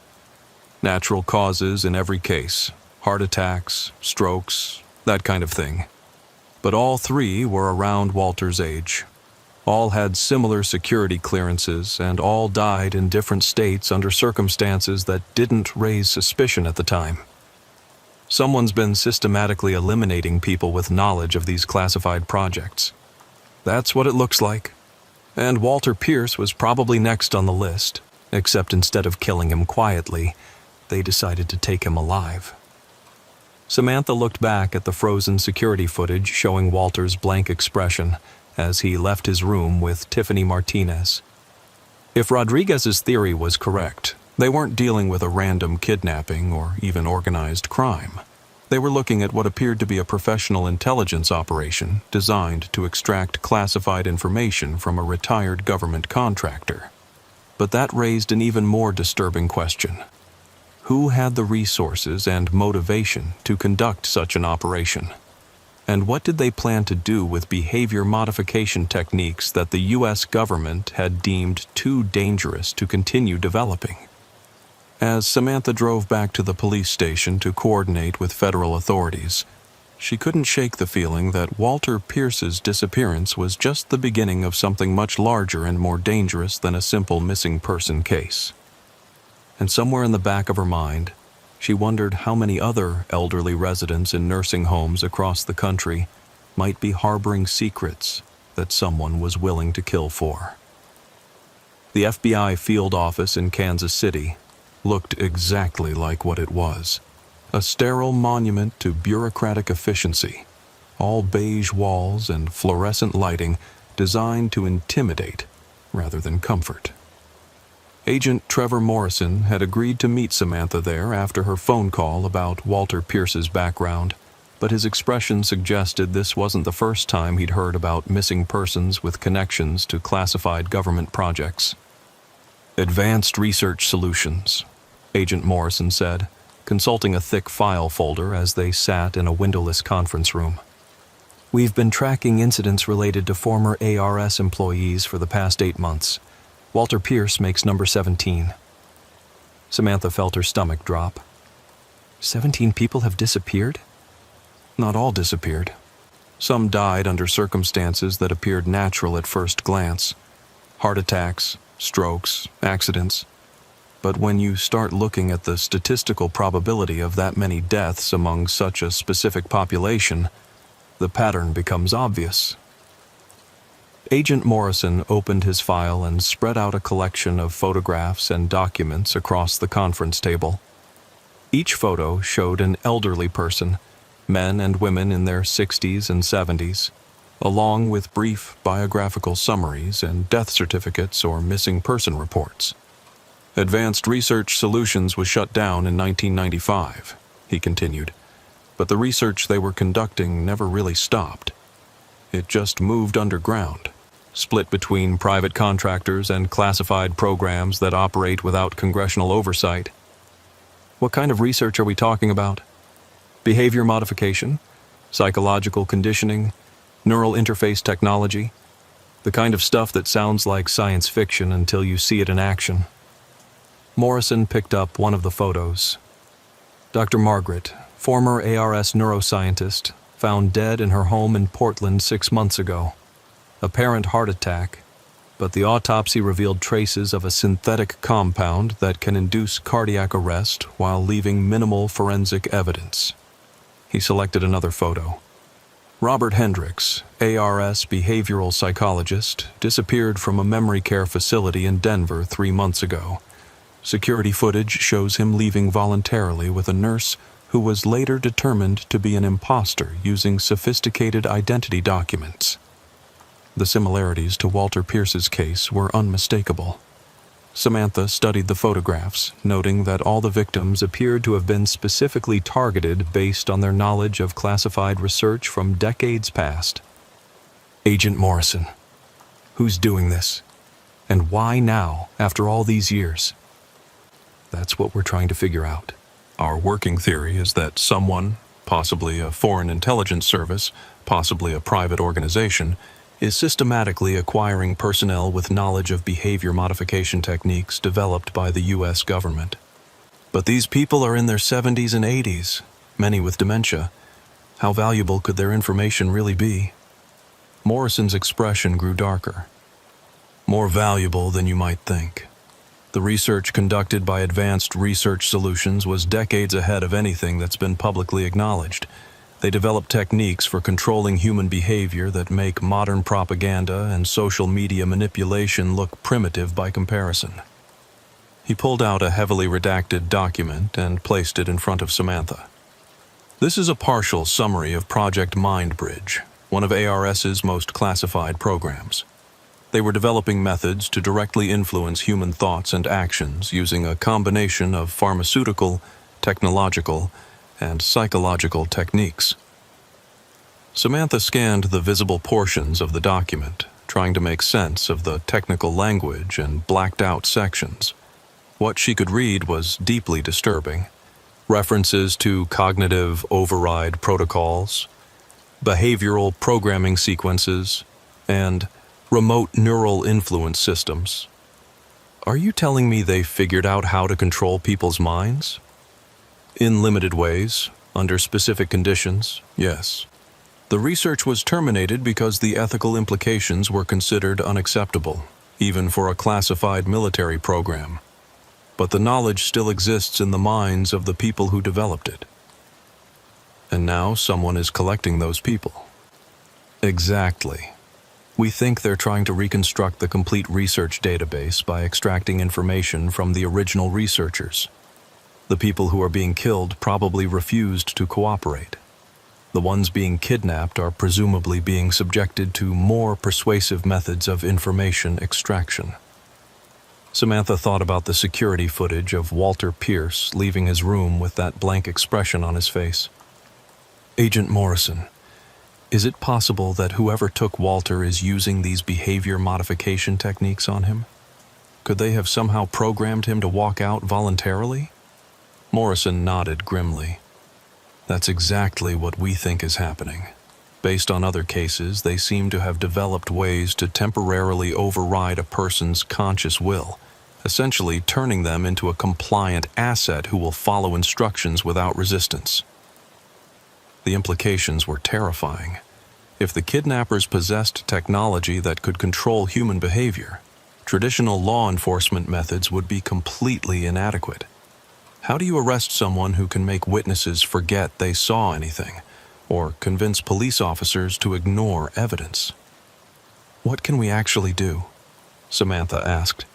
Natural causes in every case. Heart attacks, strokes, that kind of thing. But all 3 were around Walter's age. All had similar security clearances and all died in different states under circumstances that didn't raise suspicion at the time. Someone's been systematically eliminating people with knowledge of these classified projects. That's what it looks like. And Walter Pierce was probably next on the list, except instead of killing him quietly, they decided to take him alive." Samantha looked back at the frozen security footage showing Walter's blank expression as he left his room with Tiffany Martinez. If Rodriguez's theory was correct, they weren't dealing with a random kidnapping or even organized crime. They were looking at what appeared to be a professional intelligence operation designed to extract classified information from a retired government contractor. But that raised an even more disturbing question. Who had the resources and motivation to conduct such an operation? And what did they plan to do with behavior modification techniques that the U.S. government had deemed too dangerous to continue developing? As Samantha drove back to the police station to coordinate with federal authorities, she couldn't shake the feeling that Walter Pierce's disappearance was just the beginning of something much larger and more dangerous than a simple missing person case. And somewhere in the back of her mind, she wondered how many other elderly residents in nursing homes across the country might be harboring secrets that someone was willing to kill for. The FBI field office in Kansas City looked exactly like what it was. A sterile monument to bureaucratic efficiency, all beige walls and fluorescent lighting designed to intimidate rather than comfort. Agent Trevor Morrison had agreed to meet Samantha there after her phone call about Walter Pierce's background, but his expression suggested this wasn't the first time he'd heard about missing persons with connections to classified government projects. "Advanced Research Solutions," Agent Morrison said, consulting a thick file folder as they sat in a windowless conference room. "We've been tracking incidents related to former ARS employees for the past 8 months. Walter Pierce makes number 17. Samantha felt her stomach drop. 17 people have disappeared? Not all disappeared. Some died under circumstances that appeared natural at first glance. Heart attacks, strokes, accidents. But when you start looking at the statistical probability of that many deaths among such a specific population, the pattern becomes obvious." Agent Morrison opened his file and spread out a collection of photographs and documents across the conference table. Each photo showed an elderly person, men and women in their 60s and 70s, along with brief biographical summaries and death certificates or missing person reports. "Advanced Research Solutions was shut down in 1995, he continued, but the research they were conducting never really stopped. It just moved underground, split between private contractors and classified programs that operate without congressional oversight." "What kind of research are we talking about? Behavior modification? Psychological conditioning? Neural interface technology? The kind of stuff that sounds like science fiction until you see it in action." Morrison picked up one of the photos. Dr. Margaret, former ARS neuroscientist, found dead in her home in Portland 6 months ago. Apparent heart attack, but the autopsy revealed traces of a synthetic compound that can induce cardiac arrest while leaving minimal forensic evidence. He selected another photo. Robert Hendricks, ARS behavioral psychologist, disappeared from a memory care facility in Denver 3 months ago. Security footage shows him leaving voluntarily with a nurse who was later determined to be an imposter using sophisticated identity documents. The similarities to Walter Pierce's case were unmistakable. Samantha studied the photographs, noting that all the victims appeared to have been specifically targeted based on their knowledge of classified research from decades past. "Agent Morrison, who's doing this? And why now, after all these years?" "That's what we're trying to figure out. Our working theory is that someone, possibly a foreign intelligence service, possibly a private organization, is systematically acquiring personnel with knowledge of behavior modification techniques developed by the U.S. government. But these people are in their 70s and 80s, many with dementia. How valuable could their information really be?" Morrison's expression grew darker. "More valuable than you might think. The research conducted by Advanced Research Solutions was decades ahead of anything that's been publicly acknowledged. They developed techniques for controlling human behavior that make modern propaganda and social media manipulation look primitive by comparison." He pulled out a heavily redacted document and placed it in front of Samantha. "This is a partial summary of Project Mindbridge, one of ARS's most classified programs. They were developing methods to directly influence human thoughts and actions using a combination of pharmaceutical, technological, and psychological techniques." Samantha scanned the visible portions of the document, trying to make sense of the technical language and blacked out sections. What she could read was deeply disturbing. References to cognitive override protocols, behavioral programming sequences, and remote neural influence systems. "Are you telling me they figured out how to control people's minds?" "In limited ways, under specific conditions, yes. The research was terminated because the ethical implications were considered unacceptable, even for a classified military program. But the knowledge still exists in the minds of the people who developed it. And now someone is collecting those people." "Exactly. We think they're trying to reconstruct the complete research database by extracting information from the original researchers. The people who are being killed probably refused to cooperate. The ones being kidnapped are presumably being subjected to more persuasive methods of information extraction." Samantha thought about the security footage of Walter Pierce leaving his room with that blank expression on his face. "Agent Morrison, is it possible that whoever took Walter is using these behavior modification techniques on him? Could they have somehow programmed him to walk out voluntarily?" Morrison nodded grimly. That's exactly what we think is happening. Based on other cases, they seem to have developed ways to temporarily override a person's conscious will, essentially turning them into a compliant asset who will follow instructions without resistance. The implications were terrifying. If the kidnappers possessed technology that could control human behavior, traditional law enforcement methods would be completely inadequate. How do you arrest someone who can make witnesses forget they saw anything, or convince police officers to ignore evidence? What can we actually do? Samantha asked.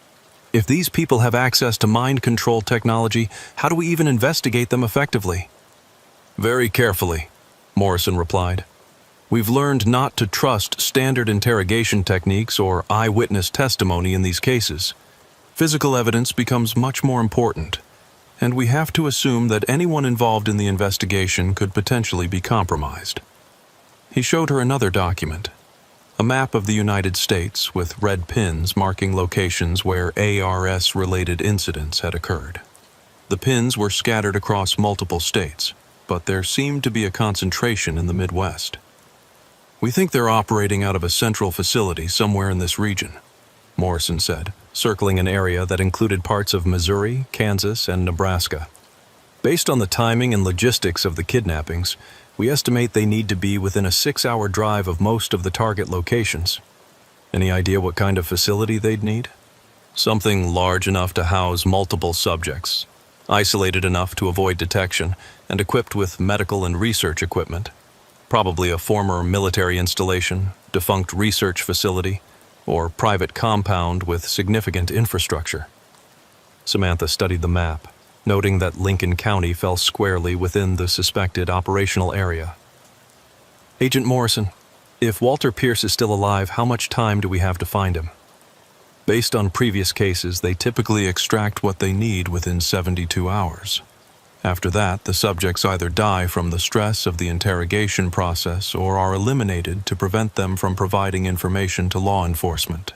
If these people have access to mind control technology, how do we even investigate them effectively? Very carefully, Morrison replied. We've learned not to trust standard interrogation techniques or eyewitness testimony in these cases. Physical evidence becomes much more important, and we have to assume that anyone involved in the investigation could potentially be compromised. He showed her another document, a map of the United States with red pins marking locations where ARS-related incidents had occurred. The pins were scattered across multiple states, but there seemed to be a concentration in the Midwest. We think they're operating out of a central facility somewhere in this region, Morrison said, circling an area that included parts of Missouri, Kansas, and Nebraska. Based on the timing and logistics of the kidnappings, we estimate they need to be within a 6-hour drive of most of the target locations. Any idea what kind of facility they'd need? Something large enough to house multiple subjects, isolated enough to avoid detection, and equipped with medical and research equipment. Probably a former military installation, defunct research facility, or private compound with significant infrastructure. Samantha studied the map, noting that Lincoln County fell squarely within the suspected operational area. Agent Morrison, if Walter Pierce is still alive, how much time do we have to find him? Based on previous cases, they typically extract what they need within 72 hours. After that, the subjects either die from the stress of the interrogation process or are eliminated to prevent them from providing information to law enforcement.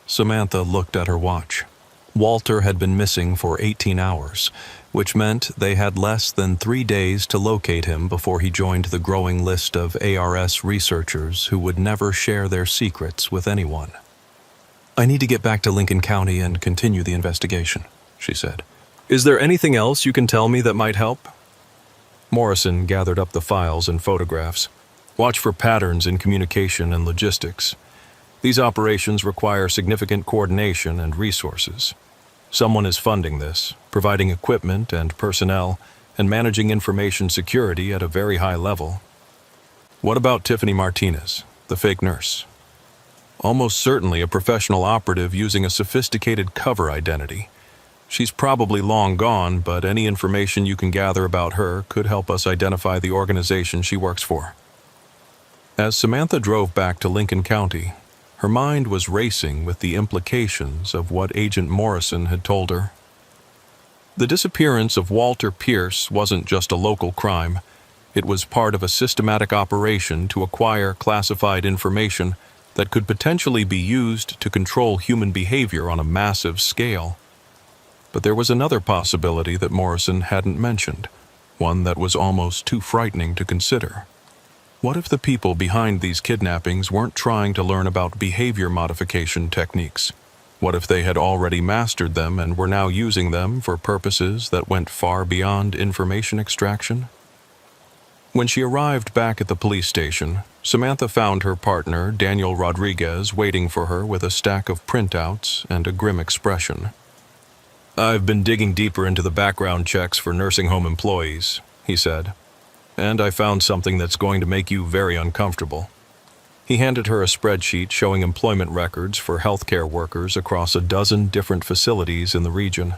Samantha looked at her watch. Walter had been missing for 18 hours, which meant they had less than 3 days to locate him before he joined the growing list of ARS researchers who would never share their secrets with anyone. I need to get back to Lincoln County and continue the investigation, she said. Is there anything else you can tell me that might help? Morrison gathered up the files and photographs. Watch for patterns in communication and logistics. These operations require significant coordination and resources. Someone is funding this, providing equipment and personnel, and managing information security at a very high level. What about Tiffany Martinez, the fake nurse? Almost certainly a professional operative using a sophisticated cover identity. She's probably long gone, but any information you can gather about her could help us identify the organization she works for. As Samantha drove back to Lincoln County, her mind was racing with the implications of what Agent Morrison had told her. The disappearance of Walter Pierce wasn't just a local crime. It was part of a systematic operation to acquire classified information that could potentially be used to control human behavior on a massive scale. But there was another possibility that Morrison hadn't mentioned, one that was almost too frightening to consider. What if the people behind these kidnappings weren't trying to learn about behavior modification techniques? What if they had already mastered them and were now using them for purposes that went far beyond information extraction? When she arrived back at the police station, Samantha found her partner, Daniel Rodriguez, waiting for her with a stack of printouts and a grim expression. I've been digging deeper into the background checks for nursing home employees, he said, and I found something that's going to make you very uncomfortable. He handed her a spreadsheet showing employment records for healthcare workers across a dozen different facilities in the region.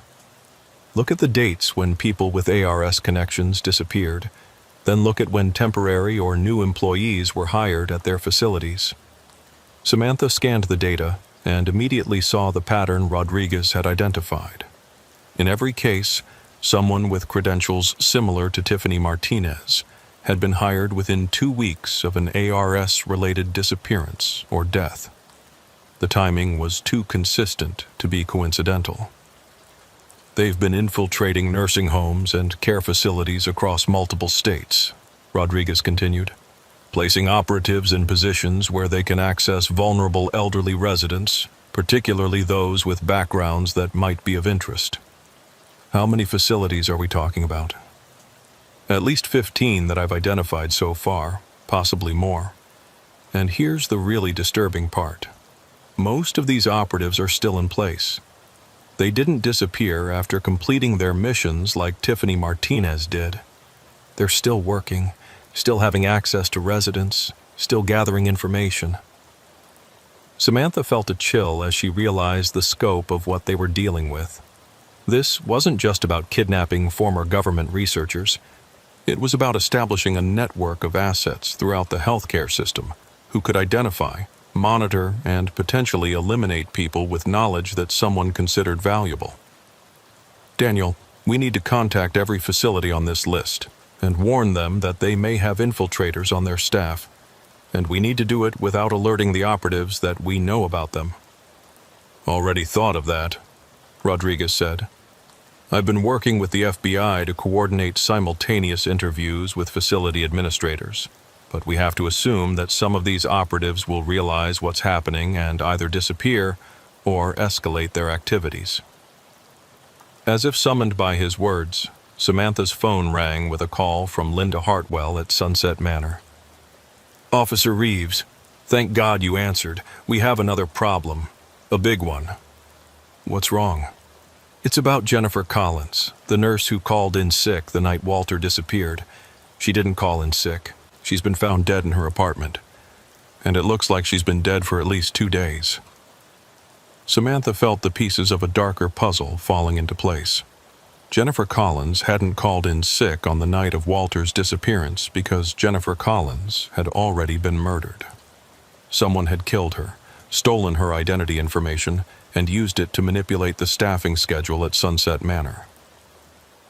Look at the dates when people with ARS connections disappeared, then look at when temporary or new employees were hired at their facilities. Samantha scanned the data and immediately saw the pattern Rodriguez had identified. In every case, someone with credentials similar to Tiffany Martinez had been hired within 2 weeks of an ARS-related disappearance or death. The timing was too consistent to be coincidental. They've been infiltrating nursing homes and care facilities across multiple states, Rodriguez continued, placing operatives in positions where they can access vulnerable elderly residents, particularly those with backgrounds that might be of interest. How many facilities are we talking about? At least 15 that I've identified so far, possibly more. And here's the really disturbing part. Most of these operatives are still in place. They didn't disappear after completing their missions like Tiffany Martinez did. They're still working, still having access to residents, still gathering information. Samantha felt a chill as she realized the scope of what they were dealing with. This wasn't just about kidnapping former government researchers. It was about establishing a network of assets throughout the healthcare system who could identify, monitor, and potentially eliminate people with knowledge that someone considered valuable. Daniel, we need to contact every facility on this list and warn them that they may have infiltrators on their staff, and we need to do it without alerting the operatives that we know about them. Already thought of that, Rodriguez said. I've been working with the FBI to coordinate simultaneous interviews with facility administrators, but we have to assume that some of these operatives will realize what's happening and either disappear or escalate their activities. As if summoned by his words, Samantha's phone rang with a call from Linda Hartwell at Sunset Manor. Officer Reeves, thank God you answered. We have another problem. A big one. What's wrong? It's about Jennifer Collins, the nurse who called in sick the night Walter disappeared. She didn't call in sick. She's been found dead in her apartment. And it looks like she's been dead for at least 2 days. Samantha felt the pieces of a darker puzzle falling into place. Jennifer Collins hadn't called in sick on the night of Walter's disappearance because Jennifer Collins had already been murdered. Someone had killed her, stolen her identity information, and used it to manipulate the staffing schedule at Sunset Manor.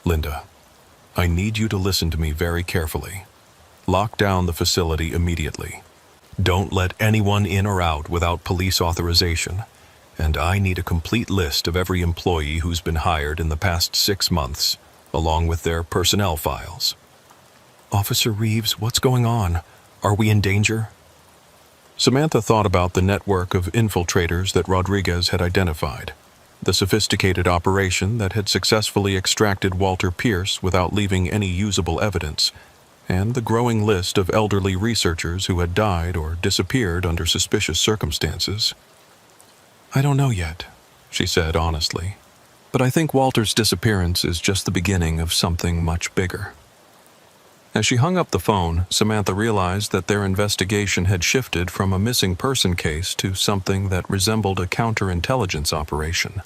Linda, I need you to listen to me very carefully. Lock down the facility immediately. Don't let anyone in or out without police authorization. And I need a complete list of every employee who's been hired in the past 6 months, along with their personnel files. Officer Reeves, what's going on? Are we in danger? Samantha thought about the network of infiltrators that Rodriguez had identified, the sophisticated operation that had successfully extracted Walter Pierce without leaving any usable evidence, and the growing list of elderly researchers who had died or disappeared under suspicious circumstances. I don't know yet, she said honestly, but I think Walter's disappearance is just the beginning of something much bigger. As she hung up the phone, Samantha realized that their investigation had shifted from a missing person case to something that resembled a counterintelligence operation.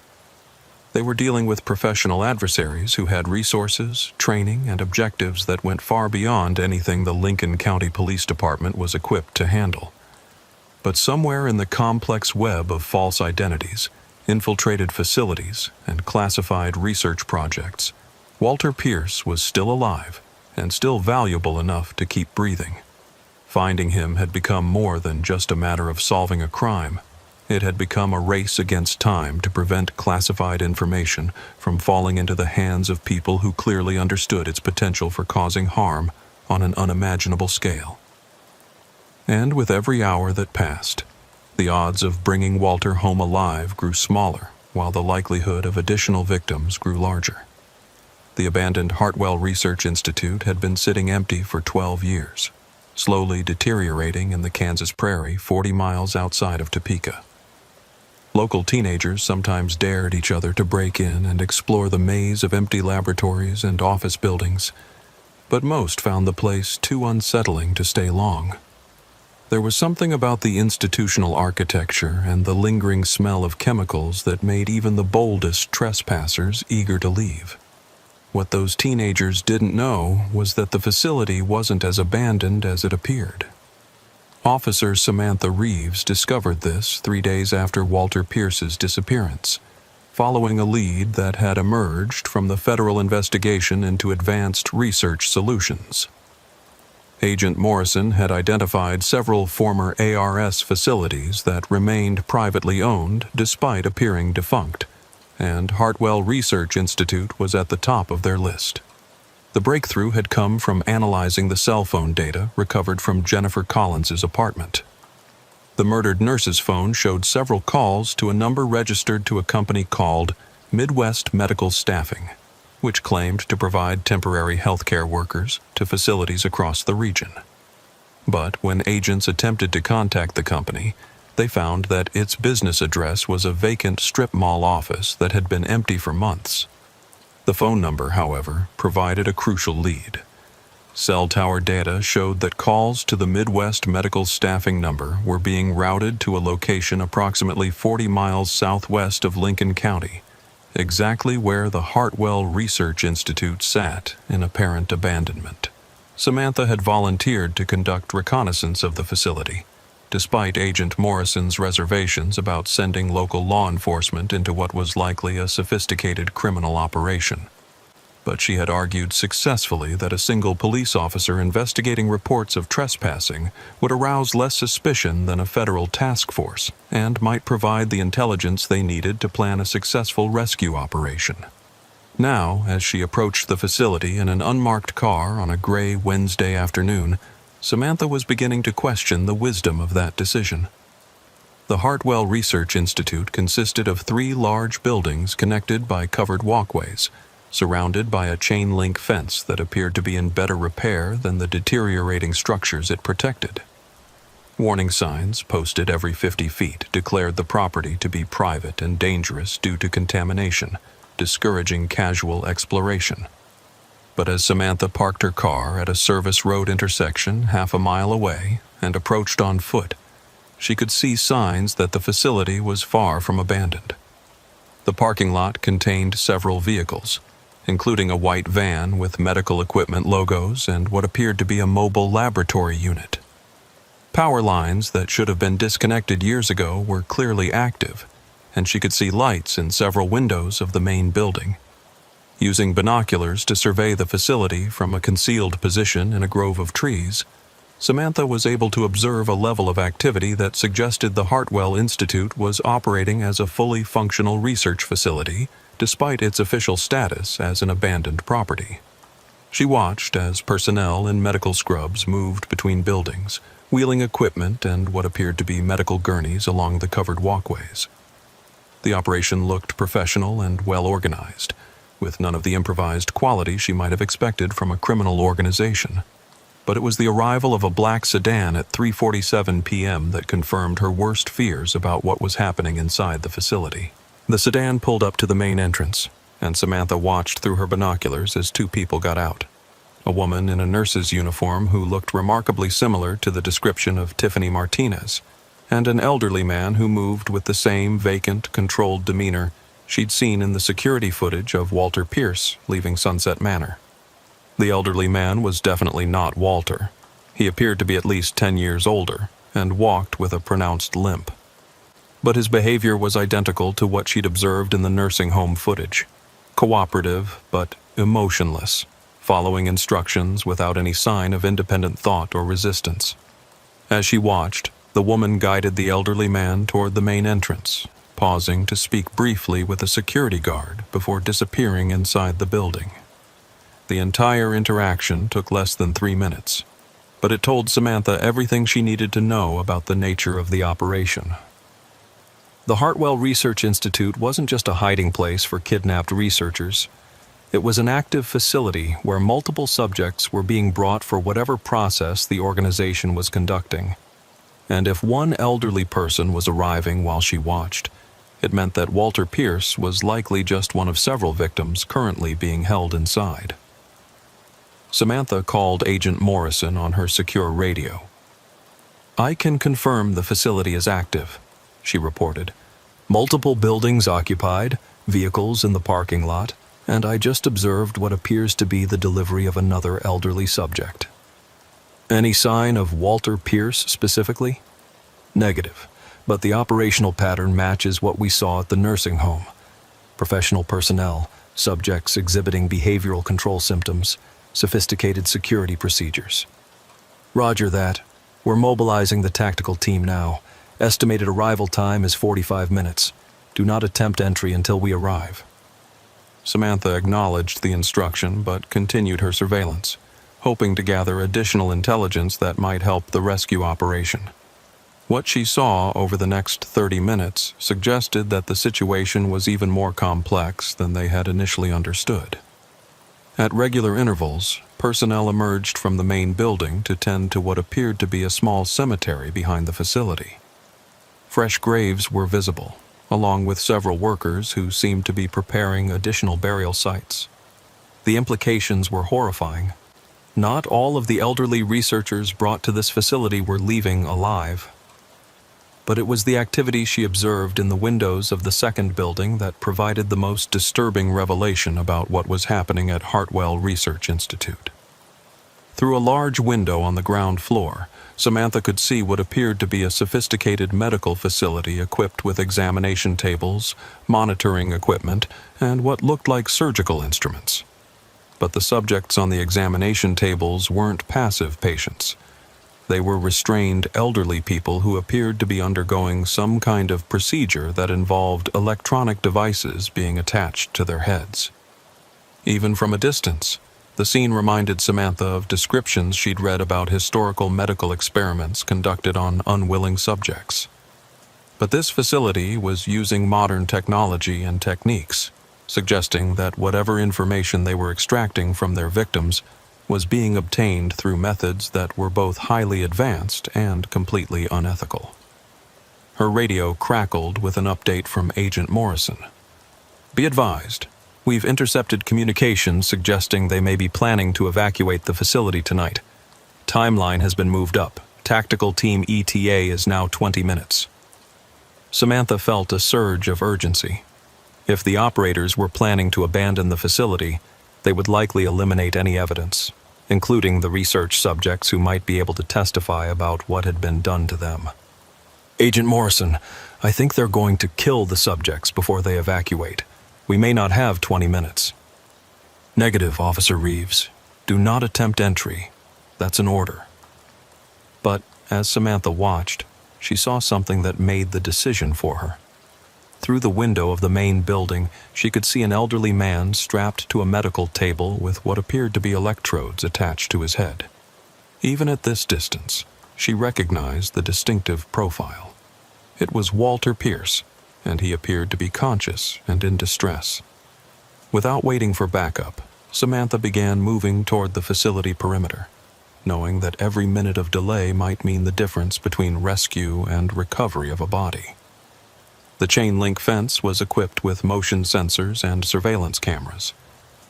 They were dealing with professional adversaries who had resources, training, and objectives that went far beyond anything the Lincoln County Police Department was equipped to handle. But somewhere in the complex web of false identities, infiltrated facilities, and classified research projects, Walter Pierce was still alive and still valuable enough to keep breathing. Finding him had become more than just a matter of solving a crime. It had become a race against time to prevent classified information from falling into the hands of people who clearly understood its potential for causing harm on an unimaginable scale. And with every hour that passed, the odds of bringing Walter home alive grew smaller, while the likelihood of additional victims grew larger. The abandoned Hartwell Research Institute had been sitting empty for 12 years, slowly deteriorating in the Kansas prairie 40 miles outside of Topeka. Local teenagers sometimes dared each other to break in and explore the maze of empty laboratories and office buildings, but most found the place too unsettling to stay long. There was something about the institutional architecture and the lingering smell of chemicals that made even the boldest trespassers eager to leave. What those teenagers didn't know was that the facility wasn't as abandoned as it appeared. Officer Samantha Reeves discovered this 3 days after Walter Pierce's disappearance, following a lead that had emerged from the federal investigation into advanced research solutions. Agent Morrison had identified several former ARS facilities that remained privately owned despite appearing defunct. and Hartwell Research Institute was at the top of their list. The breakthrough had come from analyzing the cell phone data recovered from Jennifer Collins's apartment. The murdered nurse's phone showed several calls to a number registered to a company called Midwest Medical Staffing, which claimed to provide temporary healthcare workers to facilities across the region. But when agents attempted to contact the company, they found that its business address was a vacant strip mall office that had been empty for months. The phone number, however, provided a crucial lead. Cell tower data showed that calls to the Midwest Medical Staffing number were being routed to a location approximately 40 miles southwest of Lincoln County, exactly where the Hartwell Research Institute sat in apparent abandonment. Samantha had volunteered to conduct reconnaissance of the facility, despite Agent Morrison's reservations about sending local law enforcement into what was likely a sophisticated criminal operation. But she had argued successfully that a single police officer investigating reports of trespassing would arouse less suspicion than a federal task force and might provide the intelligence they needed to plan a successful rescue operation. Now, as she approached the facility in an unmarked car on a gray Wednesday afternoon, Samantha was beginning to question the wisdom of that decision. The Hartwell Research Institute consisted of 3 large buildings connected by covered walkways, surrounded by a chain-link fence that appeared to be in better repair than the deteriorating structures it protected. Warning signs, posted every 50 feet, declared the property to be private and dangerous due to contamination, discouraging casual exploration. But as Samantha parked her car at a service road intersection half a mile away and approached on foot, she could see signs that the facility was far from abandoned. The parking lot contained several vehicles, including a white van with medical equipment logos and what appeared to be a mobile laboratory unit. Power lines that should have been disconnected years ago were clearly active, and she could see lights in several windows of the main building. Using binoculars to survey the facility from a concealed position in a grove of trees, Samantha was able to observe a level of activity that suggested the Hartwell Institute was operating as a fully functional research facility, despite its official status as an abandoned property. She watched as personnel in medical scrubs moved between buildings, wheeling equipment and what appeared to be medical gurneys along the covered walkways. The operation looked professional and well organized, with none of the improvised quality she might have expected from a criminal organization. But it was the arrival of a black sedan at 3:47 p.m. that confirmed her worst fears about what was happening inside the facility. The sedan pulled up to the main entrance, and Samantha watched through her binoculars as 2 people got out. A woman in a nurse's uniform who looked remarkably similar to the description of Tiffany Martinez, and an elderly man who moved with the same vacant, controlled demeanor she'd seen in the security footage of Walter Pierce leaving Sunset Manor. The elderly man was definitely not Walter. He appeared to be at least 10 years older and walked with a pronounced limp. But his behavior was identical to what she'd observed in the nursing home footage. Cooperative, but emotionless, following instructions without any sign of independent thought or resistance. As she watched, the woman guided the elderly man toward the main entrance, pausing to speak briefly with a security guard before disappearing inside the building. The entire interaction took less than 3 minutes, but it told Samantha everything she needed to know about the nature of the operation. The Hartwell Research Institute wasn't just a hiding place for kidnapped researchers. It was an active facility where multiple subjects were being brought for whatever process the organization was conducting. And if one elderly person was arriving while she watched, it meant that Walter Pierce was likely just one of several victims currently being held inside. Samantha called Agent Morrison on her secure radio. "I can confirm the facility is active," she reported. "Multiple buildings occupied, vehicles in the parking lot, and I just observed what appears to be the delivery of another elderly subject." "Any sign of Walter Pierce specifically?" "Negative, but the operational pattern matches what we saw at the nursing home. Professional personnel, subjects exhibiting behavioral control symptoms, sophisticated security procedures." "Roger that. We're mobilizing the tactical team now. Estimated arrival time is 45 minutes. Do not attempt entry until we arrive. Samantha acknowledged the instruction but continued her surveillance, hoping to gather additional intelligence that might help the rescue operation. What she saw over the next 30 minutes suggested that the situation was even more complex than they had initially understood. At regular intervals, personnel emerged from the main building to tend to what appeared to be a small cemetery behind the facility. Fresh graves were visible, along with several workers who seemed to be preparing additional burial sites. The implications were horrifying. Not all of the elderly researchers brought to this facility were leaving alive. But it was the activity she observed in the windows of the second building that provided the most disturbing revelation about what was happening at Hartwell Research Institute. Through a large window on the ground floor, Samantha could see what appeared to be a sophisticated medical facility equipped with examination tables, monitoring equipment, and what looked like surgical instruments. But the subjects on the examination tables weren't passive patients. They were restrained elderly people who appeared to be undergoing some kind of procedure that involved electronic devices being attached to their heads. Even from a distance, the scene reminded Samantha of descriptions she'd read about historical medical experiments conducted on unwilling subjects. But this facility was using modern technology and techniques, suggesting that whatever information they were extracting from their victims was being obtained through methods that were both highly advanced and completely unethical. Her radio crackled with an update from Agent Morrison. Be advised, we've intercepted communications suggesting they may be planning to evacuate the facility tonight. Timeline has been moved up. Tactical Team ETA is now 20 minutes. Samantha felt a surge of urgency. If the operators were planning to abandon the facility, they would likely eliminate any evidence, including the research subjects who might be able to testify about what had been done to them. Agent Morrison, I think they're going to kill the subjects before they evacuate. We may not have 20 minutes. Negative, Officer Reeves. Do not attempt entry. That's an order. But as Samantha watched, she saw something that made the decision for her. Through the window of the main building, she could see an elderly man strapped to a medical table with what appeared to be electrodes attached to his head. Even at this distance, she recognized the distinctive profile. It was Walter Pierce, and he appeared to be conscious and in distress. Without waiting for backup, Samantha began moving toward the facility perimeter, knowing that every minute of delay might mean the difference between rescue and recovery of a body. The chain-link fence was equipped with motion sensors and surveillance cameras,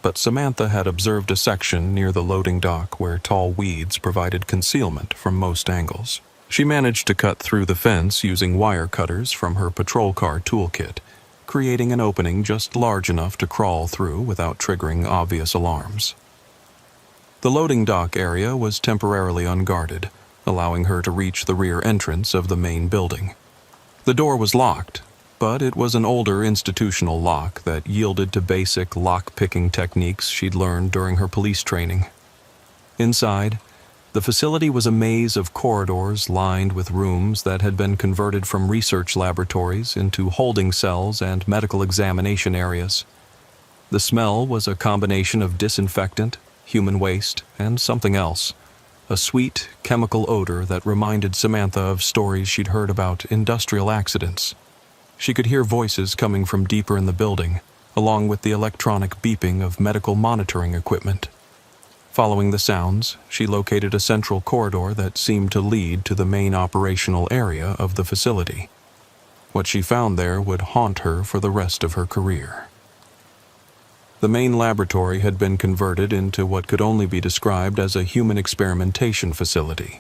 but Samantha had observed a section near the loading dock where tall weeds provided concealment from most angles. She managed to cut through the fence using wire cutters from her patrol car toolkit, creating an opening just large enough to crawl through without triggering obvious alarms. The loading dock area was temporarily unguarded, allowing her to reach the rear entrance of the main building. The door was locked, but it was an older institutional lock that yielded to basic lock-picking techniques she'd learned during her police training. Inside, the facility was a maze of corridors lined with rooms that had been converted from research laboratories into holding cells and medical examination areas. The smell was a combination of disinfectant, human waste, and something else, a sweet, chemical odor that reminded Samantha of stories she'd heard about industrial accidents. She could hear voices coming from deeper in the building, along with the electronic beeping of medical monitoring equipment. Following the sounds, she located a central corridor that seemed to lead to the main operational area of the facility. What she found there would haunt her for the rest of her career. The main laboratory had been converted into what could only be described as a human experimentation facility.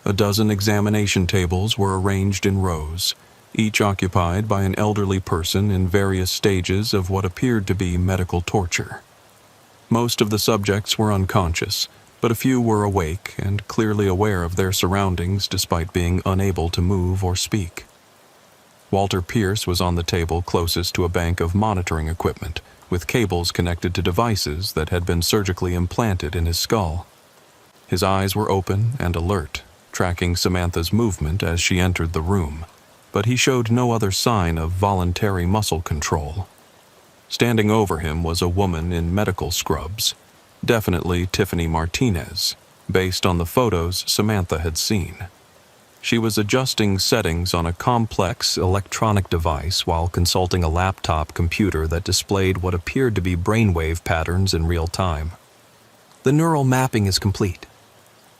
A dozen examination tables were arranged in rows, each occupied by an elderly person in various stages of what appeared to be medical torture. Most of the subjects were unconscious, but a few were awake and clearly aware of their surroundings despite being unable to move or speak. Walter Pierce was on the table closest to a bank of monitoring equipment, with cables connected to devices that had been surgically implanted in his skull. His eyes were open and alert, tracking Samantha's movement as she entered the room. but he showed no other sign of voluntary muscle control. Standing over him was a woman in medical scrubs, definitely Tiffany Martinez, based on the photos Samantha had seen. She was adjusting settings on a complex electronic device while consulting a laptop computer that displayed what appeared to be brainwave patterns in real time. "The neural mapping is complete,"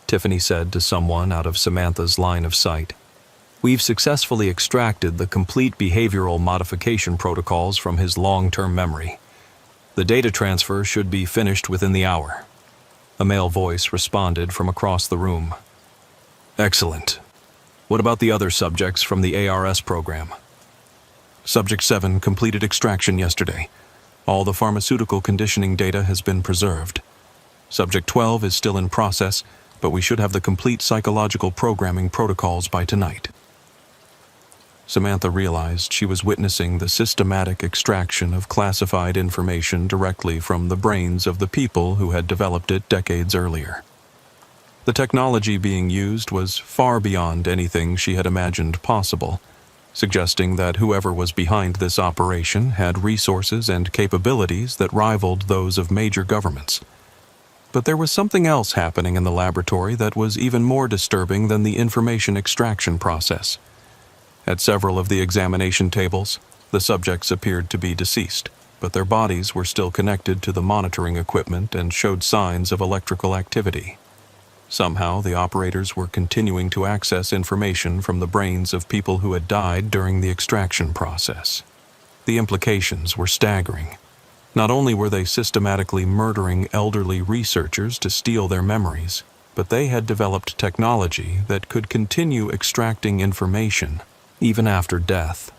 Tiffany said to someone out of Samantha's line of sight. "We've successfully extracted the complete behavioral modification protocols from his long-term memory. The data transfer should be finished within the hour." A male voice responded from across the room. "Excellent. What about the other subjects from the ARS program?" "Subject 7 completed extraction yesterday. All the pharmaceutical conditioning data has been preserved. Subject 12 is still in process, but we should have the complete psychological programming protocols by tonight." Samantha realized she was witnessing the systematic extraction of classified information directly from the brains of the people who had developed it decades earlier. The technology being used was far beyond anything she had imagined possible, suggesting that whoever was behind this operation had resources and capabilities that rivaled those of major governments. But there was something else happening in the laboratory that was even more disturbing than the information extraction process. At several of the examination tables, the subjects appeared to be deceased, but their bodies were still connected to the monitoring equipment and showed signs of electrical activity. Somehow, the operators were continuing to access information from the brains of people who had died during the extraction process. The implications were staggering. Not only were they systematically murdering elderly researchers to steal their memories, but they had developed technology that could continue extracting information even after death.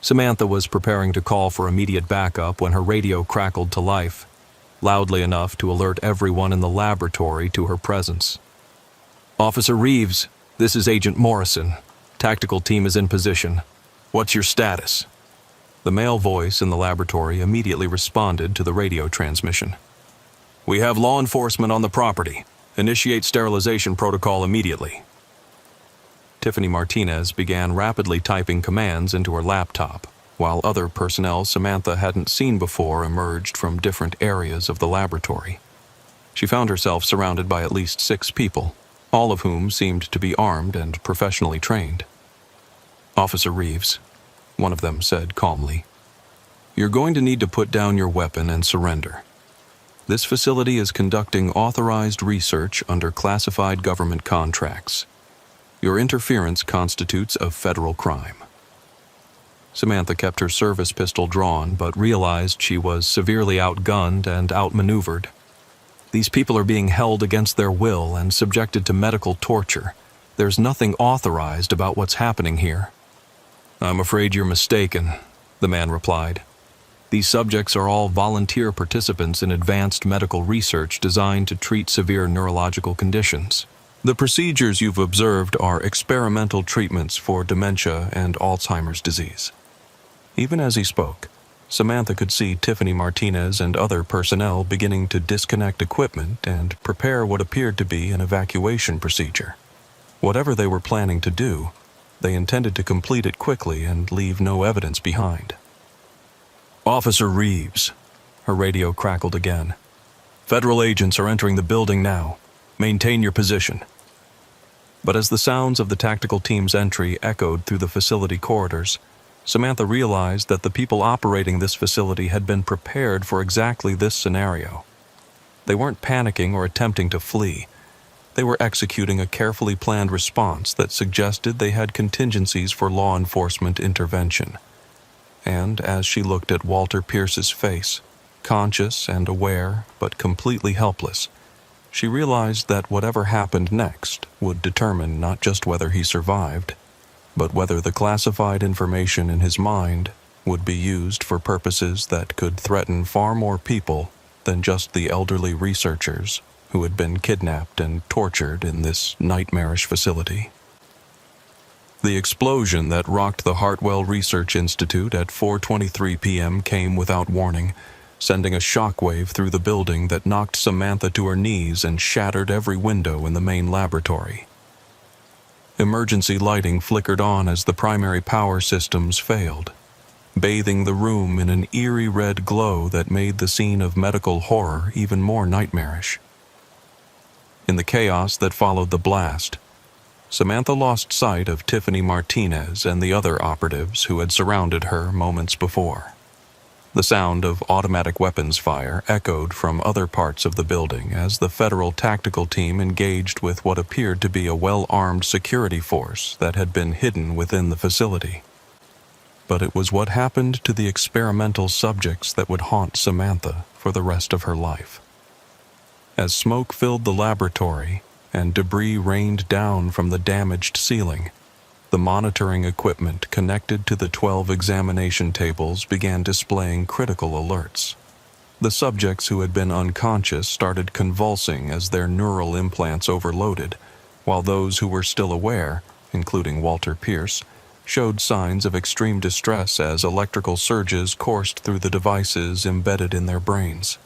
Samantha was preparing to call for immediate backup when her radio crackled to life, loudly enough to alert everyone in the laboratory to her presence. "Officer Reeves, this is Agent Morrison. Tactical team is in position. What's your status?" The male voice in the laboratory immediately responded to the radio transmission. "We have law enforcement on the property. Initiate sterilization protocol immediately." Tiffany Martinez began rapidly typing commands into her laptop, while other personnel Samantha hadn't seen before emerged from different areas of the laboratory. She found herself surrounded by at least 6 people, all of whom seemed to be armed and professionally trained. "Officer Reeves," one of them said calmly, "you're going to need to put down your weapon and surrender. This facility is conducting authorized research under classified government contracts. Your interference constitutes a federal crime." Samantha kept her service pistol drawn, but realized she was severely outgunned and outmaneuvered. These people are being held against their will and subjected to medical torture. There's nothing authorized about what's happening here. "I'm afraid you're mistaken," the man replied. "These subjects are all volunteer participants in advanced medical research designed to treat severe neurological conditions. The procedures you've observed are experimental treatments for dementia and Alzheimer's disease." Even as he spoke, Samantha could see Tiffany Martinez and other personnel beginning to disconnect equipment and prepare what appeared to be an evacuation procedure. Whatever they were planning to do, they intended to complete it quickly and leave no evidence behind. "Officer Reeves," her radio crackled again. "Federal agents are entering the building now. Maintain your position." But as the sounds of the tactical team's entry echoed through the facility corridors, Samantha realized that the people operating this facility had been prepared for exactly this scenario. They weren't panicking or attempting to flee. They were executing a carefully planned response that suggested they had contingencies for law enforcement intervention. And as she looked at Walter Pierce's face, conscious and aware but completely helpless, she realized that whatever happened next would determine not just whether he survived, but whether the classified information in his mind would be used for purposes that could threaten far more people than just the elderly researchers who had been kidnapped and tortured in this nightmarish facility. The explosion that rocked the Hartwell Research Institute at 4:23 p.m. came without warning, sending a shockwave through the building that knocked Samantha to her knees and shattered every window in the main laboratory. Emergency lighting flickered on as the primary power systems failed, bathing the room in an eerie red glow that made the scene of medical horror even more nightmarish. In the chaos that followed the blast, Samantha lost sight of Tiffany Martinez and the other operatives who had surrounded her moments before. The sound of automatic weapons fire echoed from other parts of the building as the federal tactical team engaged with what appeared to be a well-armed security force that had been hidden within the facility. But it was what happened to the experimental subjects that would haunt Samantha for the rest of her life. As smoke filled the laboratory and debris rained down from the damaged ceiling, the monitoring equipment connected to the 12 examination tables began displaying critical alerts. The subjects who had been unconscious started convulsing as their neural implants overloaded, while those who were still aware, including Walter Pierce, showed signs of extreme distress as electrical surges coursed through the devices embedded in their brains.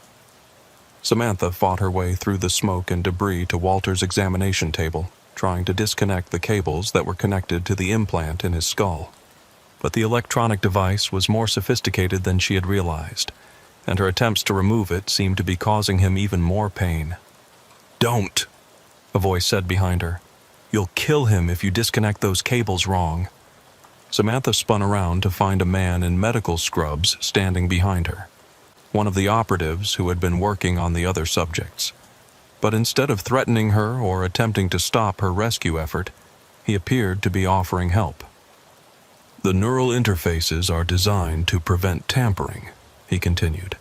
Samantha fought her way through the smoke and debris to Walter's examination table, trying to disconnect the cables that were connected to the implant in his skull. But the electronic device was more sophisticated than she had realized, and her attempts to remove it seemed to be causing him even more pain. "Don't," a voice said behind her. "You'll kill him if you disconnect those cables wrong." Samantha spun around to find a man in medical scrubs standing behind her, one of the operatives who had been working on the other subjects. But instead of threatening her or attempting to stop her rescue effort, he appeared to be offering help. "The neural interfaces are designed to prevent tampering," he continued.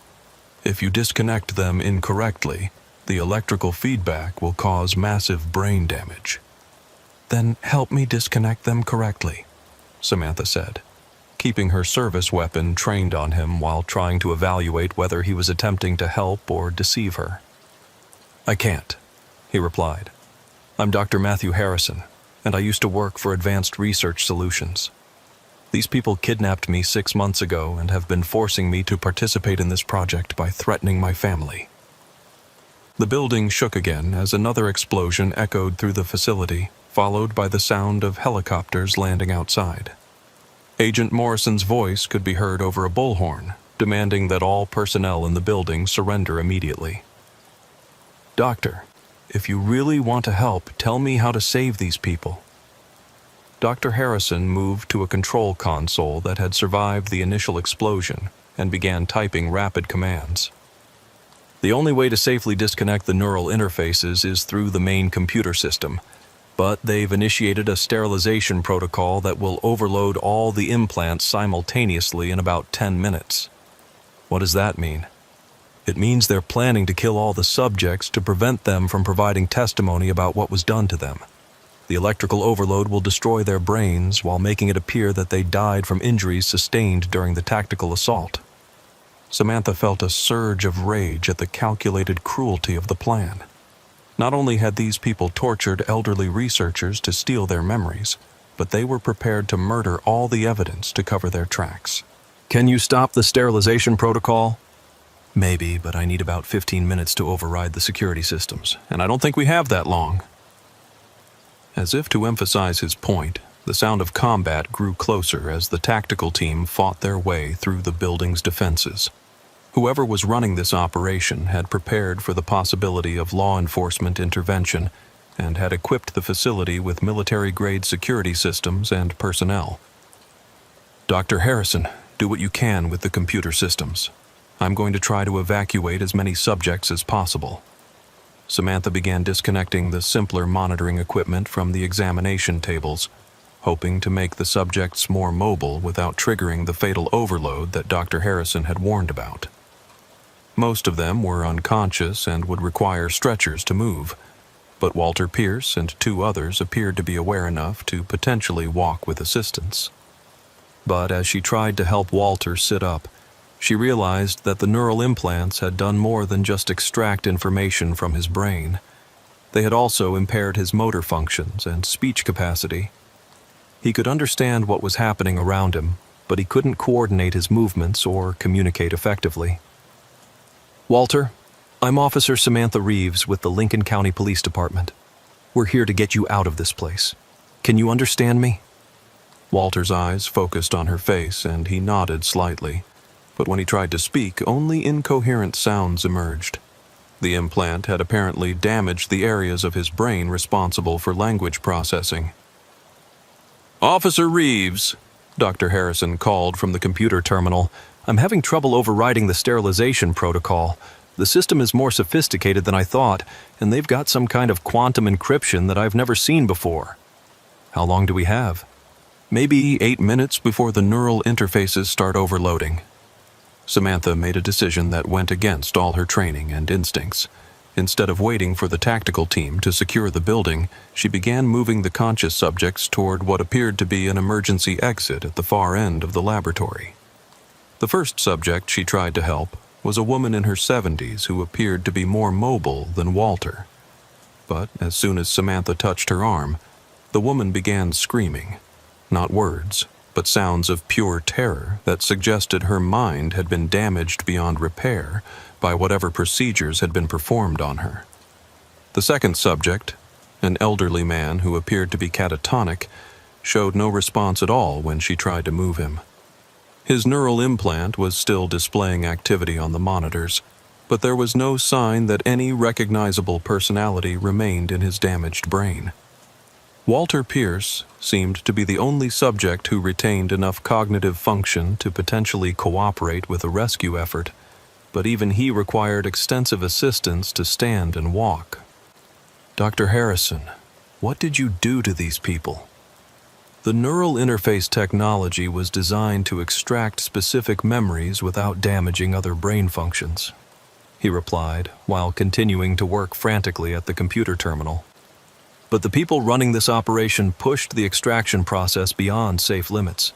"If you disconnect them incorrectly, the electrical feedback will cause massive brain damage." "Then help me disconnect them correctly," Samantha said, keeping her service weapon trained on him while trying to evaluate whether he was attempting to help or deceive her. "I can't," he replied. "I'm Dr. Matthew Harrison, and I used to work for Advanced Research Solutions. These people kidnapped me 6 months ago and have been forcing me to participate in this project by threatening my family." The building shook again as another explosion echoed through the facility, followed by the sound of helicopters landing outside. Agent Morrison's voice could be heard over a bullhorn, demanding that all personnel in the building surrender immediately. "Doctor, if you really want to help, tell me how to save these people." Dr. Harrison moved to a control console that had survived the initial explosion and began typing rapid commands. "The only way to safely disconnect the neural interfaces is through the main computer system, but they've initiated a sterilization protocol that will overload all the implants simultaneously in about 10 minutes. "What does that mean?" "It means they're planning to kill all the subjects to prevent them from providing testimony about what was done to them. The electrical overload will destroy their brains while making it appear that they died from injuries sustained during the tactical assault." Samantha felt a surge of rage at the calculated cruelty of the plan. Not only had these people tortured elderly researchers to steal their memories, but they were prepared to murder all the evidence to cover their tracks. "Can you stop the sterilization protocol?" "Maybe, but I need about 15 minutes to override the security systems, and I don't think we have that long." As if to emphasize his point, the sound of combat grew closer as the tactical team fought their way through the building's defenses. Whoever was running this operation had prepared for the possibility of law enforcement intervention and had equipped the facility with military-grade security systems and personnel. "Dr. Harrison, do what you can with the computer systems. I'm going to try to evacuate as many subjects as possible." Samantha began disconnecting the simpler monitoring equipment from the examination tables, hoping to make the subjects more mobile without triggering the fatal overload that Dr. Harrison had warned about. Most of them were unconscious and would require stretchers to move, but Walter Pierce and 2 others appeared to be aware enough to potentially walk with assistance. But as she tried to help Walter sit up, she realized that the neural implants had done more than just extract information from his brain. They had also impaired his motor functions and speech capacity. He could understand what was happening around him, but he couldn't coordinate his movements or communicate effectively. "Walter, I'm Officer Samantha Reeves with the Lincoln County Police Department. We're here to get you out of this place. Can you understand me?" Walter's eyes focused on her face, and he nodded slightly. But when he tried to speak, only incoherent sounds emerged. The implant had apparently damaged the areas of his brain responsible for language processing. "Officer Reeves," Dr. Harrison called from the computer terminal. "I'm having trouble overriding the sterilization protocol. The system is more sophisticated than I thought, and they've got some kind of quantum encryption that I've never seen before." "How long do we have?" "Maybe 8 minutes before the neural interfaces start overloading." Samantha made a decision that went against all her training and instincts. Instead of waiting for the tactical team to secure the building, she began moving the conscious subjects toward what appeared to be an emergency exit at the far end of the laboratory. The first subject she tried to help was a woman in her 70s who appeared to be more mobile than Walter. But as soon as Samantha touched her arm, the woman began screaming. Not words, but sounds of pure terror that suggested her mind had been damaged beyond repair by whatever procedures had been performed on her. The second subject, an elderly man who appeared to be catatonic, showed no response at all when she tried to move him. His neural implant was still displaying activity on the monitors, but there was no sign that any recognizable personality remained in his damaged brain. Walter Pierce seemed to be the only subject who retained enough cognitive function to potentially cooperate with a rescue effort, but even he required extensive assistance to stand and walk. "Dr. Harrison, what did you do to these people?" "The neural interface technology was designed to extract specific memories without damaging other brain functions," he replied, while continuing to work frantically at the computer terminal. "But the people running this operation pushed the extraction process beyond safe limits.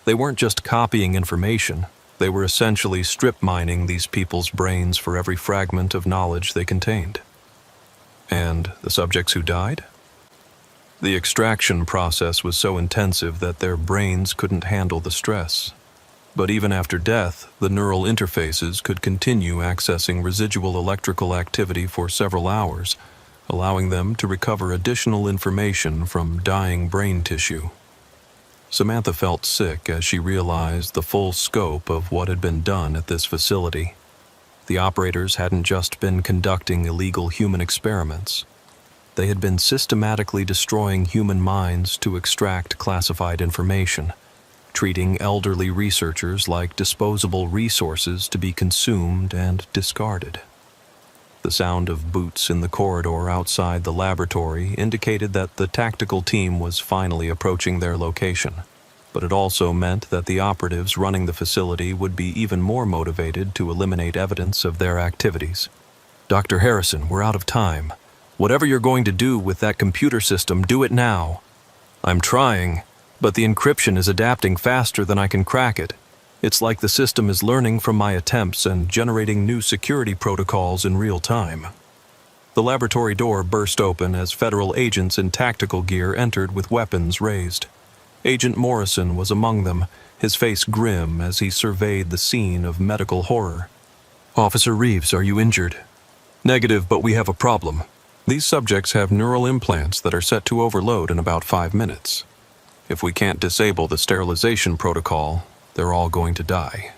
They weren't just copying information, they were essentially strip mining these people's brains for every fragment of knowledge they contained." "And the subjects who died?" "The extraction process was so intensive that their brains couldn't handle the stress. But even after death, the neural interfaces could continue accessing residual electrical activity for several hours, allowing them to recover additional information from dying brain tissue." Samantha felt sick as she realized the full scope of what had been done at this facility. The operators hadn't just been conducting illegal human experiments. They had been systematically destroying human minds to extract classified information, treating elderly researchers like disposable resources to be consumed and discarded. The sound of boots in the corridor outside the laboratory indicated that the tactical team was finally approaching their location, but it also meant that the operatives running the facility would be even more motivated to eliminate evidence of their activities. "Dr. Harrison, we're out of time. Whatever you're going to do with that computer system, do it now." "I'm trying, but the encryption is adapting faster than I can crack it. It's like the system is learning from my attempts and generating new security protocols in real time." The laboratory door burst open as federal agents in tactical gear entered with weapons raised. Agent Morrison was among them, his face grim as he surveyed the scene of medical horror. "Officer Reeves, are you injured?" "Negative, but we have a problem. These subjects have neural implants that are set to overload in about 5 minutes. If we can't disable the sterilization protocol, they're all going to die."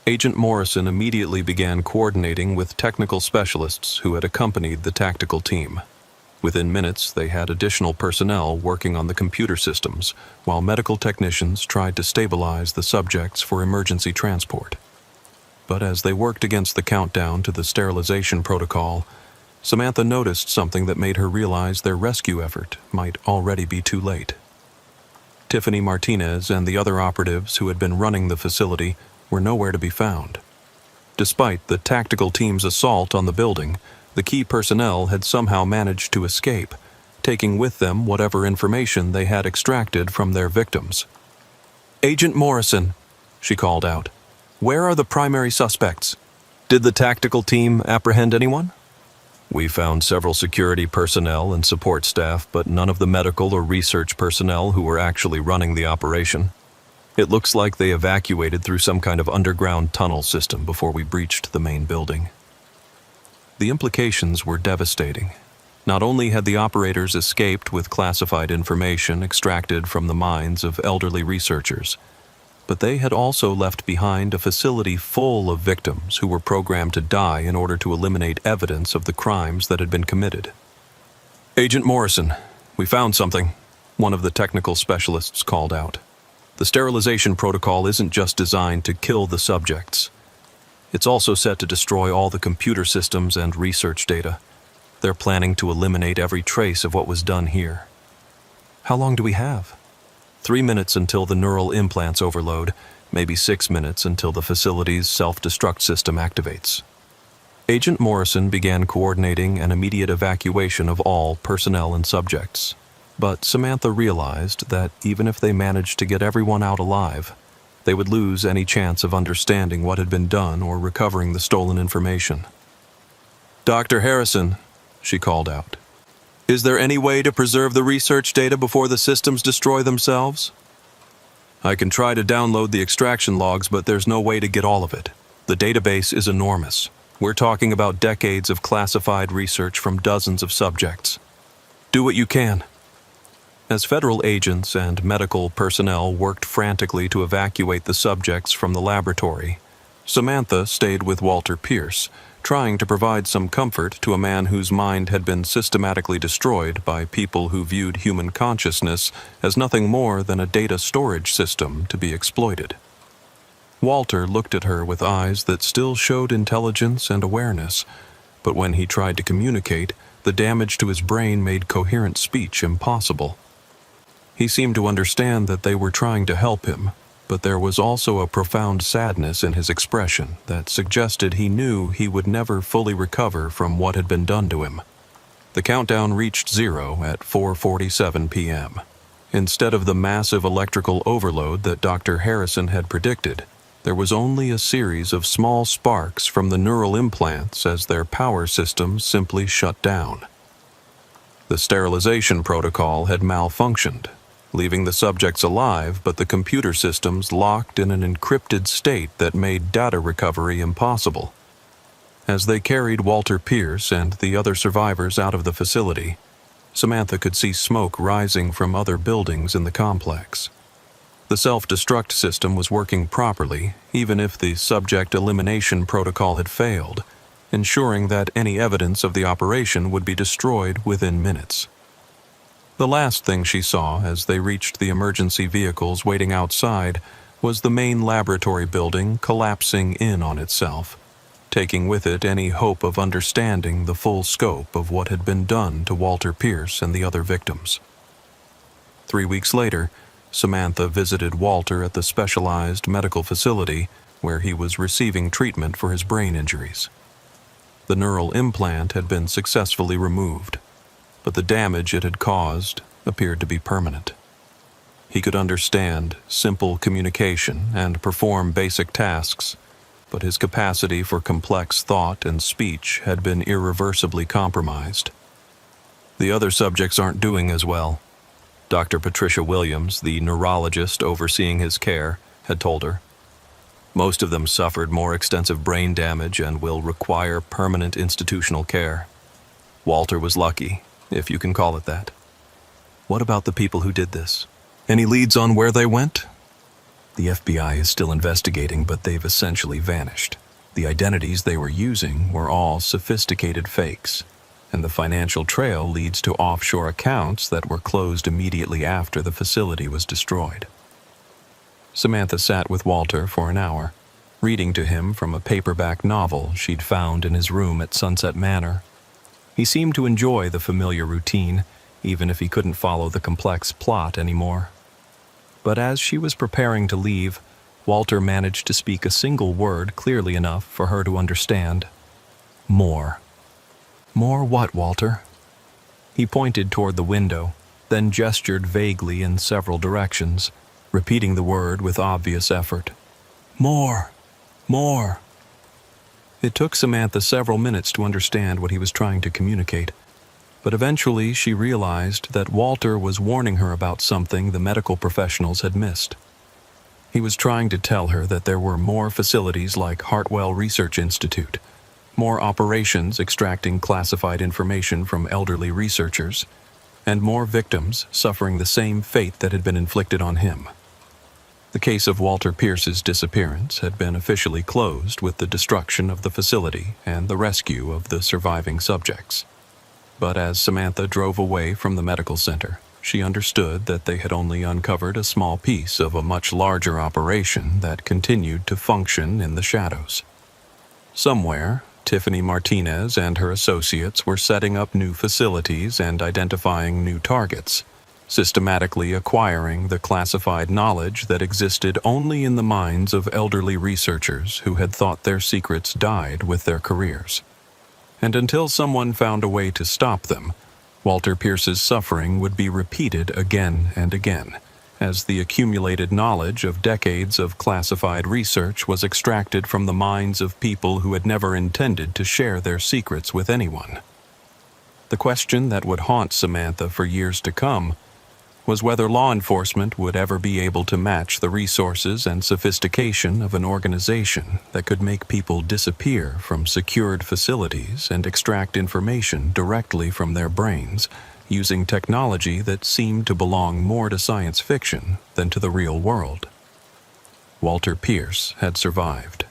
Agent Morrison immediately began coordinating with technical specialists who had accompanied the tactical team. Within minutes, they had additional personnel working on the computer systems, while medical technicians tried to stabilize the subjects for emergency transport. But as they worked against the countdown to the sterilization protocol, Samantha noticed something that made her realize their rescue effort might already be too late. Tiffany Martinez and the other operatives who had been running the facility were nowhere to be found. Despite the tactical team's assault on the building, the key personnel had somehow managed to escape, taking with them whatever information they had extracted from their victims. "Agent Morrison," she called out, "where are the primary suspects? Did the tactical team apprehend anyone?" "We found several security personnel and support staff, but none of the medical or research personnel who were actually running the operation. It looks like they evacuated through some kind of underground tunnel system before we breached the main building." The implications were devastating. Not only had the operators escaped with classified information extracted from the minds of elderly researchers, but they had also left behind a facility full of victims who were programmed to die in order to eliminate evidence of the crimes that had been committed. "Agent Morrison, we found something," one of the technical specialists called out. "The sterilization protocol isn't just designed to kill the subjects. It's also set to destroy all the computer systems and research data. They're planning to eliminate every trace of what was done here." "How long do we have?" 3 minutes until the neural implants overload, maybe 6 minutes until the facility's self-destruct system activates. Agent Morrison began coordinating an immediate evacuation of all personnel and subjects. But Samantha realized that even if they managed to get everyone out alive, they would lose any chance of understanding what had been done or recovering the stolen information. "Dr. Harrison," she called out, "is there any way to preserve the research data before the systems destroy themselves?" "I can try to download the extraction logs, but there's no way to get all of it. The database is enormous. We're talking about decades of classified research from dozens of subjects. Do what you can." As federal agents and medical personnel worked frantically to evacuate the subjects from the laboratory, Samantha stayed with Walter Pierce, trying to provide some comfort to a man whose mind had been systematically destroyed by people who viewed human consciousness as nothing more than a data storage system to be exploited. Walter looked at her with eyes that still showed intelligence and awareness, but when he tried to communicate, the damage to his brain made coherent speech impossible. He seemed to understand that they were trying to help him, but there was also a profound sadness in his expression that suggested he knew he would never fully recover from what had been done to him. The countdown reached 0 at 4:47 p.m. Instead of the massive electrical overload that Dr. Harrison had predicted, there was only a series of small sparks from the neural implants as their power systems simply shut down. The sterilization protocol had malfunctioned, leaving the subjects alive, but the computer systems locked in an encrypted state that made data recovery impossible. As they carried Walter Pierce and the other survivors out of the facility, Samantha could see smoke rising from other buildings in the complex. The self-destruct system was working properly, even if the subject elimination protocol had failed, ensuring that any evidence of the operation would be destroyed within minutes. The last thing she saw as they reached the emergency vehicles waiting outside was the main laboratory building collapsing in on itself, taking with it any hope of understanding the full scope of what had been done to Walter Pierce and the other victims. 3 weeks later, Samantha visited Walter at the specialized medical facility where he was receiving treatment for his brain injuries. The neural implant had been successfully removed, but the damage it had caused appeared to be permanent. He could understand simple communication and perform basic tasks, but his capacity for complex thought and speech had been irreversibly compromised. "The other subjects aren't doing as well," Dr. Patricia Williams, the neurologist overseeing his care, had told her. "Most of them suffered more extensive brain damage and will require permanent institutional care. Walter was lucky, if you can call it that." "What about the people who did this? Any leads on where they went?" "The FBI is still investigating, but they've essentially vanished. The identities they were using were all sophisticated fakes, and the financial trail leads to offshore accounts that were closed immediately after the facility was destroyed." Samantha sat with Walter for an hour, reading to him from a paperback novel she'd found in his room at Sunset Manor. He seemed to enjoy the familiar routine, even if he couldn't follow the complex plot anymore. But as she was preparing to leave, Walter managed to speak a single word clearly enough for her to understand. "More." "More what, Walter?" He pointed toward the window, then gestured vaguely in several directions, repeating the word with obvious effort. "More. More." It took Samantha several minutes to understand what he was trying to communicate, but eventually she realized that Walter was warning her about something the medical professionals had missed. He was trying to tell her that there were more facilities like Hartwell Research Institute, more operations extracting classified information from elderly researchers, and more victims suffering the same fate that had been inflicted on him. The case of Walter Pierce's disappearance had been officially closed with the destruction of the facility and the rescue of the surviving subjects. But as Samantha drove away from the medical center, she understood that they had only uncovered a small piece of a much larger operation that continued to function in the shadows. Somewhere, Tiffany Martinez and her associates were setting up new facilities and identifying new targets, systematically acquiring the classified knowledge that existed only in the minds of elderly researchers who had thought their secrets died with their careers. And until someone found a way to stop them, Walter Pierce's suffering would be repeated again and again, as the accumulated knowledge of decades of classified research was extracted from the minds of people who had never intended to share their secrets with anyone. The question that would haunt Samantha for years to come was whether law enforcement would ever be able to match the resources and sophistication of an organization that could make people disappear from secured facilities and extract information directly from their brains, using technology that seemed to belong more to science fiction than to the real world. Walter Pierce had survived,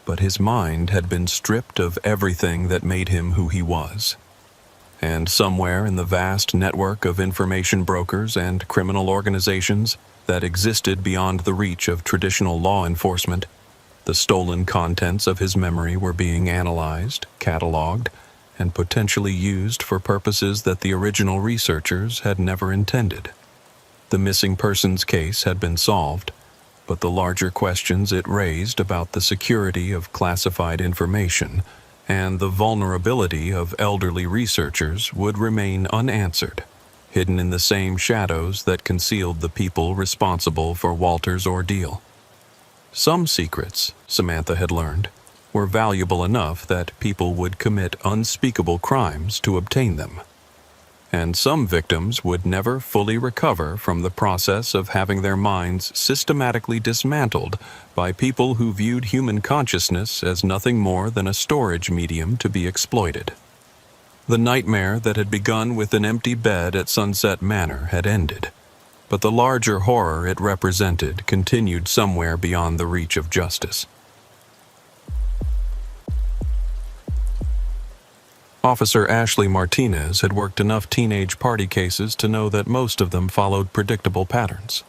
but his mind had been stripped of everything that made him who he was. And somewhere in the vast network of information brokers and criminal organizations that existed beyond the reach of traditional law enforcement, the stolen contents of his memory were being analyzed, cataloged, and potentially used for purposes that the original researchers had never intended. The missing persons case had been solved, but the larger questions it raised about the security of classified information and the vulnerability of elderly researchers would remain unanswered, hidden in the same shadows that concealed the people responsible for Walter's ordeal. Some secrets, Samantha had learned, were valuable enough that people would commit unspeakable crimes to obtain them. And some victims would never fully recover from the process of having their minds systematically dismantled by people who viewed human consciousness as nothing more than a storage medium to be exploited. The nightmare that had begun with an empty bed at Sunset Manor had ended, but the larger horror it represented continued somewhere beyond the reach of justice. Officer Ashley Martinez had worked enough teenage party cases to know that most of them followed predictable patterns.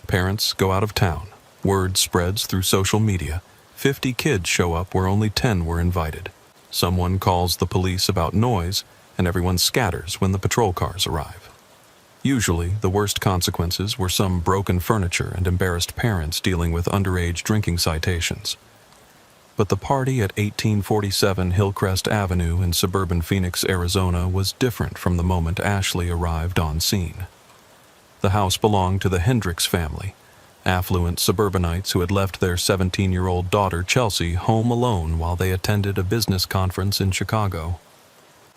Parents go out of town, word spreads through social media, 50 kids show up where only 10 were invited. Someone calls the police about noise, and everyone scatters when the patrol cars arrive. Usually, the worst consequences were some broken furniture and embarrassed parents dealing with underage drinking citations. But the party at 1847 Hillcrest Avenue in suburban Phoenix, Arizona was different from the moment Ashley arrived on scene. The house belonged to the Hendricks family, affluent suburbanites who had left their 17-year-old daughter Chelsea home alone while they attended a business conference in Chicago.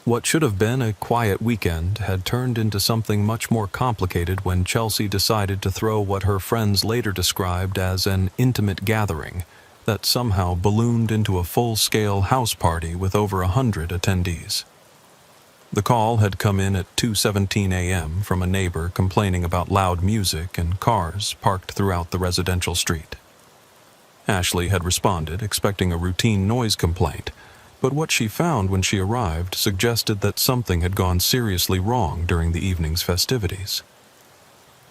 What should have been a quiet weekend had turned into something much more complicated when Chelsea decided to throw what her friends later described as an intimate gathering that somehow ballooned into a full-scale house party with over 100 attendees. The call had come in at 2:17 a.m. from a neighbor complaining about loud music and cars parked throughout the residential street. Ashley had responded, expecting a routine noise complaint, but what she found when she arrived suggested that something had gone seriously wrong during the evening's festivities.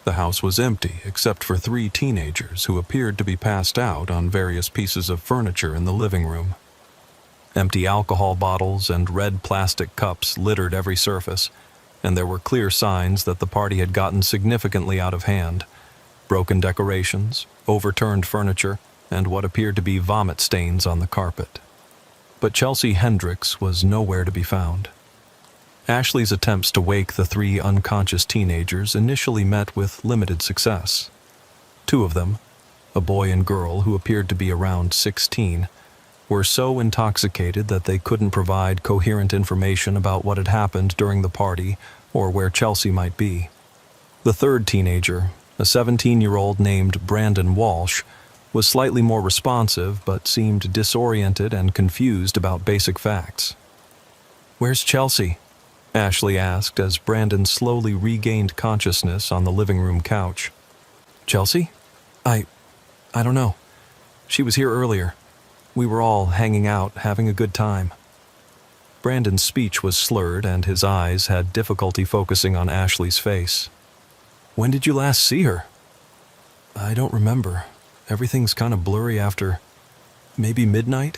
The house was empty except for 3 teenagers who appeared to be passed out on various pieces of furniture in the living room. Empty alcohol bottles and red plastic cups littered every surface, and there were clear signs that the party had gotten significantly out of hand. Broken decorations, overturned furniture, and what appeared to be vomit stains on the carpet. But Chelsea Hendricks was nowhere to be found. Ashley's attempts to wake the 3 unconscious teenagers initially met with limited success. 2 of them, a boy and girl who appeared to be around 16, were so intoxicated that they couldn't provide coherent information about what had happened during the party or where Chelsea might be. The 3rd teenager, a 17-year-old named Brandon Walsh, was slightly more responsive but seemed disoriented and confused about basic facts. "Where's Chelsea?" Ashley asked as Brandon slowly regained consciousness on the living room couch. "Chelsea? I don't know. She was here earlier. We were all hanging out, having a good time." Brandon's speech was slurred and his eyes had difficulty focusing on Ashley's face. "When did you last see her?" "I don't remember. Everything's kind of blurry after maybe midnight.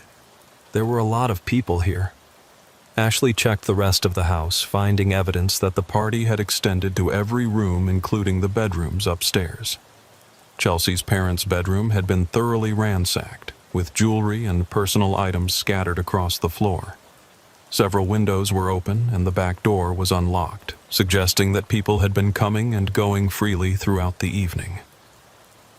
There were a lot of people here." Ashley checked the rest of the house, finding evidence that the party had extended to every room, including the bedrooms upstairs. Chelsea's parents' bedroom had been thoroughly ransacked, with jewelry and personal items scattered across the floor. Several windows were open and the back door was unlocked, suggesting that people had been coming and going freely throughout the evening.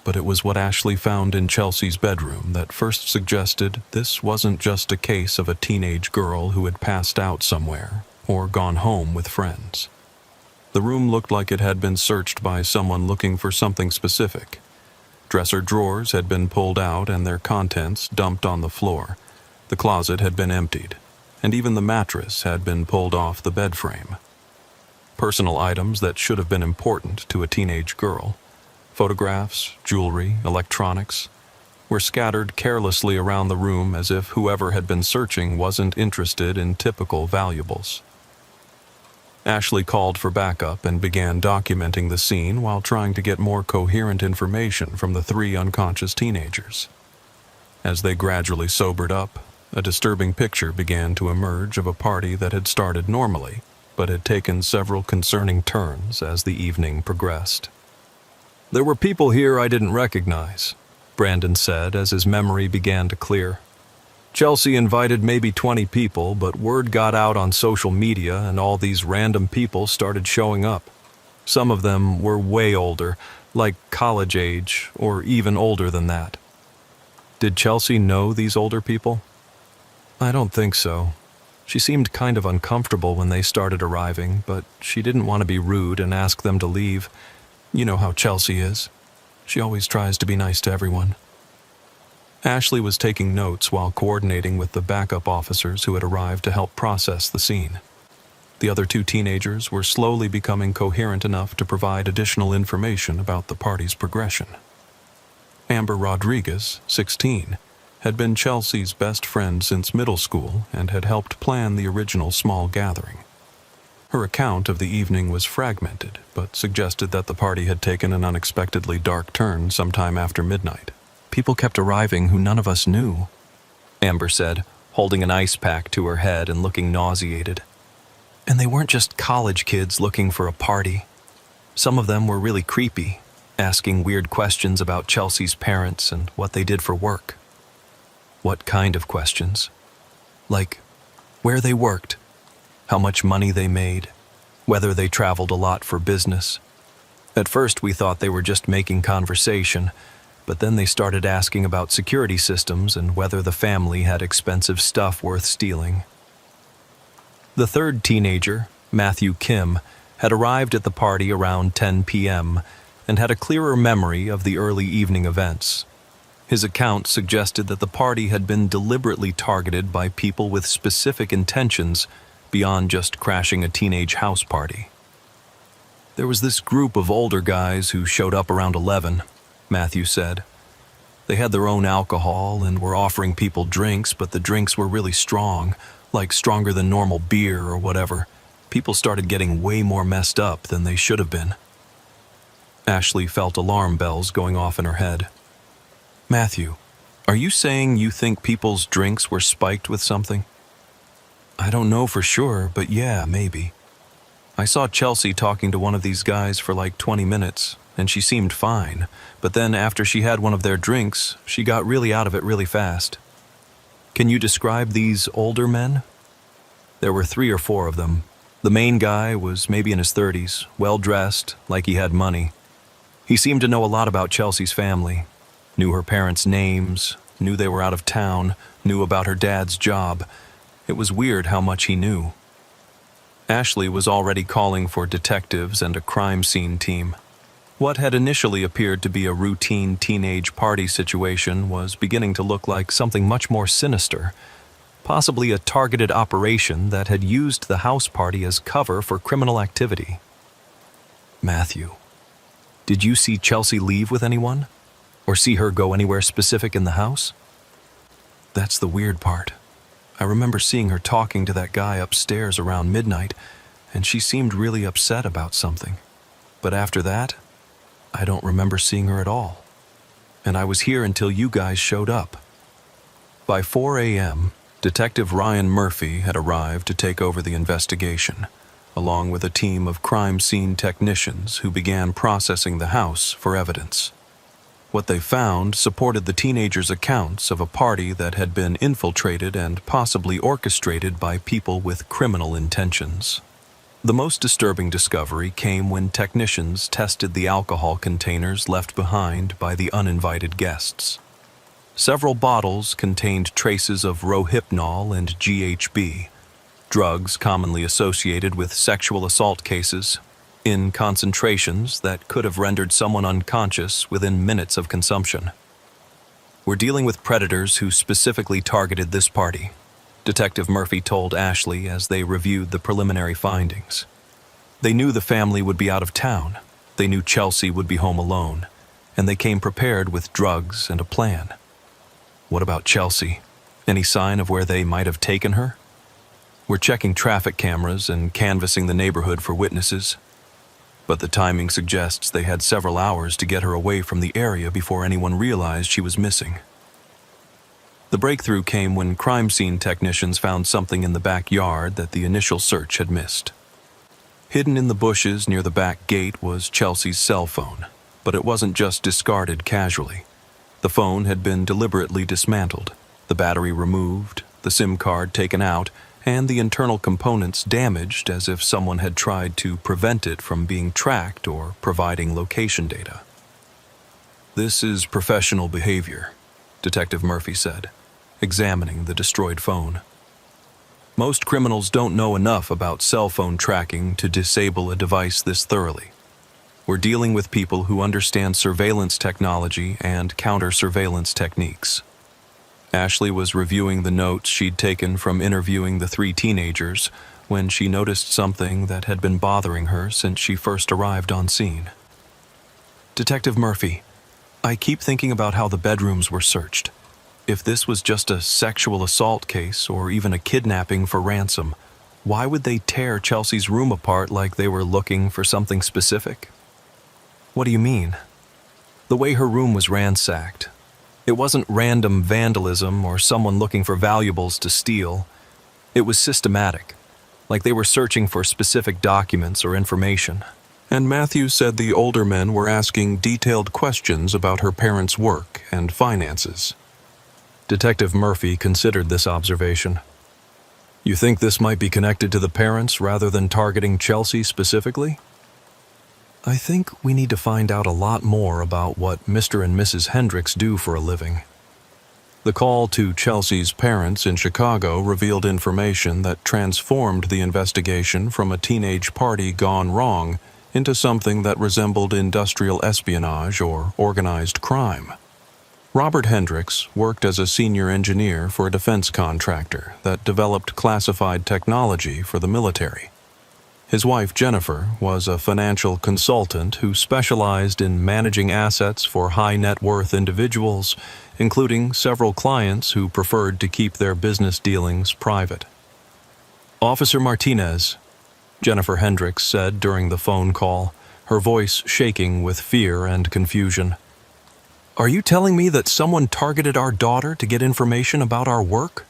But it was what Ashley found in Chelsea's bedroom that first suggested this wasn't just a case of a teenage girl who had passed out somewhere or gone home with friends. The room looked like it had been searched by someone looking for something specific. Dresser drawers had been pulled out and their contents dumped on the floor. The closet had been emptied, and even the mattress had been pulled off the bed frame. Personal items that should have been important to a teenage girl, photographs, jewelry, electronics, were scattered carelessly around the room as if whoever had been searching wasn't interested in typical valuables. Ashley called for backup and began documenting the scene while trying to get more coherent information from the three unconscious teenagers. As they gradually sobered up, a disturbing picture began to emerge of a party that had started normally, but had taken several concerning turns as the evening progressed. "There were people here I didn't recognize," Brandon said as his memory began to clear. "Chelsea invited maybe 20 people, but word got out on social media and all these random people started showing up. Some of them were way older, like college age, or even older than that." "Did Chelsea know these older people?" "I don't think so. She seemed kind of uncomfortable when they started arriving, but she didn't want to be rude and ask them to leave. You know how Chelsea is. She always tries to be nice to everyone." Ashley was taking notes while coordinating with the backup officers who had arrived to help process the scene. The other two teenagers were slowly becoming coherent enough to provide additional information about the party's progression. Amber Rodriguez, 16, had been Chelsea's best friend since middle school and had helped plan the original small gathering. Her account of the evening was fragmented, but suggested that the party had taken an unexpectedly dark turn sometime after midnight. "People kept arriving who none of us knew," Amber said, holding an ice pack to her head and looking nauseated. "And they weren't just college kids looking for a party. Some of them were really creepy, asking weird questions about Chelsea's parents and what they did for work." "What kind of questions?" "Like, where they worked, how much money they made, whether they traveled a lot for business. At first we thought they were just making conversation, but then they started asking about security systems and whether the family had expensive stuff worth stealing." The third teenager, Matthew Kim, had arrived at the party around 10 p.m. and had a clearer memory of the early evening events. His account suggested that the party had been deliberately targeted by people with specific intentions beyond just crashing a teenage house party. "There was this group of older guys who showed up around 11, Matthew said. "They had their own alcohol and were offering people drinks, but the drinks were really strong, like stronger than normal beer or whatever. People started getting way more messed up than they should have been." Ashley felt alarm bells going off in her head. "Matthew, are you saying you think people's drinks were spiked with something?" "I don't know for sure, but yeah, maybe. I saw Chelsea talking to one of these guys for like 20 minutes, and she seemed fine, but then after she had one of their drinks, she got really out of it really fast." "Can you describe these older men?" "There were 3 or 4 of them. The main guy was maybe in his 30s, well-dressed, like he had money. He seemed to know a lot about Chelsea's family, knew her parents' names, knew they were out of town, knew about her dad's job. It was weird how much he knew." Ashley was already calling for detectives and a crime scene team. What had initially appeared to be a routine teenage party situation was beginning to look like something much more sinister, possibly a targeted operation that had used the house party as cover for criminal activity. Matthew, did you see Chelsea leave with anyone? Or see her go anywhere specific in the house? That's the weird part. I remember seeing her talking to that guy upstairs around midnight, and she seemed really upset about something. But after that, I don't remember seeing her at all. And I was here until you guys showed up. By 4 a.m., Detective Ryan Murphy had arrived to take over the investigation, along with a team of crime scene technicians who began processing the house for evidence. What they found supported the teenagers' accounts of a party that had been infiltrated and possibly orchestrated by people with criminal intentions. The most disturbing discovery came when technicians tested the alcohol containers left behind by the uninvited guests. Several bottles contained traces of Rohypnol and GHB, drugs commonly associated with sexual assault cases, in concentrations that could have rendered someone unconscious within minutes of consumption. We're dealing with predators who specifically targeted this party, Detective Murphy told Ashley as they reviewed the preliminary findings. They knew the family would be out of town, they knew Chelsea would be home alone, and they came prepared with drugs and a plan. What about Chelsea? Any sign of where they might have taken her? We're checking traffic cameras and canvassing the neighborhood for witnesses, but the timing suggests they had several hours to get her away from the area before anyone realized she was missing. The breakthrough came when crime scene technicians found something in the backyard that the initial search had missed. Hidden in the bushes near the back gate was Chelsea's cell phone, but it wasn't just discarded casually. The phone had been deliberately dismantled, the battery removed, the SIM card taken out, and the internal components damaged as if someone had tried to prevent it from being tracked or providing location data. "This is professional behavior," Detective Murphy said, examining the destroyed phone. "Most criminals don't know enough about cell phone tracking to disable a device this thoroughly. We're dealing with people who understand surveillance technology and counter-surveillance techniques." Ashley was reviewing the notes she'd taken from interviewing the 3 teenagers when she noticed something that had been bothering her since she first arrived on scene. "Detective Murphy, I keep thinking about how the bedrooms were searched. If this was just a sexual assault case or even a kidnapping for ransom, why would they tear Chelsea's room apart like they were looking for something specific?" "What do you mean?" "The way her room was ransacked. It wasn't random vandalism or someone looking for valuables to steal. It was systematic, like they were searching for specific documents or information." And Matthew said the older men were asking detailed questions about her parents' work and finances. Detective Murphy considered this observation. "You think this might be connected to the parents rather than targeting Chelsea specifically?" "I think we need to find out a lot more about what Mr. and Mrs. Hendricks do for a living." The call to Chelsea's parents in Chicago revealed information that transformed the investigation from a teenage party gone wrong into something that resembled industrial espionage or organized crime. Robert Hendricks worked as a senior engineer for a defense contractor that developed classified technology for the military. His wife, Jennifer, was a financial consultant who specialized in managing assets for high-net-worth individuals, including several clients who preferred to keep their business dealings private. "Officer Martinez," Jennifer Hendricks said during the phone call, her voice shaking with fear and confusion. "Are you telling me that someone targeted our daughter to get information about our work?"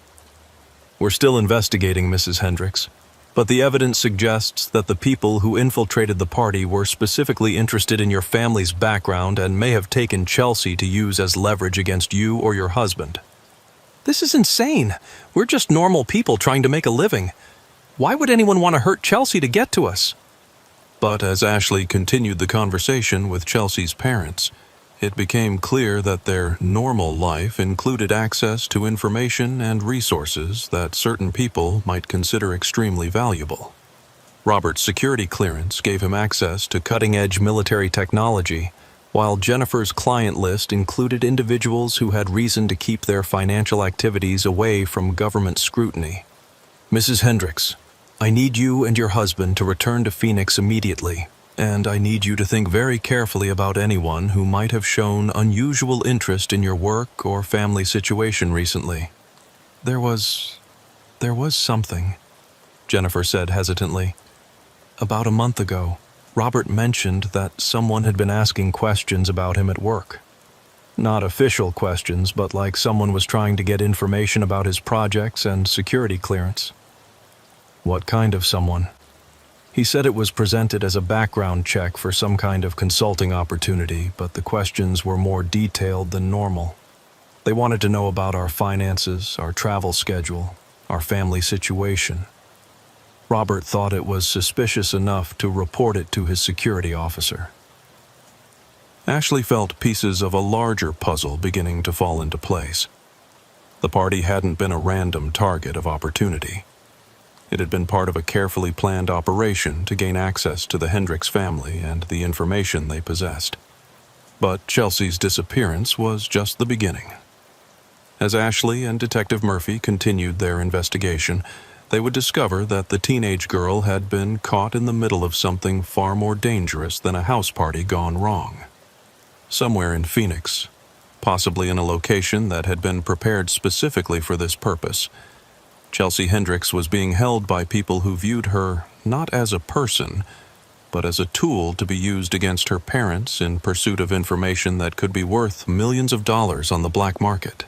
"We're still investigating, Mrs. Hendricks, but the evidence suggests that the people who infiltrated the party were specifically interested in your family's background and may have taken Chelsea to use as leverage against you or your husband." "This is insane. We're just normal people trying to make a living. Why would anyone want to hurt Chelsea to get to us?" But as Ashley continued the conversation with Chelsea's parents, it became clear that their normal life included access to information and resources that certain people might consider extremely valuable. Robert's security clearance gave him access to cutting-edge military technology, while Jennifer's client list included individuals who had reason to keep their financial activities away from government scrutiny. "Mrs. Hendricks, I need you and your husband to return to Phoenix immediately, and I need you to think very carefully about anyone who might have shown unusual interest in your work or family situation recently." There was something," Jennifer said hesitantly. "About a month ago, Robert mentioned that someone had been asking questions about him at work. Not official questions, but like someone was trying to get information about his projects and security clearance." "What kind of someone?" "He said it was presented as a background check for some kind of consulting opportunity, but the questions were more detailed than normal. They wanted to know about our finances, our travel schedule, our family situation. Robert thought it was suspicious enough to report it to his security officer." Ashley felt pieces of a larger puzzle beginning to fall into place. The party hadn't been a random target of opportunity. It had been part of a carefully planned operation to gain access to the Hendricks family and the information they possessed. But Chelsea's disappearance was just the beginning. As Ashley and Detective Murphy continued their investigation, they would discover that the teenage girl had been caught in the middle of something far more dangerous than a house party gone wrong. Somewhere in Phoenix, possibly in a location that had been prepared specifically for this purpose, Chelsea Hendricks was being held by people who viewed her not as a person, but as a tool to be used against her parents in pursuit of information that could be worth millions of dollars on the black market.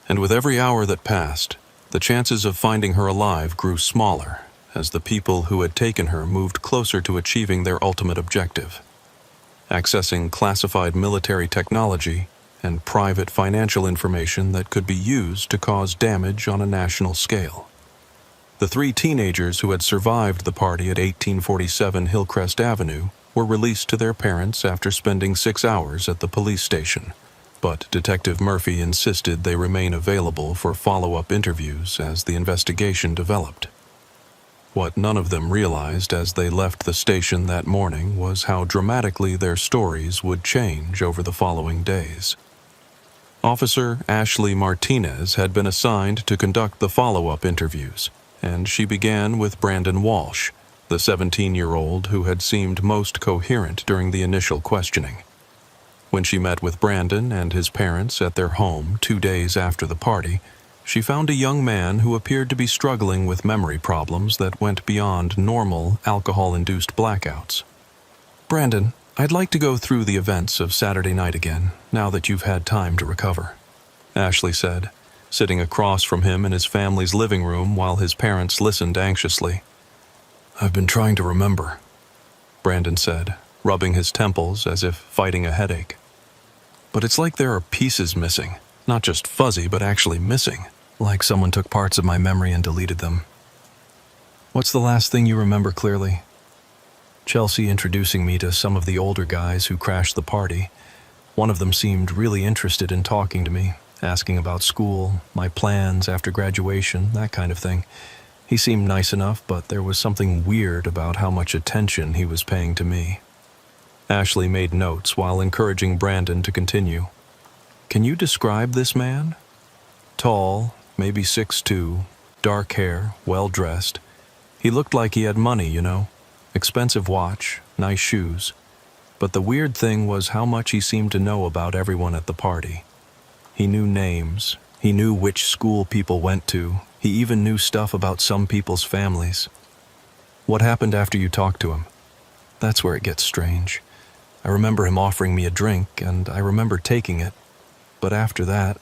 And with every hour that passed, the chances of finding her alive grew smaller as the people who had taken her moved closer to achieving their ultimate objective: accessing classified military technology and private financial information that could be used to cause damage on a national scale. The 3 teenagers who had survived the party at 1847 Hillcrest Avenue were released to their parents after spending 6 hours at the police station, but Detective Murphy insisted they remain available for follow-up interviews as the investigation developed. What none of them realized as they left the station that morning was how dramatically their stories would change over the following days. Officer Ashley Martinez had been assigned to conduct the follow-up interviews, and she began with Brandon Walsh, the 17-year-old who had seemed most coherent during the initial questioning. When she met with Brandon and his parents at their home 2 days after the party, she found a young man who appeared to be struggling with memory problems that went beyond normal alcohol-induced blackouts. "Brandon, I'd like to go through the events of Saturday night again, now that you've had time to recover," Ashley said, sitting across from him in his family's living room while his parents listened anxiously. "I've been trying to remember," Brandon said, rubbing his temples as if fighting a headache. "But it's like there are pieces missing, not just fuzzy, but actually missing, like someone took parts of my memory and deleted them." "What's the last thing you remember clearly?" "Chelsea introducing me to some of the older guys who crashed the party. One of them seemed really interested in talking to me, asking about school, my plans after graduation, that kind of thing. He seemed nice enough, but there was something weird about how much attention he was paying to me." Ashley made notes while encouraging Brandon to continue. "Can you describe this man?" "Tall, maybe 6'2", dark hair, well-dressed. He looked like he had money, you know. Expensive watch, nice shoes. But the weird thing was how much he seemed to know about everyone at the party. He knew names. He knew which school people went to. He even knew stuff about some people's families." "What happened after you talked to him?" "That's where it gets strange. I remember him offering me a drink, and I remember taking it. But after that..."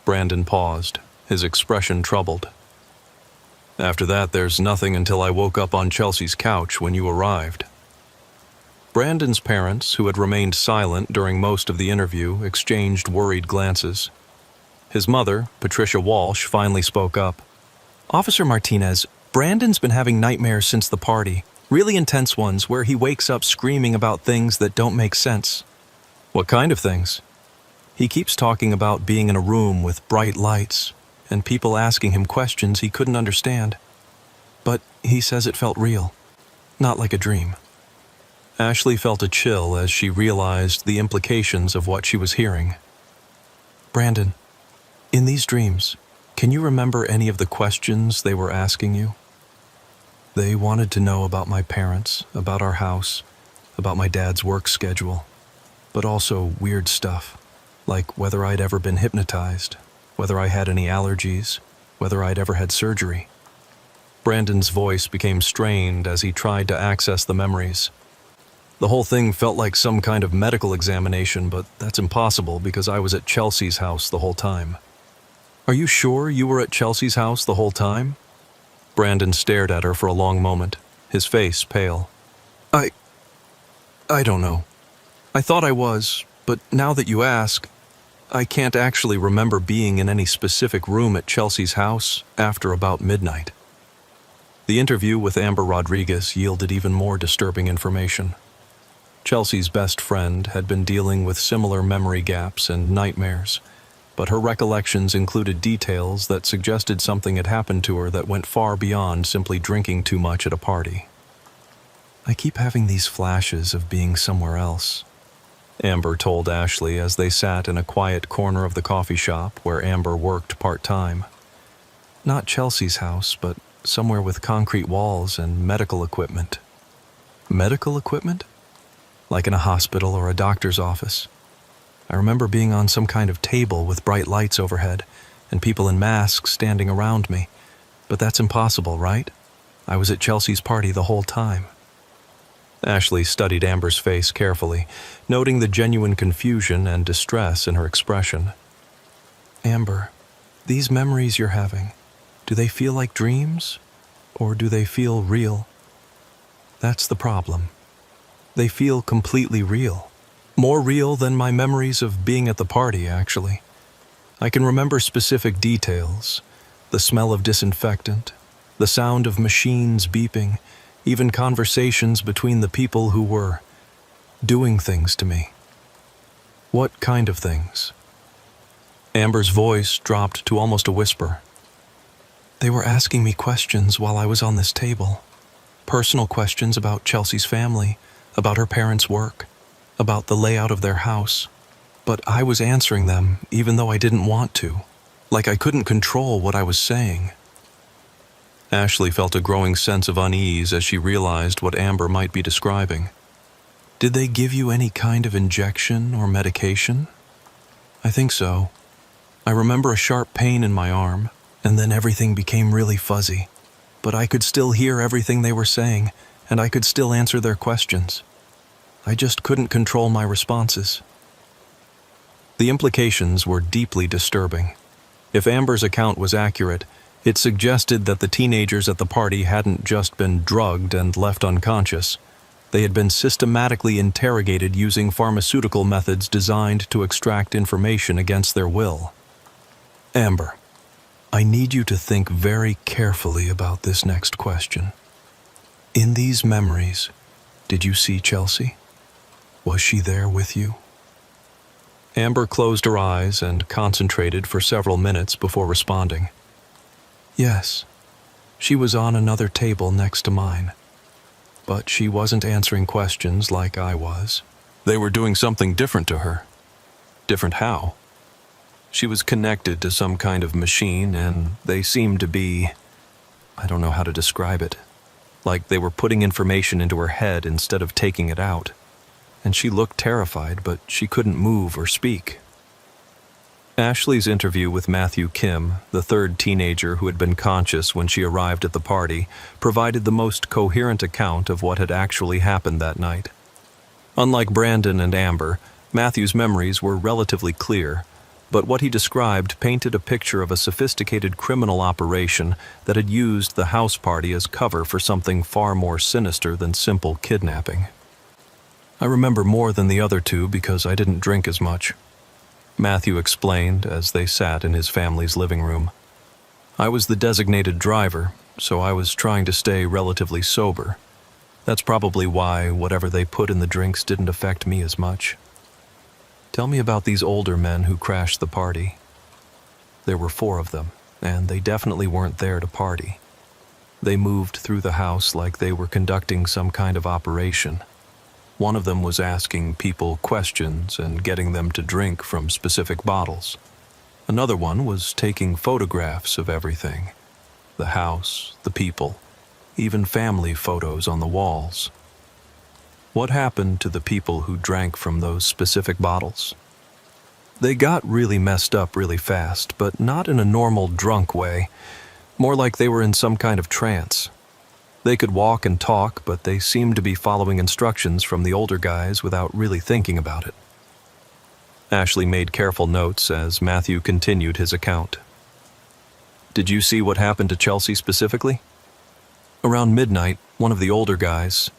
Brandon paused, his expression troubled. "After that, there's nothing until I woke up on Chelsea's couch when you arrived." Brandon's parents, who had remained silent during most of the interview, exchanged worried glances. His mother, Patricia Walsh, finally spoke up. "Officer Martinez, Brandon's been having nightmares since the party, really intense ones where he wakes up screaming about things that don't make sense." "What kind of things?" "He keeps talking about being in a room with bright lights, and people asking him questions he couldn't understand." But he says it felt real, not like a dream. Ashley felt a chill as she realized the implications of what she was hearing. Brandon, in these dreams, can you remember any of the questions they were asking you? They wanted to know about my parents, about our house, about my dad's work schedule, but also weird stuff, like whether I'd ever been hypnotized, whether I had any allergies, whether I'd ever had surgery. Brandon's voice became strained as he tried to access the memories. The whole thing felt like some kind of medical examination, but that's impossible because I was at Chelsea's house the whole time. Are you sure you were at Chelsea's house the whole time? Brandon stared at her for a long moment, his face pale. I don't know. I thought I was, but now that you ask, I can't actually remember being in any specific room at Chelsea's house after about midnight. The interview with Amber Rodriguez yielded even more disturbing information. Chelsea's best friend had been dealing with similar memory gaps and nightmares, but her recollections included details that suggested something had happened to her that went far beyond simply drinking too much at a party. I keep having these flashes of being somewhere else, Amber told Ashley as they sat in a quiet corner of the coffee shop where Amber worked part-time. Not Chelsea's house, but somewhere with concrete walls and medical equipment. Medical equipment? Like in a hospital or a doctor's office. I remember being on some kind of table with bright lights overhead and people in masks standing around me, but that's impossible, right? I was at Chelsea's party the whole time. Ashley studied Amber's face carefully, noting the genuine confusion and distress in her expression. Amber, these memories you're having, do they feel like dreams, or do they feel real? That's the problem. They feel completely real. More real than my memories of being at the party, actually. I can remember specific details, the smell of disinfectant, the sound of machines beeping, even conversations between the people who were doing things to me. What kind of things? Amber's voice dropped to almost a whisper. They were asking me questions while I was on this table. Personal questions about Chelsea's family, about her parents' work, about the layout of their house. But I was answering them even though I didn't want to, like I couldn't control what I was saying. Ashley felt a growing sense of unease as she realized what Amber might be describing. Did they give you any kind of injection or medication? I think so. I remember a sharp pain in my arm, and then everything became really fuzzy. But I could still hear everything they were saying, and I could still answer their questions. I just couldn't control my responses. The implications were deeply disturbing. If Amber's account was accurate, it suggested that the teenagers at the party hadn't just been drugged and left unconscious. They had been systematically interrogated using pharmaceutical methods designed to extract information against their will. Amber, I need you to think very carefully about this next question. In these memories, did you see Chelsea? Was she there with you? Amber closed her eyes and concentrated for several minutes before responding. Yes, she was on another table next to mine. But she wasn't answering questions like I was. They were doing something different to her. Different how? She was connected to some kind of machine, and they seemed to be, I don't know how to describe it, like they were putting information into her head instead of taking it out. And she looked terrified, but she couldn't move or speak. Ashley's interview with Matthew Kim, the third teenager who had been conscious when she arrived at the party, provided the most coherent account of what had actually happened that night. Unlike Brandon and Amber, Matthew's memories were relatively clear, but what he described painted a picture of a sophisticated criminal operation that had used the house party as cover for something far more sinister than simple kidnapping. I remember more than the other two because I didn't drink as much, Matthew explained as they sat in his family's living room. I was the designated driver, so I was trying to stay relatively sober. That's probably why whatever they put in the drinks didn't affect me as much. Tell me about these older men who crashed the party. There were 4 of them, and they definitely weren't there to party. They moved through the house like they were conducting some kind of operation. One of them was asking people questions and getting them to drink from specific bottles. Another one was taking photographs of everything. The house, the people, even family photos on the walls. What happened to the people who drank from those specific bottles? They got really messed up really fast, but not in a normal drunk way, more like they were in some kind of trance. They could walk and talk, but they seemed to be following instructions from the older guys without really thinking about it. Ashley made careful notes as Matthew continued his account. Did you see what happened to Chelsea specifically? Around midnight, one of the older guys,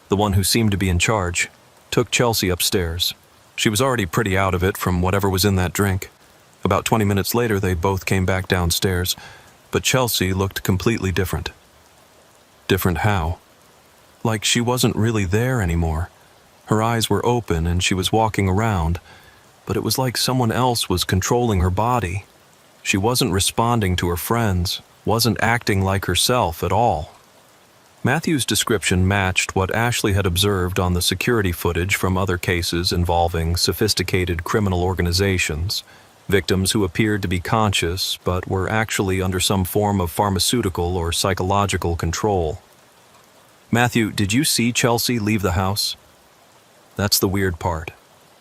the one who seemed to be in charge, took Chelsea upstairs. She was already pretty out of it from whatever was in that drink. About 20 minutes later, they both came back downstairs, but Chelsea looked completely different. Different how? Like she wasn't really there anymore. Her eyes were open and she was walking around, but it was like someone else was controlling her body. She wasn't responding to her friends, wasn't acting like herself at all. Matthew's description matched what Ashley had observed on the security footage from other cases involving sophisticated criminal organizations, victims who appeared to be conscious but were actually under some form of pharmaceutical or psychological control. Matthew, did you see Chelsea leave the house? That's the weird part.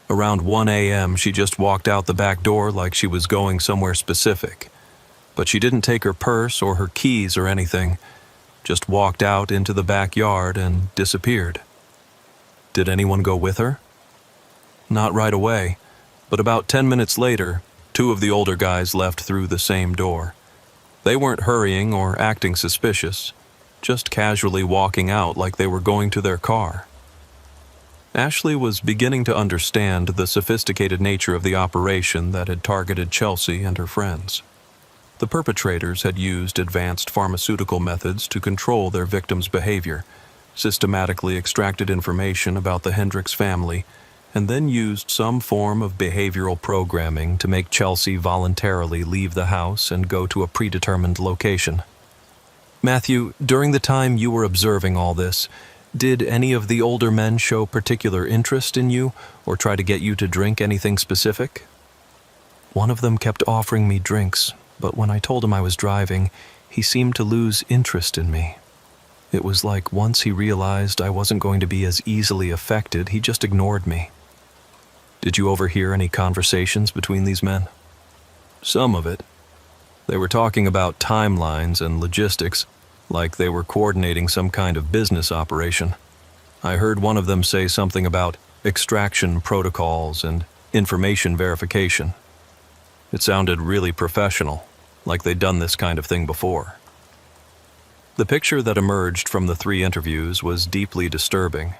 Around 1 a.m., she just walked out the back door like she was going somewhere specific. But she didn't take her purse or her keys or anything, just walked out into the backyard and disappeared. Did anyone go with her? Not right away, but about 10 minutes later, two of the older guys left through the same door. They weren't hurrying or acting suspicious, just casually walking out like they were going to their car. Ashley was beginning to understand the sophisticated nature of the operation that had targeted Chelsea and her friends. The perpetrators had used advanced pharmaceutical methods to control their victims' behavior, systematically extracted information about the Hendricks family, and then used some form of behavioral programming to make Chelsea voluntarily leave the house and go to a predetermined location. Matthew, during the time you were observing all this, did any of the older men show particular interest in you or try to get you to drink anything specific? One of them kept offering me drinks, but when I told him I was driving, he seemed to lose interest in me. It was like once he realized I wasn't going to be as easily affected, he just ignored me. Did you overhear any conversations between these men? Some of it. They were talking about timelines and logistics, like they were coordinating some kind of business operation. I heard one of them say something about extraction protocols and information verification. It sounded really professional, like they'd done this kind of thing before. The picture that emerged from the 3 interviews was deeply disturbing.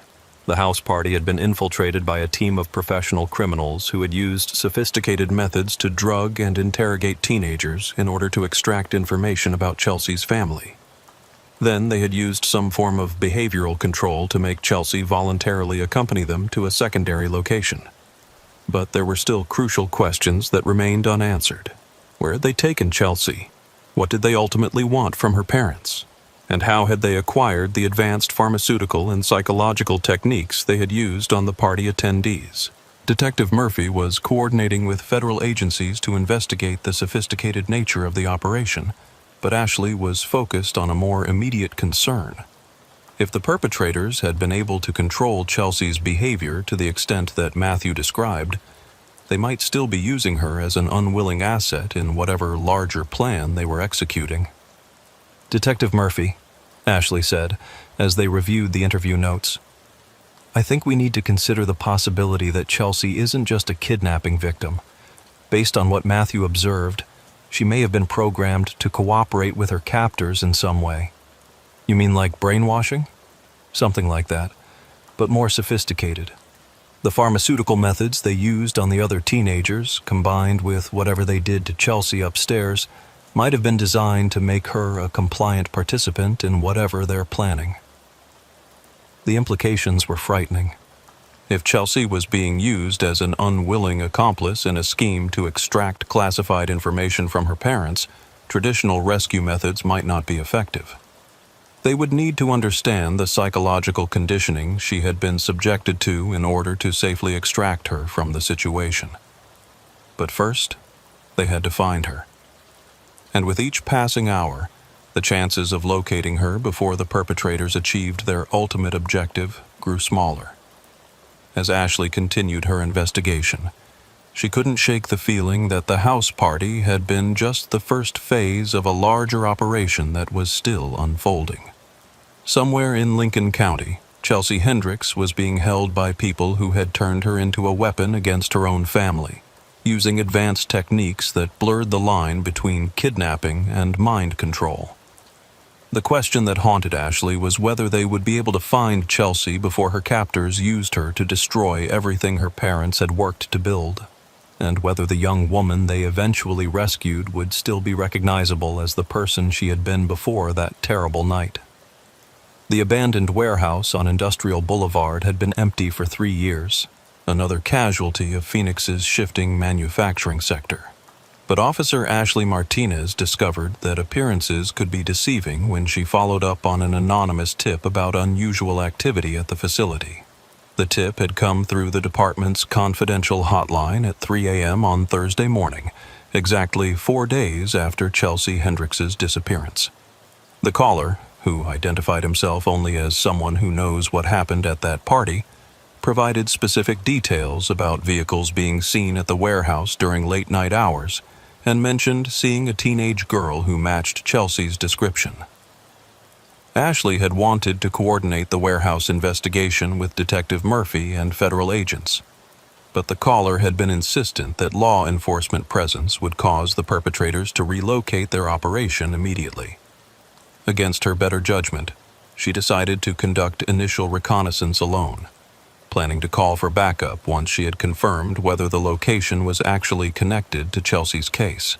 The house party had been infiltrated by a team of professional criminals who had used sophisticated methods to drug and interrogate teenagers in order to extract information about Chelsea's family. Then they had used some form of behavioral control to make Chelsea voluntarily accompany them to a secondary location. But there were still crucial questions that remained unanswered. Where had they taken Chelsea? What did they ultimately want from her parents? And how had they acquired the advanced pharmaceutical and psychological techniques they had used on the party attendees? Detective Murphy was coordinating with federal agencies to investigate the sophisticated nature of the operation, but Ashley was focused on a more immediate concern. If the perpetrators had been able to control Chelsea's behavior to the extent that Matthew described, they might still be using her as an unwilling asset in whatever larger plan they were executing. Detective Murphy, Ashley said, as they reviewed the interview notes, I think we need to consider the possibility that Chelsea isn't just a kidnapping victim. Based on what Matthew observed, she may have been programmed to cooperate with her captors in some way. You mean like brainwashing? Something like that, but more sophisticated. The pharmaceutical methods they used on the other teenagers, combined with whatever they did to Chelsea upstairs, might have been designed to make her a compliant participant in whatever they're planning. The implications were frightening. If Chelsea was being used as an unwilling accomplice in a scheme to extract classified information from her parents, traditional rescue methods might not be effective. They would need to understand the psychological conditioning she had been subjected to in order to safely extract her from the situation. But first, they had to find her. And with each passing hour, the chances of locating her before the perpetrators achieved their ultimate objective grew smaller. As Ashley continued her investigation, she couldn't shake the feeling that the house party had been just the first phase of a larger operation that was still unfolding. Somewhere in Lincoln County, Chelsea Hendricks was being held by people who had turned her into a weapon against her own family, using advanced techniques that blurred the line between kidnapping and mind control. The question that haunted Ashley was whether they would be able to find Chelsea before her captors used her to destroy everything her parents had worked to build, and whether the young woman they eventually rescued would still be recognizable as the person she had been before that terrible night. The abandoned warehouse on Industrial Boulevard had been empty for 3 years, another casualty of Phoenix's shifting manufacturing sector. But Officer Ashley Martinez discovered that appearances could be deceiving when she followed up on an anonymous tip about unusual activity at the facility. The tip had come through the department's confidential hotline at 3 a.m. on Thursday morning, exactly 4 days after Chelsea Hendricks's disappearance. The caller, who identified himself only as someone who knows what happened at that party, provided specific details about vehicles being seen at the warehouse during late-night hours, and mentioned seeing a teenage girl who matched Chelsea's description. Ashley had wanted to coordinate the warehouse investigation with Detective Murphy and federal agents, but the caller had been insistent that law enforcement presence would cause the perpetrators to relocate their operation immediately. Against her better judgment, she decided to conduct initial reconnaissance alone, planning to call for backup once she had confirmed whether the location was actually connected to Chelsea's case.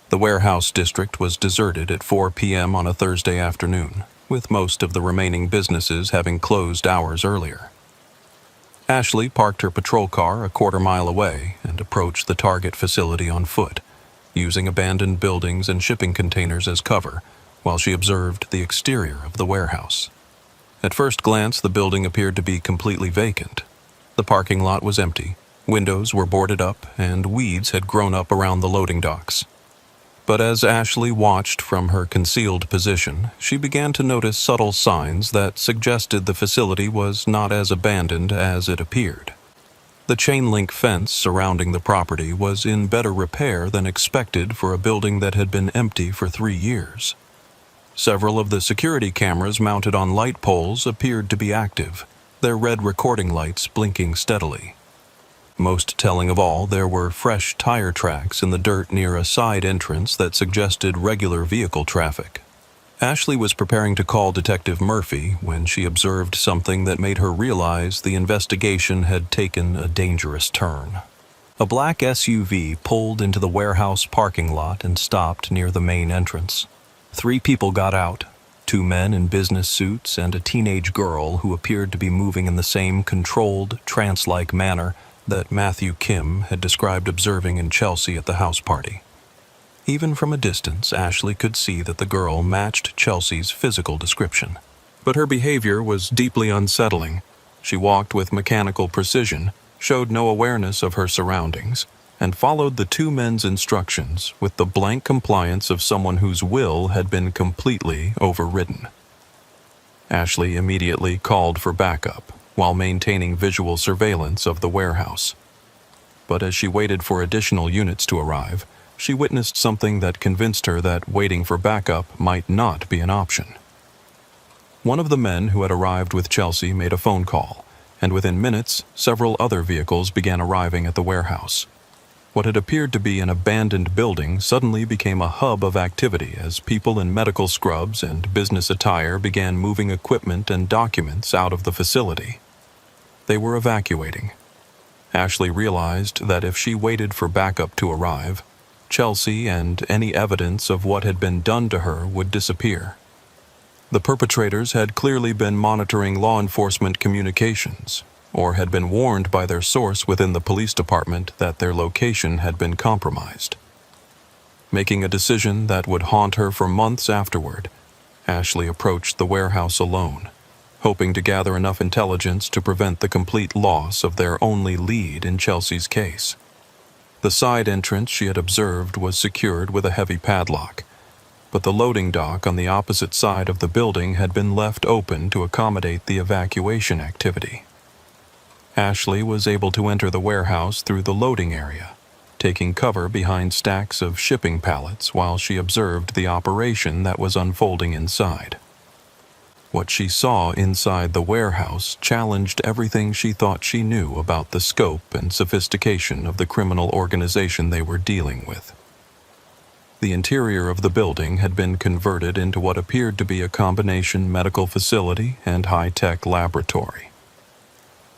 The warehouse district was deserted at 4 p.m. on a Thursday afternoon, with most of the remaining businesses having closed hours earlier. Ashley parked her patrol car a quarter-mile away and approached the target facility on foot, using abandoned buildings and shipping containers as cover, while she observed the exterior of the warehouse. At first glance, the building appeared to be completely vacant. The parking lot was empty, windows were boarded up, and weeds had grown up around the loading docks. But as Ashley watched from her concealed position, she began to notice subtle signs that suggested the facility was not as abandoned as it appeared. The chain-link fence surrounding the property was in better repair than expected for a building that had been empty for 3 years. Several of the security cameras mounted on light poles appeared to be active, their red recording lights blinking steadily. Most telling of all, there were fresh tire tracks in the dirt near a side entrance that suggested regular vehicle traffic. Ashley was preparing to call Detective Murphy when she observed something that made her realize the investigation had taken a dangerous turn. A black SUV pulled into the warehouse parking lot and stopped near the main entrance. 3 people got out, 2 men in business suits and a teenage girl who appeared to be moving in the same controlled, trance-like manner that Matthew Kim had described observing in Chelsea at the house party. Even from a distance, Ashley could see that the girl matched Chelsea's physical description. But her behavior was deeply unsettling. She walked with mechanical precision, showed no awareness of her surroundings, and followed the 2 men's instructions with the blank compliance of someone whose will had been completely overridden. Ashley immediately called for backup, while maintaining visual surveillance of the warehouse. But as she waited for additional units to arrive, she witnessed something that convinced her that waiting for backup might not be an option. One of the men who had arrived with Chelsea made a phone call, and within minutes, several other vehicles began arriving at the warehouse. What had appeared to be an abandoned building suddenly became a hub of activity as people in medical scrubs and business attire began moving equipment and documents out of the facility. They were evacuating. Ashley realized that if she waited for backup to arrive, Chelsea and any evidence of what had been done to her would disappear. The perpetrators had clearly been monitoring law enforcement communications, or had been warned by their source within the police department that their location had been compromised. Making a decision that would haunt her for months afterward, Ashley approached the warehouse alone, hoping to gather enough intelligence to prevent the complete loss of their only lead in Chelsea's case. The side entrance she had observed was secured with a heavy padlock, but the loading dock on the opposite side of the building had been left open to accommodate the evacuation activity. Ashley was able to enter the warehouse through the loading area, taking cover behind stacks of shipping pallets while she observed the operation that was unfolding inside. What she saw inside the warehouse challenged everything she thought she knew about the scope and sophistication of the criminal organization they were dealing with. The interior of the building had been converted into what appeared to be a combination medical facility and high-tech laboratory.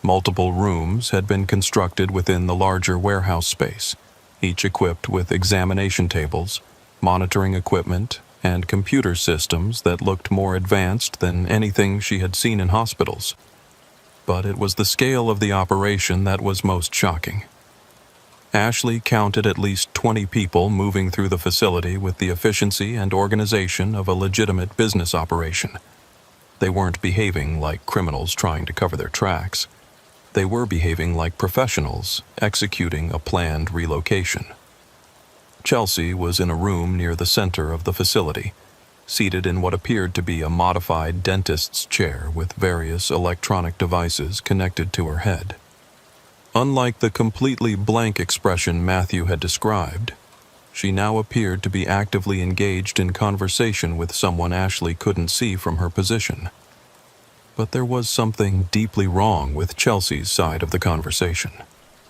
Multiple rooms had been constructed within the larger warehouse space, each equipped with examination tables, monitoring equipment, and computer systems that looked more advanced than anything she had seen in hospitals. But it was the scale of the operation that was most shocking. Ashley counted at least 20 people moving through the facility with the efficiency and organization of a legitimate business operation. They weren't behaving like criminals trying to cover their tracks. They were behaving like professionals executing a planned relocation. Chelsea was in a room near the center of the facility, seated in what appeared to be a modified dentist's chair with various electronic devices connected to her head. Unlike the completely blank expression Matthew had described, she now appeared to be actively engaged in conversation with someone Ashley couldn't see from her position. But there was something deeply wrong with Chelsea's side of the conversation.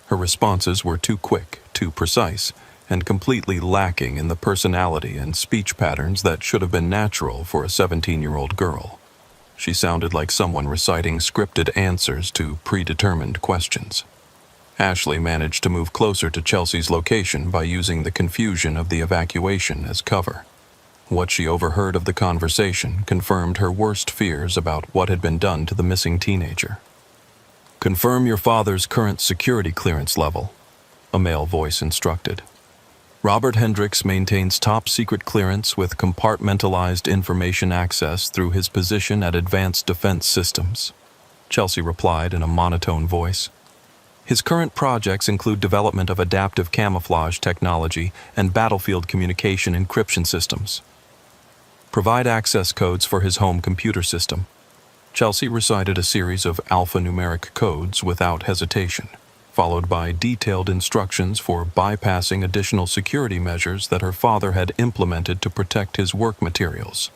Her responses were too quick, too precise, and completely lacking in the personality and speech patterns that should have been natural for a 17-year-old girl. She sounded like someone reciting scripted answers to predetermined questions. Ashley managed to move closer to Chelsea's location by using the confusion of the evacuation as cover. What she overheard of the conversation confirmed her worst fears about what had been done to the missing teenager. "Confirm your father's current security clearance level," a male voice instructed. "Robert Hendricks maintains top-secret clearance with compartmentalized information access through his position at Advanced Defense Systems," Chelsea replied in a monotone voice. "His current projects include development of adaptive camouflage technology and battlefield communication encryption systems. Provide access codes for his home computer system." Chelsea recited a series of alphanumeric codes without hesitation, followed by detailed instructions for bypassing additional security measures that her father had implemented to protect his work materials.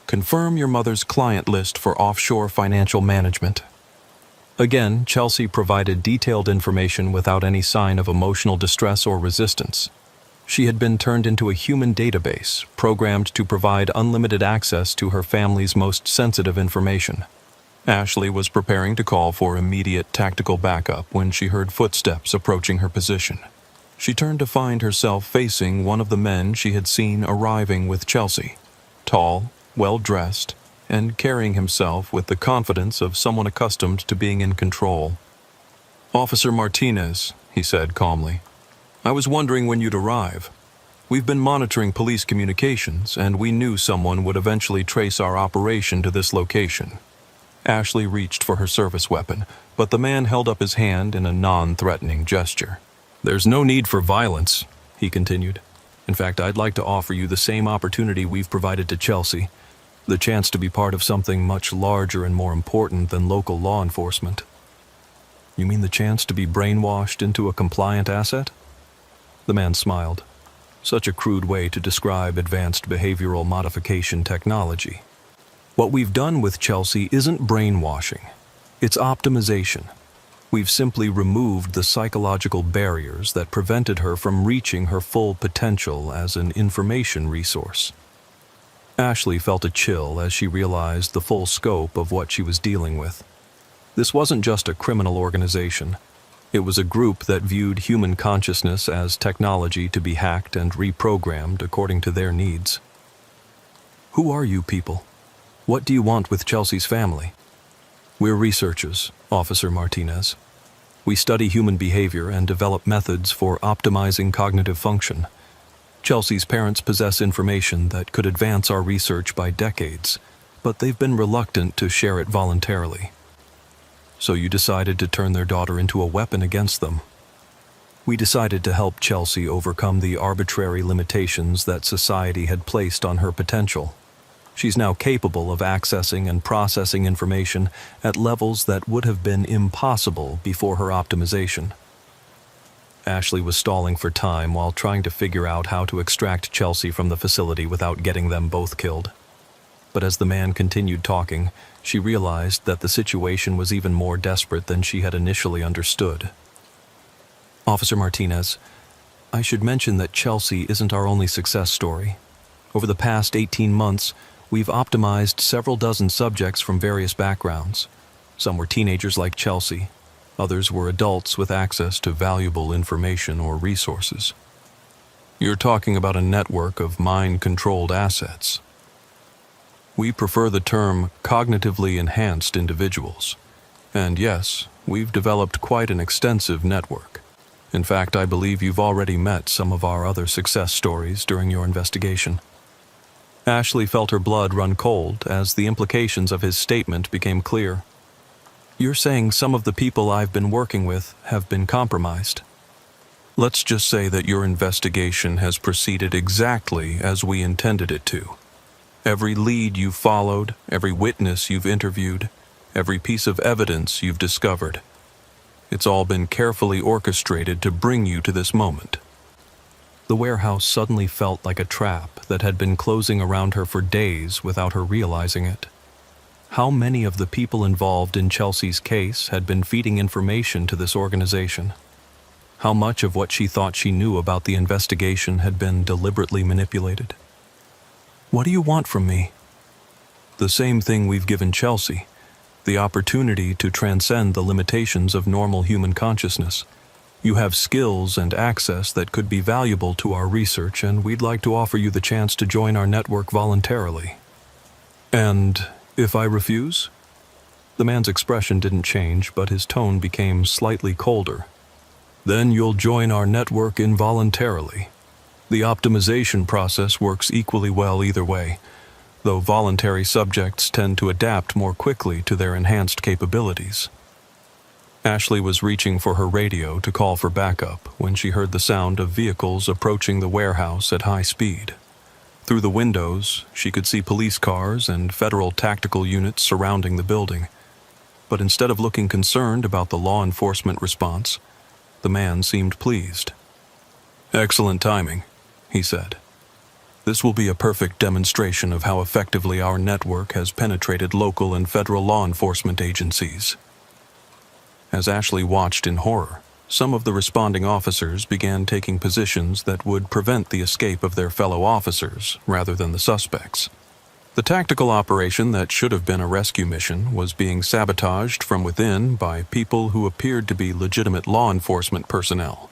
"Confirm your mother's client list for offshore financial management." Again, Chelsea provided detailed information without any sign of emotional distress or resistance. She had been turned into a human database, programmed to provide unlimited access to her family's most sensitive information. Ashley was preparing to call for immediate tactical backup when she heard footsteps approaching her position. She turned to find herself facing one of the men she had seen arriving with Chelsea, tall, well-dressed, and carrying himself with the confidence of someone accustomed to being in control. "Officer Martinez," he said calmly. "I was wondering when you'd arrive. We've been monitoring police communications, and we knew someone would eventually trace our operation to this location." Ashley reached for her service weapon, but the man held up his hand in a non-threatening gesture. "There's no need for violence," he continued. "In fact, I'd like to offer you the same opportunity we've provided to Chelsea. The chance to be part of something much larger and more important than local law enforcement." "You mean the chance to be brainwashed into a compliant asset?" The man smiled. Such a crude way to describe advanced behavioral modification technology. "What we've done with Chelsea isn't brainwashing. It's optimization. We've simply removed the psychological barriers that prevented her from reaching her full potential as an information resource." Ashley felt a chill as she realized the full scope of what she was dealing with. This wasn't just a criminal organization. It was a group that viewed human consciousness as technology to be hacked and reprogrammed according to their needs. "Who are you people? What do you want with Chelsea's family?" "We're researchers, Officer Martinez. We study human behavior and develop methods for optimizing cognitive function. Chelsea's parents possess information that could advance our research by decades, but they've been reluctant to share it voluntarily. So you decided to turn their daughter into a weapon against them. We decided to help Chelsea overcome the arbitrary limitations that society had placed on her potential. She's now capable of accessing and processing information at levels that would have been impossible before her optimization. Ashley was stalling for time while trying to figure out how to extract Chelsea from the facility without getting them both killed. But as the man continued talking, she realized that the situation was even more desperate than she had initially understood. Officer Martinez, I should mention that Chelsea isn't our only success story. Over the past 18 months, we've optimized several dozen subjects from various backgrounds. Some were teenagers like Chelsea. Others were adults with access to valuable information or resources. You're talking about a network of mind-controlled assets. We prefer the term cognitively enhanced individuals. And yes, we've developed quite an extensive network. In fact, I believe you've already met some of our other success stories during your investigation. Ashley felt her blood run cold as the implications of his statement became clear. You're saying some of the people I've been working with have been compromised. Let's just say that your investigation has proceeded exactly as we intended it to. Every lead you've followed, every witness you've interviewed, every piece of evidence you've discovered. It's all been carefully orchestrated to bring you to this moment. The warehouse suddenly felt like a trap that had been closing around her for days without her realizing it. How many of the people involved in Chelsea's case had been feeding information to this organization? How much of what she thought she knew about the investigation had been deliberately manipulated? What do you want from me? The same thing we've given Chelsea, the opportunity to transcend the limitations of normal human consciousness. You have skills and access that could be valuable to our research, and we'd like to offer you the chance to join our network voluntarily. And if I refuse? The man's expression didn't change, but his tone became slightly colder. Then you'll join our network involuntarily. The optimization process works equally well either way, though voluntary subjects tend to adapt more quickly to their enhanced capabilities. Ashley was reaching for her radio to call for backup when she heard the sound of vehicles approaching the warehouse at high speed. Through the windows, she could see police cars and federal tactical units surrounding the building. But instead of looking concerned about the law enforcement response, the man seemed pleased. "Excellent timing," he said. "This will be a perfect demonstration of how effectively our network has penetrated local and federal law enforcement agencies." As Ashley watched in horror, some of the responding officers began taking positions that would prevent the escape of their fellow officers rather than the suspects. The tactical operation that should have been a rescue mission was being sabotaged from within by people who appeared to be legitimate law enforcement personnel.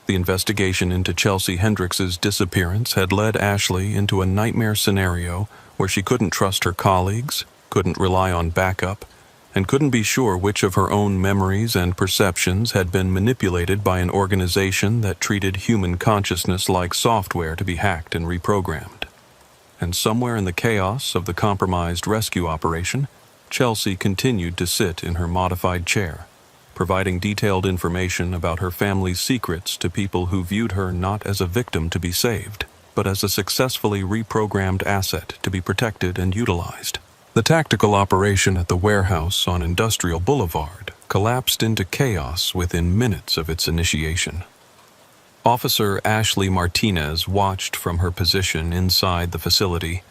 The investigation into Chelsea Hendricks's disappearance had led Ashley into a nightmare scenario where she couldn't trust her colleagues, couldn't rely on backup, and couldn't be sure which of her own memories and perceptions had been manipulated by an organization that treated human consciousness like software to be hacked and reprogrammed. And somewhere in the chaos of the compromised rescue operation, Chelsea continued to sit in her modified chair, providing detailed information about her family's secrets to people who viewed her not as a victim to be saved, but as a successfully reprogrammed asset to be protected and utilized. The tactical operation at the warehouse on Industrial Boulevard collapsed into chaos within minutes of its initiation. Officer Ashley Martinez watched from her position inside the facility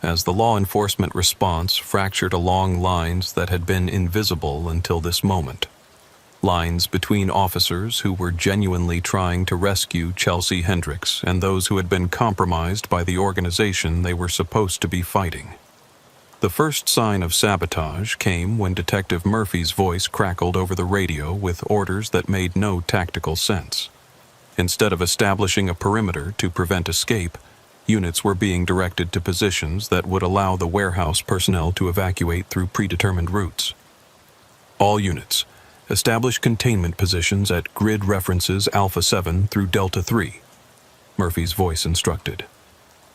as the law enforcement response fractured along lines that had been invisible until this moment. Lines between officers who were genuinely trying to rescue Chelsea Hendricks and those who had been compromised by the organization they were supposed to be fighting. The first sign of sabotage came when Detective Murphy's voice crackled over the radio with orders that made no tactical sense. Instead of establishing a perimeter to prevent escape, units were being directed to positions that would allow the warehouse personnel to evacuate through predetermined routes. All units, establish containment positions at grid references Alpha 7 through Delta 3. Murphy's voice instructed.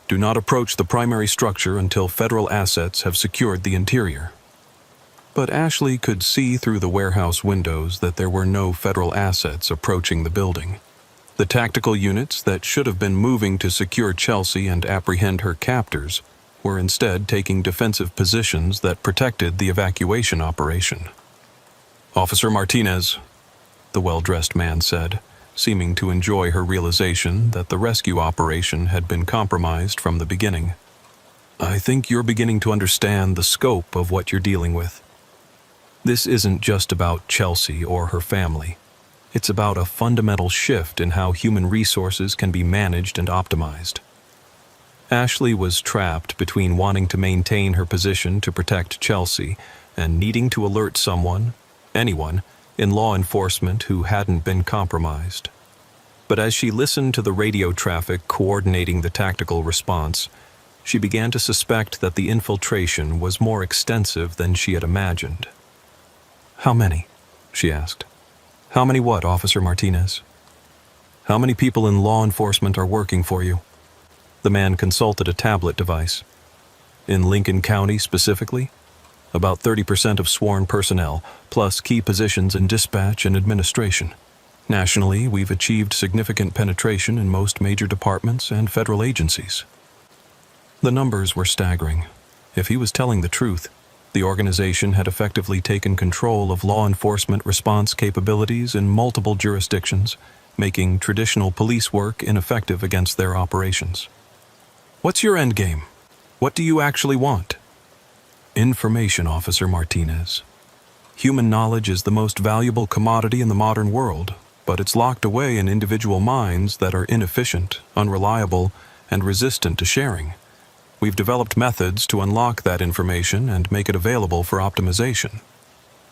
Do not approach the primary structure until federal assets have secured the interior. But Ashley could see through the warehouse windows that there were no federal assets approaching the building. The tactical units that should have been moving to secure Chelsea and apprehend her captors were instead taking defensive positions that protected the evacuation operation. Officer Martinez, the well-dressed man said, seeming to enjoy her realization that the rescue operation had been compromised from the beginning. I think you're beginning to understand the scope of what you're dealing with. This isn't just about Chelsea or her family. It's about a fundamental shift in how human resources can be managed and optimized. Ashley was trapped between wanting to maintain her position to protect Chelsea and needing to alert someone, anyone, in law enforcement who hadn't been compromised. But as she listened to the radio traffic coordinating the tactical response, she began to suspect that the infiltration was more extensive than she had imagined. How many? She asked. How many what, Officer Martinez? How many people in law enforcement are working for you? The man consulted a tablet device. In Lincoln County specifically? About 30% of sworn personnel, plus key positions in dispatch and administration. Nationally, we've achieved significant penetration in most major departments and federal agencies. The numbers were staggering. If he was telling the truth, the organization had effectively taken control of law enforcement response capabilities in multiple jurisdictions, making traditional police work ineffective against their operations. What's your end game? What do you actually want? Information, Officer Martinez. Human knowledge is the most valuable commodity in the modern world, but it's locked away in individual minds that are inefficient, unreliable, and resistant to sharing. We've developed methods to unlock that information and make it available for optimization.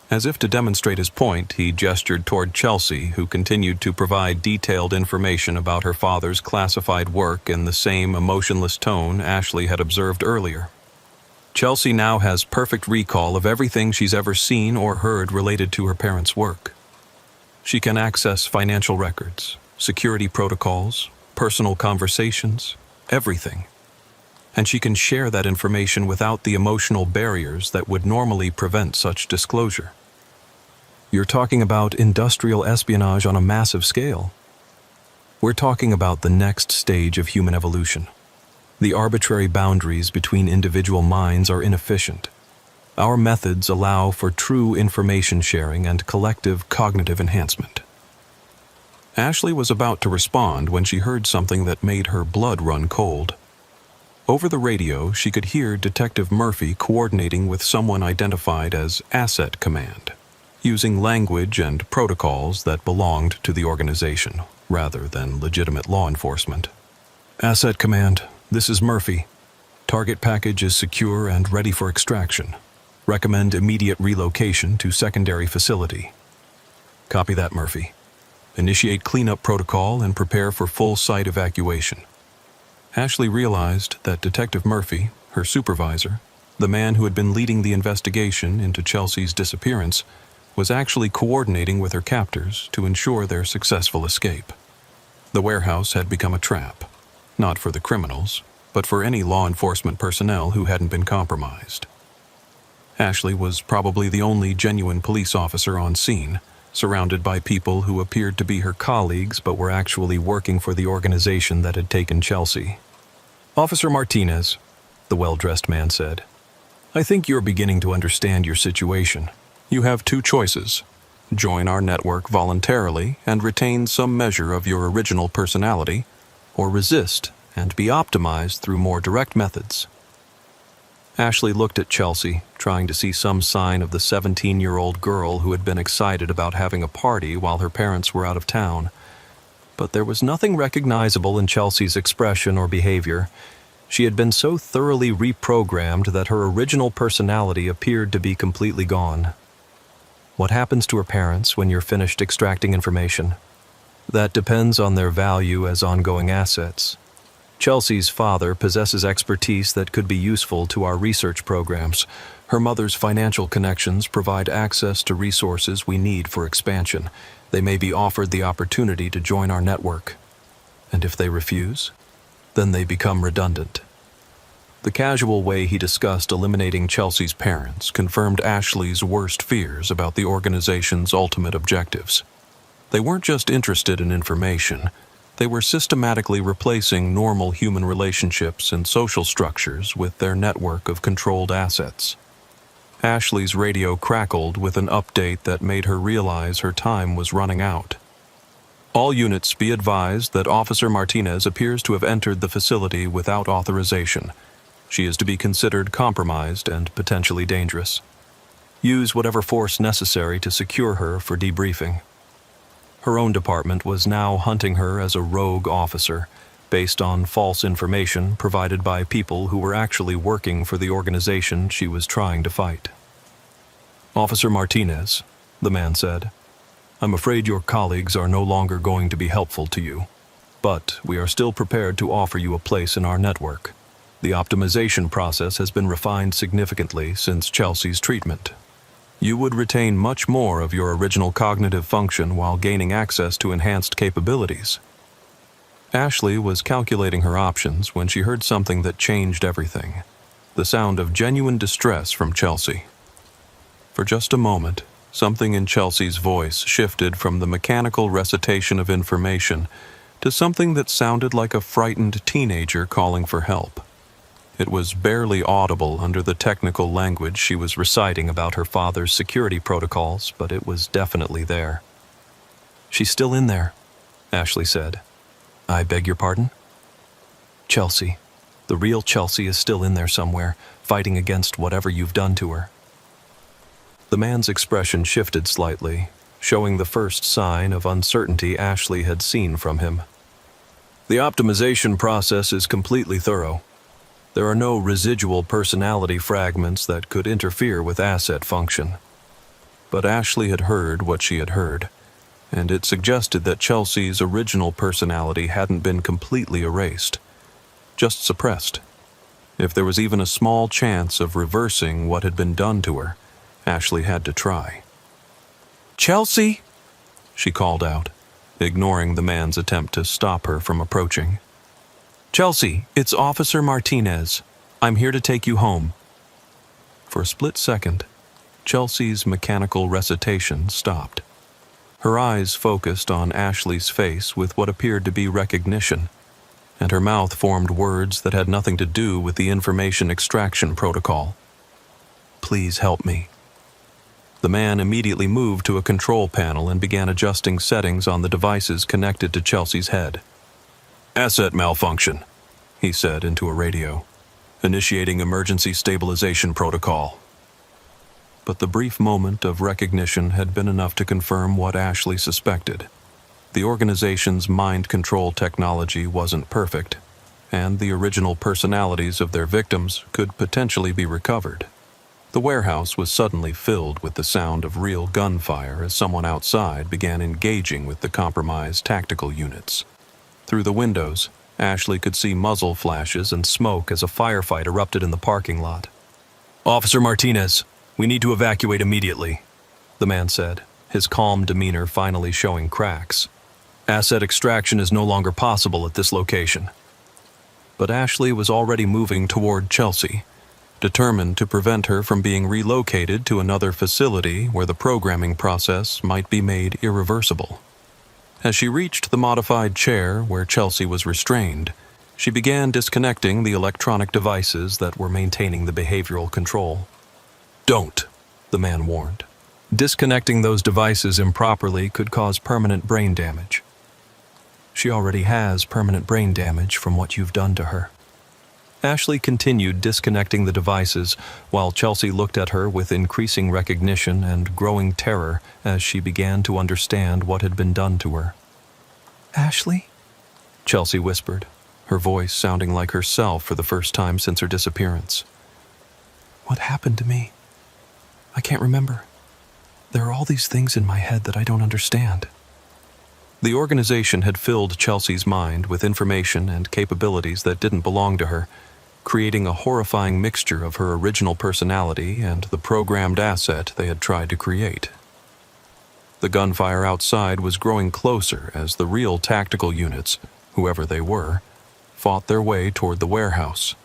As if to demonstrate his point, he gestured toward Chelsea, who continued to provide detailed information about her father's classified work in the same emotionless tone Ashley had observed earlier. Chelsea now has perfect recall of everything she's ever seen or heard related to her parents' work. She can access financial records, security protocols, personal conversations, everything. And she can share that information without the emotional barriers that would normally prevent such disclosure. You're talking about industrial espionage on a massive scale. We're talking about the next stage of human evolution. The arbitrary boundaries between individual minds are inefficient. Our methods allow for true information sharing and collective cognitive enhancement. Ashley was about to respond when she heard something that made her blood run cold. Over the radio, she could hear Detective Murphy coordinating with someone identified as Asset Command, using language and protocols that belonged to the organization, rather than legitimate law enforcement. Asset Command, this is Murphy. Target package is secure and ready for extraction. Recommend immediate relocation to secondary facility. Copy that, Murphy. Initiate cleanup protocol and prepare for full site evacuation. Ashley realized that Detective Murphy, her supervisor, the man who had been leading the investigation into Chelsea's disappearance, was actually coordinating with her captors to ensure their successful escape. The warehouse had become a trap, not for the criminals, but for any law enforcement personnel who hadn't been compromised. Ashley was probably the only genuine police officer on scene, surrounded by people who appeared to be her colleagues but were actually working for the organization that had taken Chelsea. Officer Martinez, the well-dressed man said, I think you're beginning to understand your situation. You have two choices. Join our network voluntarily and retain some measure of your original personality, or resist and be optimized through more direct methods. Ashley looked at Chelsea, trying to see some sign of the 17-year-old girl who had been excited about having a party while her parents were out of town. But there was nothing recognizable in Chelsea's expression or behavior. She had been so thoroughly reprogrammed that her original personality appeared to be completely gone. What happens to her parents when you're finished extracting information? That depends on their value as ongoing assets. Chelsea's father possesses expertise that could be useful to our research programs. Her mother's financial connections provide access to resources we need for expansion. They may be offered the opportunity to join our network. And if they refuse, then they become redundant. The casual way he discussed eliminating Chelsea's parents confirmed Ashley's worst fears about the organization's ultimate objectives. They weren't just interested in information, they were systematically replacing normal human relationships and social structures with their network of controlled assets. Ashley's radio crackled with an update that made her realize her time was running out. All units be advised that Officer Martinez appears to have entered the facility without authorization. She is to be considered compromised and potentially dangerous. Use whatever force necessary to secure her for debriefing. Her own department was now hunting her as a rogue officer, based on false information provided by people who were actually working for the organization she was trying to fight. "Officer Martinez," the man said, "I'm afraid your colleagues are no longer going to be helpful to you, but we are still prepared to offer you a place in our network. The optimization process has been refined significantly since Chelsea's treatment. You would retain much more of your original cognitive function while gaining access to enhanced capabilities." Ashley was calculating her options when she heard something that changed everything: the sound of genuine distress from Chelsea. For just a moment, something in Chelsea's voice shifted from the mechanical recitation of information to something that sounded like a frightened teenager calling for help. It was barely audible under the technical language she was reciting about her father's security protocols, but it was definitely there. "She's still in there," Ashley said. "I beg your pardon?" "Chelsea. The real Chelsea is still in there somewhere, fighting against whatever you've done to her." The man's expression shifted slightly, showing the first sign of uncertainty Ashley had seen from him. "The optimization process is completely thorough. There are no residual personality fragments that could interfere with asset function." But Ashley had heard what she had heard, and it suggested that Chelsea's original personality hadn't been completely erased, just suppressed. If there was even a small chance of reversing what had been done to her, Ashley had to try. "Chelsea!" she called out, ignoring the man's attempt to stop her from approaching. "Chelsea, it's Officer Martinez. I'm here to take you home." For a split second, Chelsea's mechanical recitation stopped. Her eyes focused on Ashley's face with what appeared to be recognition, and her mouth formed words that had nothing to do with the information extraction protocol. "Please help me." The man immediately moved to a control panel and began adjusting settings on the devices connected to Chelsea's head. "Asset malfunction," he said into a radio. "Initiating emergency stabilization protocol." But the brief moment of recognition had been enough to confirm what Ashley suspected. The organization's mind control technology wasn't perfect, and the original personalities of their victims could potentially be recovered. The warehouse was suddenly filled with the sound of real gunfire as someone outside began engaging with the compromised tactical units. Through the windows, Ashley could see muzzle flashes and smoke as a firefight erupted in the parking lot. "Officer Martinez, we need to evacuate immediately," the man said, his calm demeanor finally showing cracks. "Asset extraction is no longer possible at this location." But Ashley was already moving toward Chelsea, determined to prevent her from being relocated to another facility where the programming process might be made irreversible. As she reached the modified chair where Chelsea was restrained, she began disconnecting the electronic devices that were maintaining the behavioral control. "Don't," the man warned. "Disconnecting those devices improperly could cause permanent brain damage." "She already has permanent brain damage from what you've done to her." Ashley continued disconnecting the devices while Chelsea looked at her with increasing recognition and growing terror as she began to understand what had been done to her. "Ashley?" Chelsea whispered, her voice sounding like herself for the first time since her disappearance. "What happened to me? I can't remember. There are all these things in my head that I don't understand." The organization had filled Chelsea's mind with information and capabilities that didn't belong to her, creating a horrifying mixture of her original personality and the programmed asset they had tried to create. The gunfire outside was growing closer as the real tactical units, whoever they were, fought their way toward the warehouse.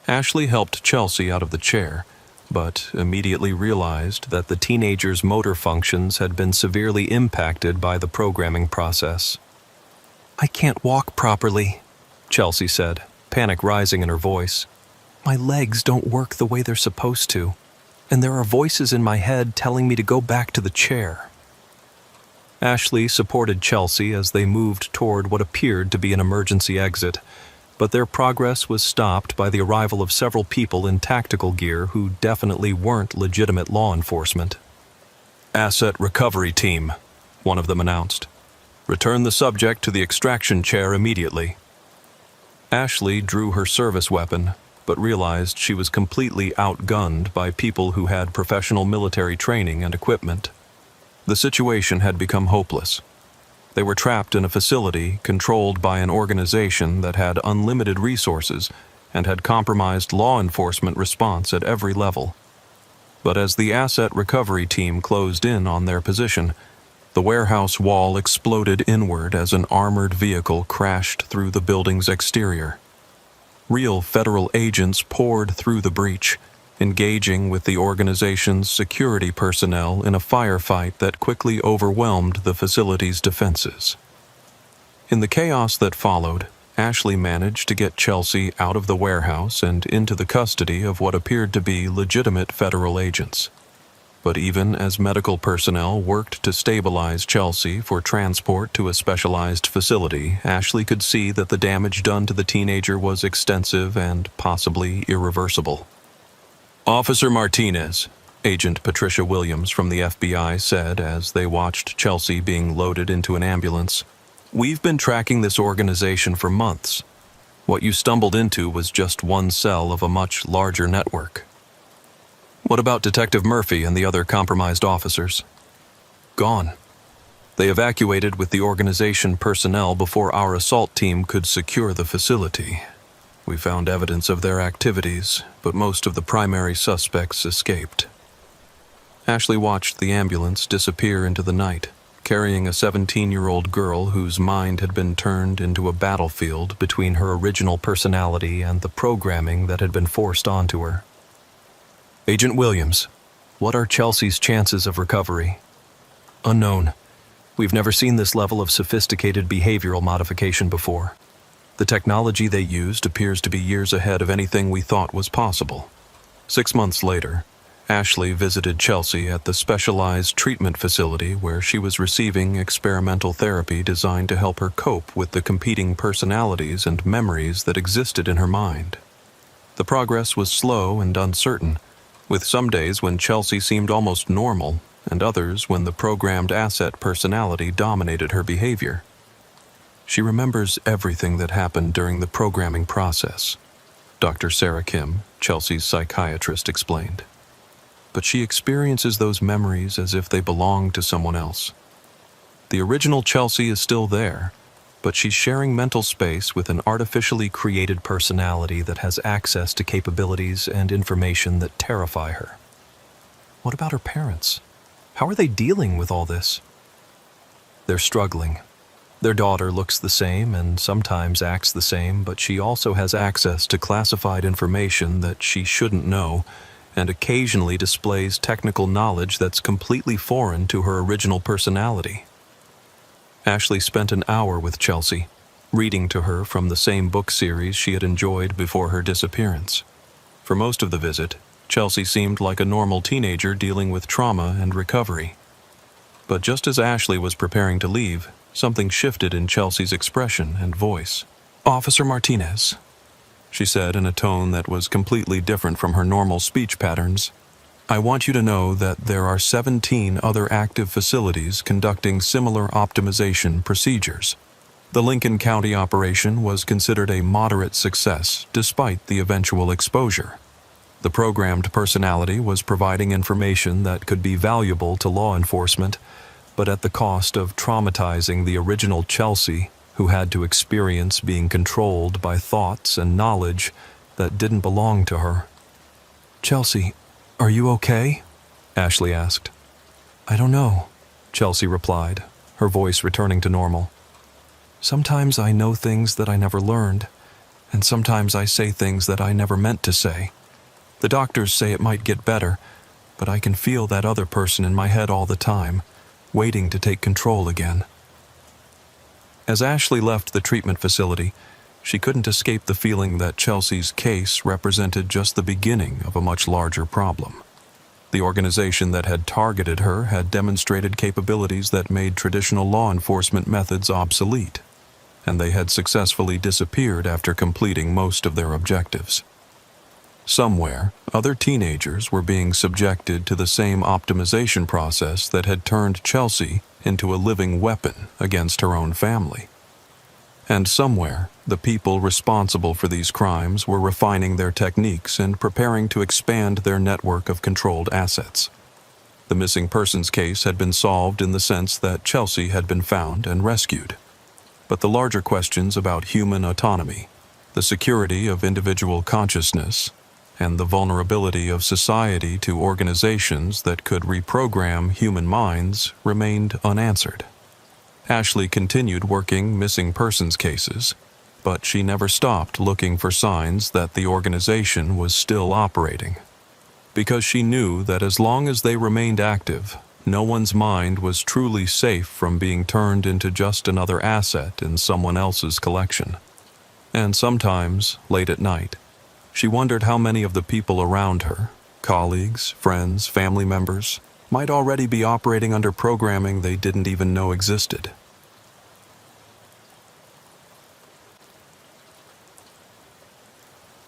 Ashley helped Chelsea out of the chair, but immediately realized that the teenager's motor functions had been severely impacted by the programming process. "I can't walk properly," Chelsea said, panic rising in her voice. "My legs don't work the way they're supposed to, and there are voices in my head telling me to go back to the chair." Ashley supported Chelsea as they moved toward what appeared to be an emergency exit, but their progress was stopped by the arrival of several people in tactical gear who definitely weren't legitimate law enforcement. "Asset recovery team," one of them announced. "Return the subject to the extraction chair immediately." Ashley drew her service weapon, but realized she was completely outgunned by people who had professional military training and equipment. The situation had become hopeless. They were trapped in a facility controlled by an organization that had unlimited resources and had compromised law enforcement response at every level. But as the asset recovery team closed in on their position, the warehouse wall exploded inward as an armored vehicle crashed through the building's exterior. Real federal agents poured through the breach, engaging with the organization's security personnel in a firefight that quickly overwhelmed the facility's defenses. In the chaos that followed, Ashley managed to get Chelsea out of the warehouse and into the custody of what appeared to be legitimate federal agents. But even as medical personnel worked to stabilize Chelsea for transport to a specialized facility, Ashley could see that the damage done to the teenager was extensive and possibly irreversible. "Officer Martinez," Agent Patricia Williams from the FBI said as they watched Chelsea being loaded into an ambulance, "We've been tracking this organization for months. What you stumbled into was just one cell of a much larger network." "What about Detective Murphy and the other compromised officers?" "Gone. They evacuated with the organization personnel before our assault team could secure the facility. We found evidence of their activities, but most of the primary suspects escaped." Ashley watched the ambulance disappear into the night, carrying a 17-year-old girl whose mind had been turned into a battlefield between her original personality and the programming that had been forced onto her. "Agent Williams, what are Chelsea's chances of recovery?" "Unknown. We've never seen this level of sophisticated behavioral modification before. The technology they used appears to be years ahead of anything we thought was possible." 6 months later, Ashley visited Chelsea at the specialized treatment facility where she was receiving experimental therapy designed to help her cope with the competing personalities and memories that existed in her mind. The progress was slow and uncertain, with some days when Chelsea seemed almost normal and others when the programmed asset personality dominated her behavior. "She remembers everything that happened during the programming process," Dr. Sarah Kim, Chelsea's psychiatrist, explained. "But she experiences those memories as if they belong to someone else. The original Chelsea is still there, but she's sharing mental space with an artificially created personality that has access to capabilities and information that terrify her." "What about her parents? How are they dealing with all this?" "They're struggling. Their daughter looks the same and sometimes acts the same, but she also has access to classified information that she shouldn't know and occasionally displays technical knowledge that's completely foreign to her original personality." Ashley spent an hour with Chelsea, reading to her from the same book series she had enjoyed before her disappearance. For most of the visit, Chelsea seemed like a normal teenager dealing with trauma and recovery. But just as Ashley was preparing to leave, something shifted in Chelsea's expression and voice. "Officer Martinez," she said in a tone that was completely different from her normal speech patterns, "I want you to know that there are 17 other active facilities conducting similar optimization procedures. The Lincoln County operation was considered a moderate success despite the eventual exposure. The programmed personality was providing information that could be valuable to law enforcement, but at the cost of traumatizing the original Chelsea, who had to experience being controlled by thoughts and knowledge that didn't belong to her." "Chelsea, are you okay?" Ashley asked. "I don't know," Chelsea replied, her voice returning to normal. Sometimes I know things that I never learned, and sometimes I say things that I never meant to say. The doctors say it might get better, but I can feel that other person in my head all the time, waiting to take control again." As Ashley left the treatment facility, she couldn't escape the feeling that Chelsea's case represented just the beginning of a much larger problem. The organization that had targeted her had demonstrated capabilities that made traditional law enforcement methods obsolete, and they had successfully disappeared after completing most of their objectives. Somewhere, other teenagers were being subjected to the same optimization process that had turned Chelsea into a living weapon against her own family. And somewhere, the people responsible for these crimes were refining their techniques and preparing to expand their network of controlled assets. The missing persons case had been solved in the sense that Chelsea had been found and rescued. But the larger questions about human autonomy, the security of individual consciousness, and the vulnerability of society to organizations that could reprogram human minds remained unanswered. Ashley continued working missing persons cases, but she never stopped looking for signs that the organization was still operating. Because she knew that as long as they remained active, no one's mind was truly safe from being turned into just another asset in someone else's collection. And sometimes, late at night, she wondered how many of the people around her, colleagues, friends, family members, might already be operating under programming they didn't even know existed.